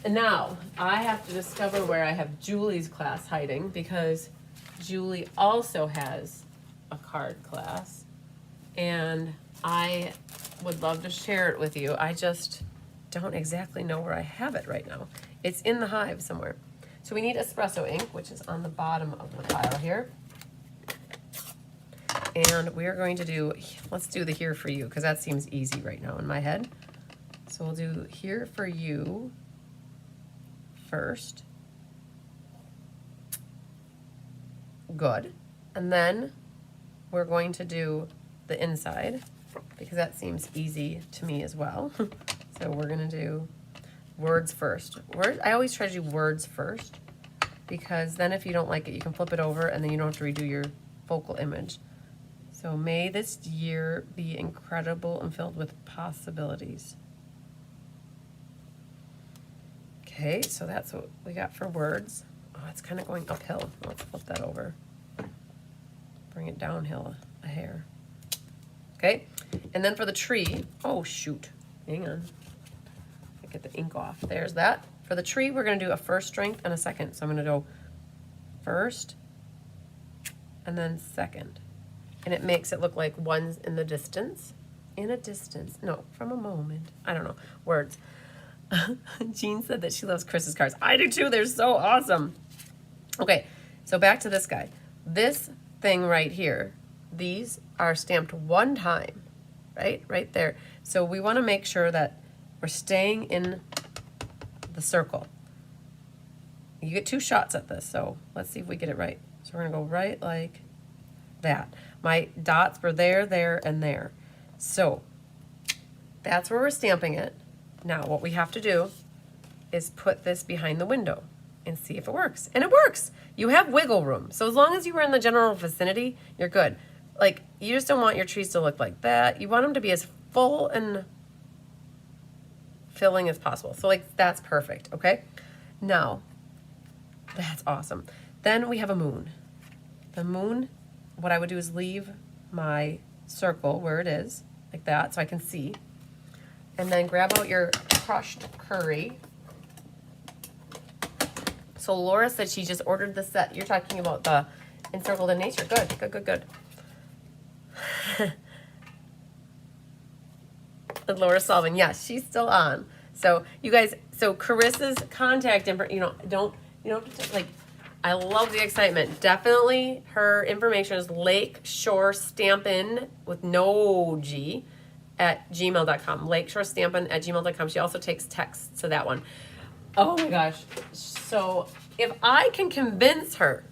And now I have to discover where I have Julie's class hiding, because Julie also has a card class. And I would love to share it with you. I just don't exactly know where I have it right now. It's in the hive somewhere. So we need espresso ink, which is on the bottom of the pile here. And we're going to do, let's do the here for you, because that seems easy right now in my head. So we'll do here for you first. Good. And then we're going to do the inside, because that seems easy to me as well. So we're going to do words first. I always try to do words first, because then if you don't like it, you can flip it over and then you don't have to redo your focal image. So may this year be incredible and filled with possibilities. Okay, so that's what we got for words. Oh, it's kind of going uphill. Let's flip that over. Bring it downhill a hair. Okay, and then for the tree, oh shoot, hang on. Get the ink off. There's that. For the tree, we're going to do a first strength and a second. So I'm going to go first and then second. And it makes it look like one's in the distance. In a distance. No, from a moment. I don't know. Words. Jean said that she loves Chris's cards. I do too. They're so awesome. Okay, so back to this guy. This thing right here, these are stamped one time, right? Right there. So we want to make sure that we're staying in the circle. You get 2 shots at this, so let's see if we get it right. So we're going to go right like that. My dots were there, there, and there. So that's where we're stamping it. Now what we have to do is put this behind the window and see if it works. And it works. You have wiggle room. So as long as you were in the general vicinity, you're good. Like, you just don't want your trees to look like that. You want them to be as full and filling as possible. So like, that's perfect, okay? Now, that's awesome. Then we have a moon. The moon, what I would do is leave my circle where it is, like that, so I can see. And then grab out your crushed curry. So Laura said she just ordered the set. You're talking about the Encircled in Nature. Good, good, good, good. And Laura Sullivan, yes, she's still on. So you guys, so Carissa's contact info, don't like, I love the excitement. Definitely her information is Lakeshore Stampin' with no G at gmail.com. Lakeshore Stampin' at gmail.com. She also takes texts to that one. Oh my gosh. So if I can convince her,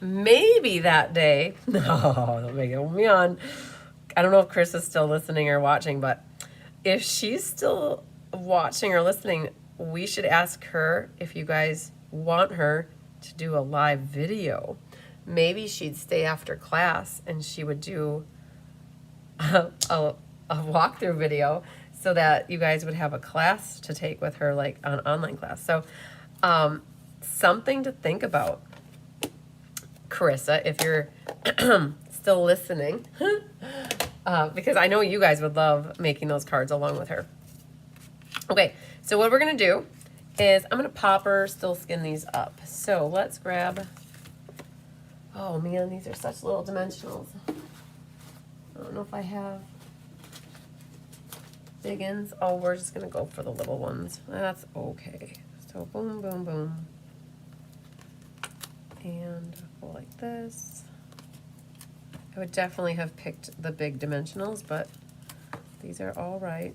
maybe that day, no, don't make it me on. I don't know if Chris is still listening or watching, but if she's still watching or listening, we should ask her if you guys want her to do a live video. Maybe she'd stay after class and she would do a walkthrough video so that you guys would have a class to take with her, like an online class. So something to think about, Carissa, if you're still listening, because I know you guys would love making those cards along with her. Okay, so what we're gonna do is I'm gonna pop her, still skin these up. So let's grab, oh man, these are such little dimensionals. I don't know if I have big ends. Oh, we're just gonna go for the little ones. That's okay. So boom, boom, boom. And go like this. I would definitely have picked the big dimensionals, but these are all right.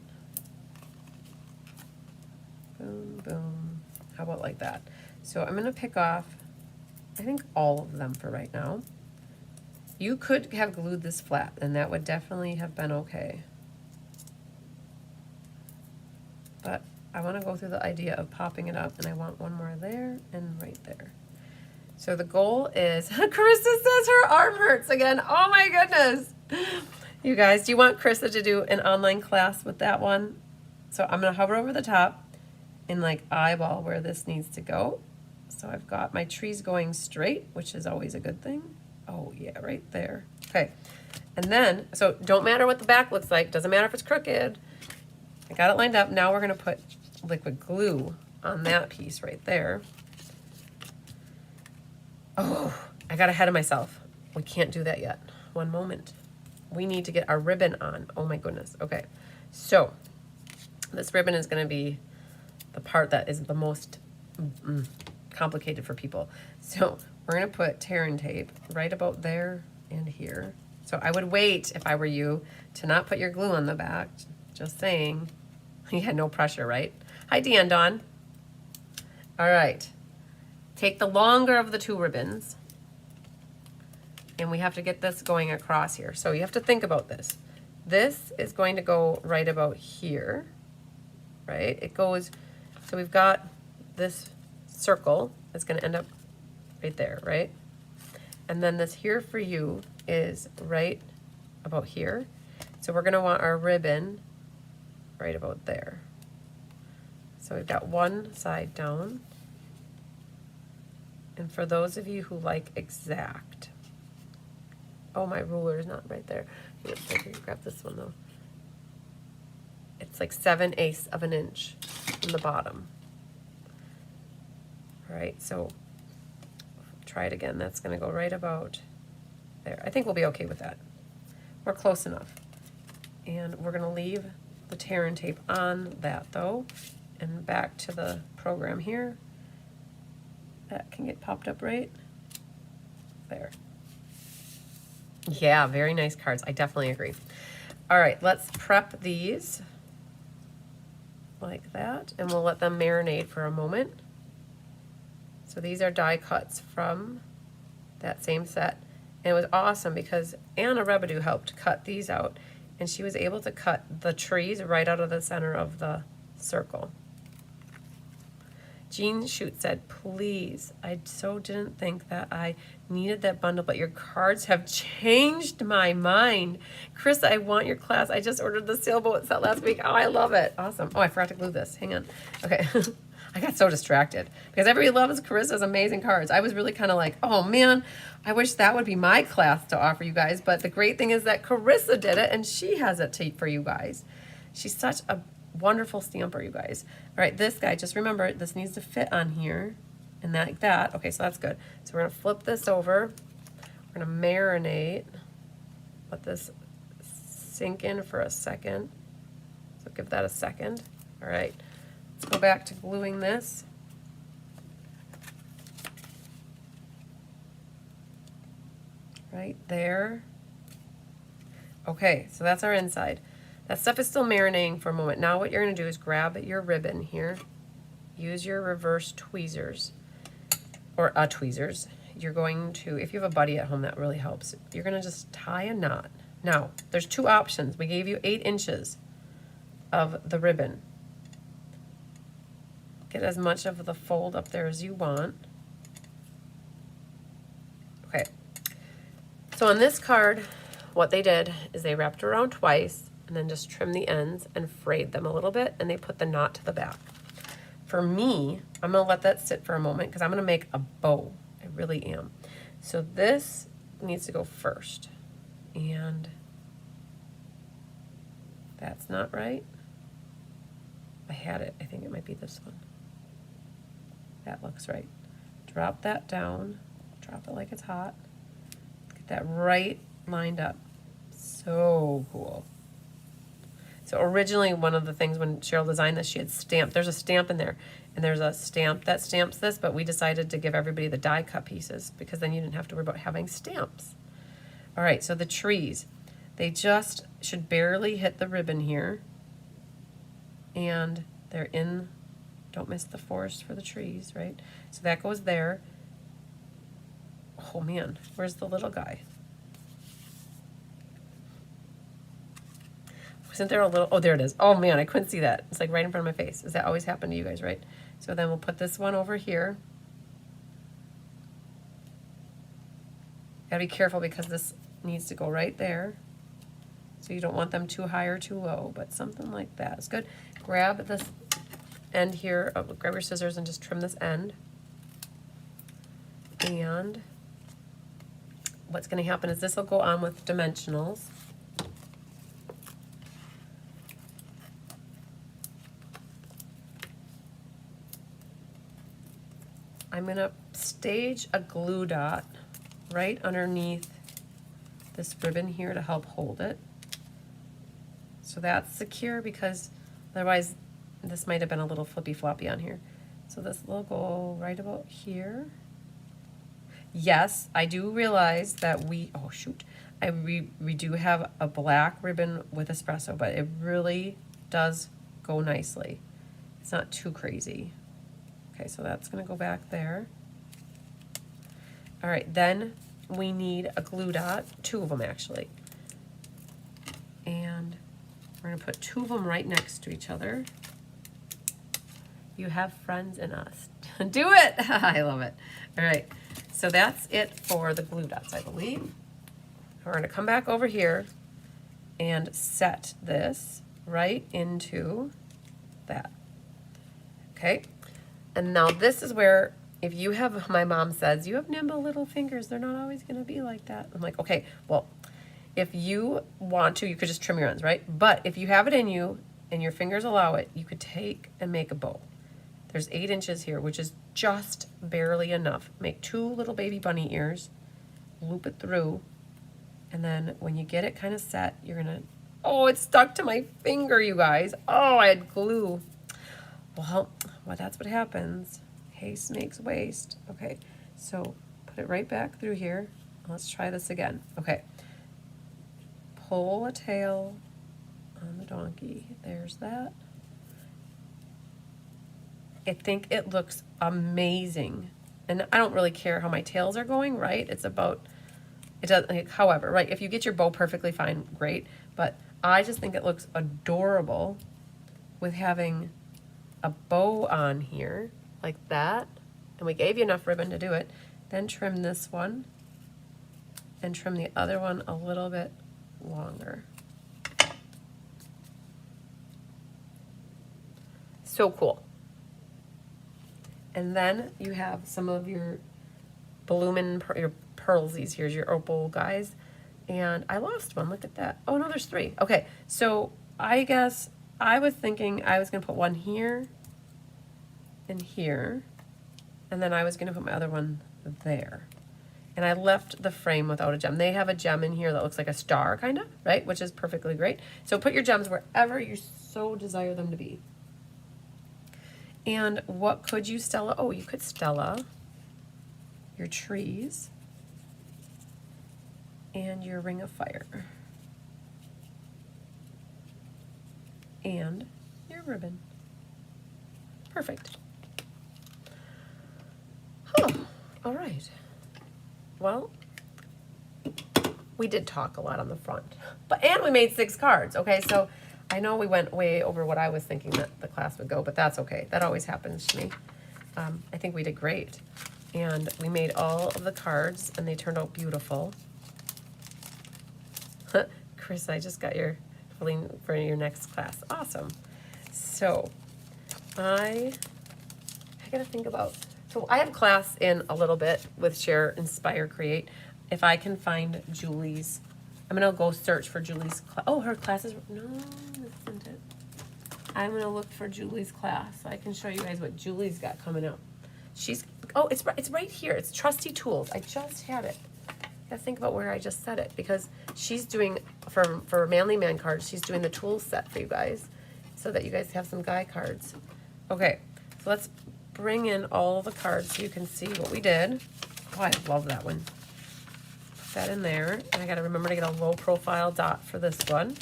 Boom, boom. How about like that? So I'm gonna pick off, I think, all of them for right now. You could have glued this flat, and that would definitely have been okay. But I want to go through the idea of popping it up, and I want one more there and right there. So the goal is, Carissa says her arm hurts again. Oh my goodness. You guys, do you want Carissa to do an online class with that one? So I'm going to hover over the top and like eyeball where this needs to go. So I've got my trees going straight, which is always a good thing. Oh yeah, right there. Okay. And then, so don't matter what the back looks like. Doesn't matter if it's crooked. I got it lined up. Now we're going to put liquid glue on that piece right there. Oh, I got ahead of myself. We can't do that yet. One moment. We need to get our ribbon on. Oh my goodness. Okay. So this ribbon is going to be the part that is the most complicated for people. So we're going to put tearing tape right about there and here. So I would wait, if I were you, to not put your glue on the back. Just saying. You had no pressure, right? Hi, Deanne Dawn. All right. Take the longer of the two ribbons, and we have to get this going across here. So you have to think about this. This is going to go right about here, right? It goes, so we've got this circle that's going to end up right there, right? And then this here for you is right about here. So we're going to want our ribbon right about there. So we've got one side down. And for those of you who like exact, oh, my ruler is not right there. I can grab this one though. It's like 7/8 of an inch from the bottom. All right, so try it again. That's gonna go right about there. I think we'll be okay with that. We're close enough. And we're gonna leave the tear and tape on that though, and back to the program here. That can get popped up right there. Yeah, very nice cards. I definitely agree. All right, let's prep these like that, and we'll let them marinate for a moment. So these are die cuts from that same set. And it was awesome because Anna Rebedu helped cut these out, and she was able to cut the trees right out of the center of the circle. Jean Shoot said, please, I so didn't think that I needed that bundle, but your cards have changed my mind. Chris, I want your class. I just ordered the sailboat set last week. Oh, I love it. Awesome. Oh, I forgot to glue this. Hang on. Okay. I got so distracted because everybody loves Carissa's amazing cards. I was really kind of like, oh man, I wish that would be my class to offer you guys. But the great thing is that Carissa did it and she has it for you guys. She's such a wonderful stamper, you guys. All right, this guy, just remember, this needs to fit on here and that, like that. Okay, so that's good. So we're gonna flip this over. We're gonna marinate. Let this sink in for a second. So give that a second. All right, let's go back to gluing this. Right there. Okay, so that's our inside. That stuff is still marinating for a moment. Now what you're going to do is grab your ribbon here. Use your reverse tweezers, or tweezers. You're going to, if you have a buddy at home, that really helps. You're going to just tie a knot. Now, there's two options. We gave you 8 inches of the ribbon. Get as much of the fold up there as you want. So on this card, what they did is they wrapped it around twice and then just trimmed the ends and frayed them a little bit, and they put the knot to the back. For me, I'm gonna let that sit for a moment because I'm gonna make a bow. I really am. So this needs to go first. And that's not right. I had it. I think it might be this one. That looks right. Drop that down. Drop it like it's hot. Get that right lined up. So cool. So originally, one of the things when Cheryl designed this, she had stamped. There's a stamp in there, and there's a stamp that stamps this, but we decided to give everybody the die cut pieces because then you didn't have to worry about having stamps. All right, so the trees, they just should barely hit the ribbon here, and they're in, don't miss the forest for the trees, right? So that goes there. Oh man, where's the little guy? Isn't there a little, oh, there it is. Oh man, I couldn't see that. It's like right in front of my face. Does that always happen to you guys, right? So then we'll put this one over here. Gotta be careful because this needs to go right there. So you don't want them too high or too low, but something like that is good. Grab this end here, grab your scissors and just trim this end. And what's gonna happen is this will go on with dimensionals. I'm gonna stage a glue dot right underneath this ribbon here to help hold it. So that's secure because otherwise this might have been a little flippy floppy on here. So this will go right about here. Yes, I do realize that we do have a black ribbon with espresso, but it really does go nicely. It's not too crazy. Okay, so that's gonna go back there. All right, then we need a glue dot, 2 of them actually. And we're gonna put 2 of them right next to each other. You have friends in us. Do it! I love it. All right, so that's it for the glue dots, I believe. We're gonna come back over here and set this right into that. Okay, and now this is where, if you have, my mom says, you have nimble little fingers, they're not always gonna be like that. I'm like, okay, well, if you want to, you could just trim your ends, right? But if you have it in you and your fingers allow it, you could take and make a bow. There's 8 inches here, which is just barely enough. Make 2 little baby bunny ears, loop it through, and then when you get it kind of set, you're gonna, oh, it's stuck to my finger, you guys. Oh, I had glue. Well, that's what happens. Haste makes waste. Okay, so put it right back through here. Let's try this again. Okay. Pull a tail on the donkey. There's that. I think it looks amazing. And I don't really care how my tails are going, right? It's about, it does, like, however, right? If you get your bow perfectly fine, great. But I just think it looks adorable with having a bow on here like that. And we gave you enough ribbon to do it. Then trim this one and trim the other one a little bit longer. So cool. And then you have some of your bloomin', your pearlsies. Here's your opal guys. And I lost one, look at that. Oh no, there's 3. Okay, so I guess I was thinking I was gonna put one here and here, and then I was gonna put my other one there. And I left the frame without a gem. They have a gem in here that looks like a star, kind of, right? Which is perfectly great. So put your gems wherever you so desire them to be. And what could you Stella? Oh, you could Stella your trees and your ring of fire and your ribbon. Perfect. Oh, all right. Well, we did talk a lot on the front, and we made 6 cards. Okay, so I know we went way over what I was thinking that the class would go, but that's okay. That always happens to me. I think we did great. And we made all of the cards, and they turned out beautiful. Chris, I just got your filling for your next class. Awesome. So I gotta think about, so I have class in a little bit with Share, Inspire, Create. If I can find Julie's, I'm gonna go search for Julie's class. Oh, her classes, no, this isn't it. I'm gonna look for Julie's class so I can show you guys what Julie's got coming up. She's, oh, it's right here. It's Trusty Tools. I just had it. Gotta think about where I just said it, because she's doing, for Manly Man cards, she's doing the tool set for you guys so that you guys have some guy cards. Okay, so let's bring in all the cards so you can see what we did. Oh, I love that one. Put that in there. And I gotta remember to get a low profile dot for this one.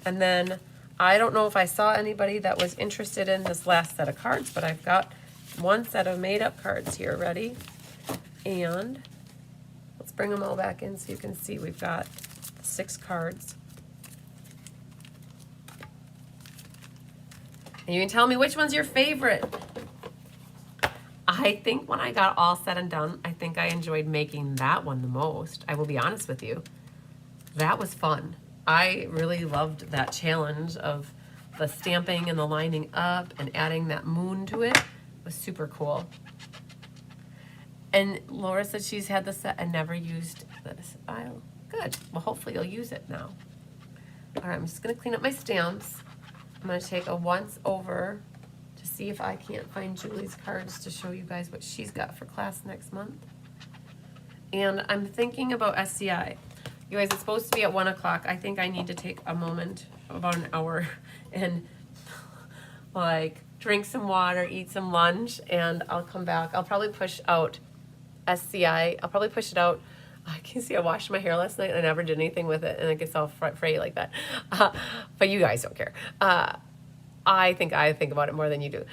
And then I don't know if I saw anybody that was interested in this last set of cards, but I've got one set of made up cards here ready. And let's bring them all back in so you can see we've got 6 cards. And you can tell me which one's your favorite. I think when I got all said and done, I think I enjoyed making that one the most. I will be honest with you. That was fun. I really loved that challenge of the stamping and the lining up and adding that moon to it. It was super cool. And Laura said she's had the set and never used this. Oh, good. Well, hopefully you'll use it now. All right, I'm just gonna clean up my stamps. I'm gonna take a once over to see if I can't find Julie's cards to show you guys what she's got for class next month. And I'm thinking about SCI. You guys, it's supposed to be at 1 o'clock. I think I need to take a moment, about an hour, and like drink some water, eat some lunch, and I'll come back. I'll probably push out SCI. I'll probably push it out. I can see I washed my hair last night and I never did anything with it, and it gets all frayed like that. But you guys don't care. I think about it more than you do.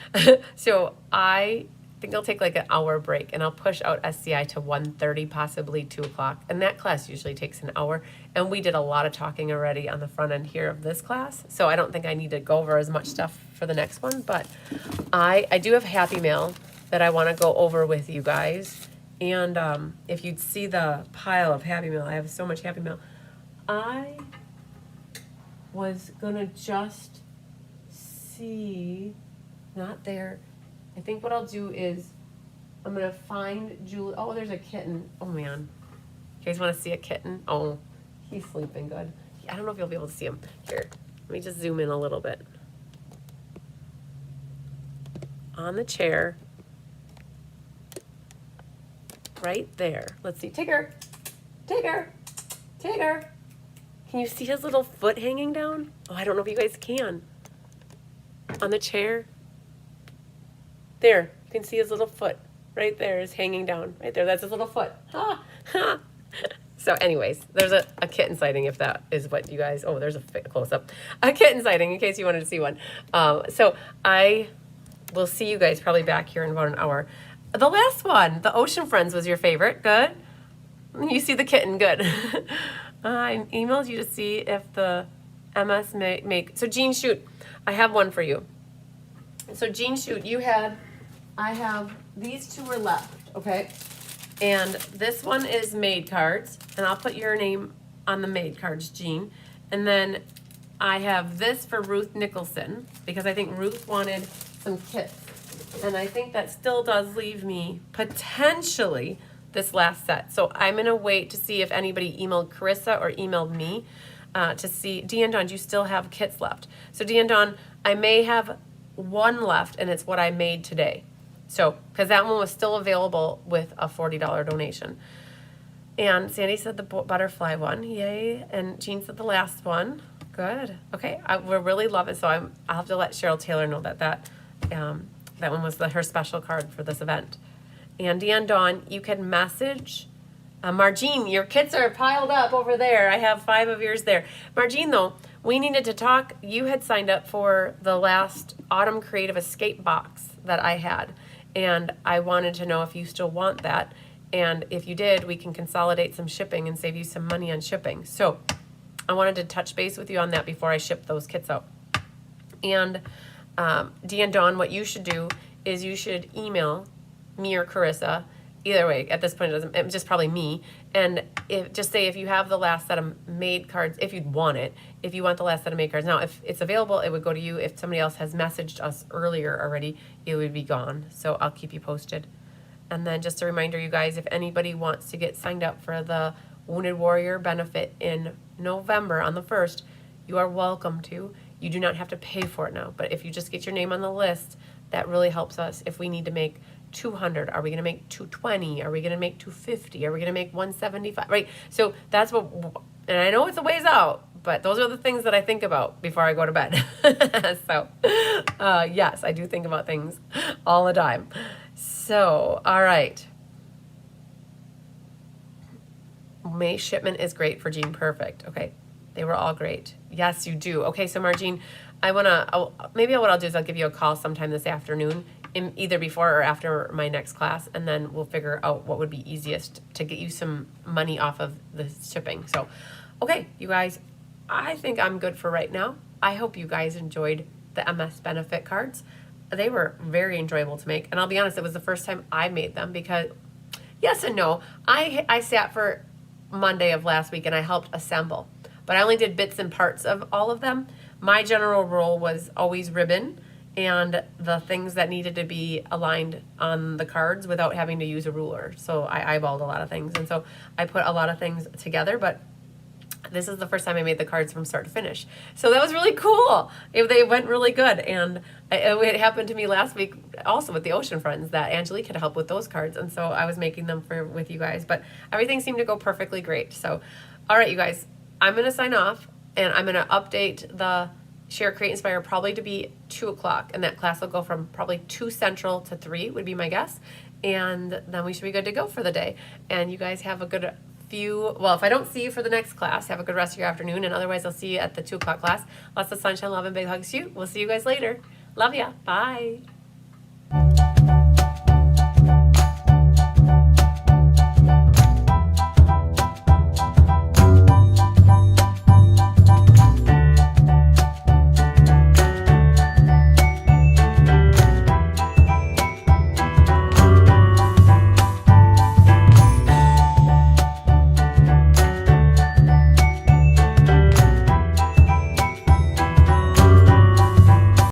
So I think I'll take like an hour break and I'll push out SCI to 1:30, possibly 2 o'clock. And that class usually takes an hour. And we did a lot of talking already on the front end here of this class. So I don't think I need to go over as much stuff for the next one. But I do have Happy Mail that I want to go over with you guys. And if you'd see the pile of Happy Mail, I have so much Happy Mail. I was going to just see, not there. I think what I'll do is I'm going to find Julie. Oh, there's a kitten. Oh, man. You guys want to see a kitten? Oh, he's sleeping good. I don't know if you'll be able to see him. Here, let me just zoom in a little bit. On the chair. Right there. Let's see. Tigger. Tigger. Tigger. Can you see his little foot hanging down? Oh, I don't know if you guys can. On the chair. There. You can see his little foot. Right there is hanging down. Right there. That's his little foot. Ha. Ha. So anyways, there's a kitten sighting, if that is what you guys... Oh, there's a close-up. A kitten sighting, in case you wanted to see one. So I will see you guys probably back here in about an hour. The last one, the Ocean Friends, was your favorite. Good. You see the kitten. Good. I emailed you to see if the MS make... So Jean, shoot. I have one for you. So Jean, shoot. I have... These 2 are left, okay? And this one is made cards. And I'll put your name on the made cards, Jean. And then I have this for Ruth Nicholson, because I think Ruth wanted some kits. And I think that still does leave me potentially this last set. So I'm going to wait to see if anybody emailed Carissa or emailed me to see. Dean Dawn, do you still have kits left? So Dean Dawn, I may have one left, and it's what I made today. So, because that one was still available with a $40 donation. And Sandy said the butterfly one. Yay. And Jean said the last one. Good. Okay. We really love it. So I'll have to let Cheryl Taylor know that one was her special card for this event. And Deanne Dawn, you can message Margene. Your kits are piled up over there. I have 5 of yours there. Margene, though, we needed to talk. You had signed up for the last Autumn Creative Escape box that I had. And I wanted to know if you still want that. And if you did, we can consolidate some shipping and save you some money on shipping. So I wanted to touch base with you on that before I ship those kits out. And Deanne Dawn, what you should do is you should email me or Carissa either way, at this point, it's just probably me. And just say if you have the last set of made cards, if you'd want it, if you want the last set of made cards. Now, if it's available, it would go to you. If somebody else has messaged us earlier already, it would be gone. So I'll keep you posted. And then just a reminder, you guys, if anybody wants to get signed up for the Wounded Warrior benefit in November on the 1st, you are welcome to. You do not have to pay for it now. But if you just get your name on the list, that really helps us. If we need to make 200, are we going to make 220? Are we going to make 250? Are we going to make 175? Right? So that's what, and I know it's a ways out, but those are the things that I think about before I go to bed. So, yes, I do think about things all the time. So, all right. May shipment is great for Jean Perfect. Okay. They were all great. Yes, you do. Okay, so Margine, maybe what I'll do is I'll give you a call sometime this afternoon, either before or after my next class, and then we'll figure out what would be easiest to get you some money off of the shipping. So, okay, you guys, I think I'm good for right now. I hope you guys enjoyed the MS benefit cards. They were very enjoyable to make, and I'll be honest, it was the first time I made them because, yes and no, I sat for Monday of last week and I helped assemble. But I only did bits and parts of all of them. My general rule was always ribbon and the things that needed to be aligned on the cards without having to use a ruler. So I eyeballed a lot of things. And so I put a lot of things together, but this is the first time I made the cards from start to finish. So that was really cool. They went really good. And it happened to me last week also with the Ocean Friends that Angelique had helped with those cards. And so I was making them with you guys. But everything seemed to go perfectly great. So, all right, you guys. I'm going to sign off, and I'm going to update the Share, Create, Inspire probably to be 2 o'clock, and that class will go from probably 2 Central to 3 would be my guess, and then we should be good to go for the day. And you guys have a good if I don't see you for the next class, have a good rest of your afternoon, and otherwise I'll see you at the 2 o'clock class. Lots of sunshine, love, and big hugs to you. We'll see you guys later. Love ya. Bye.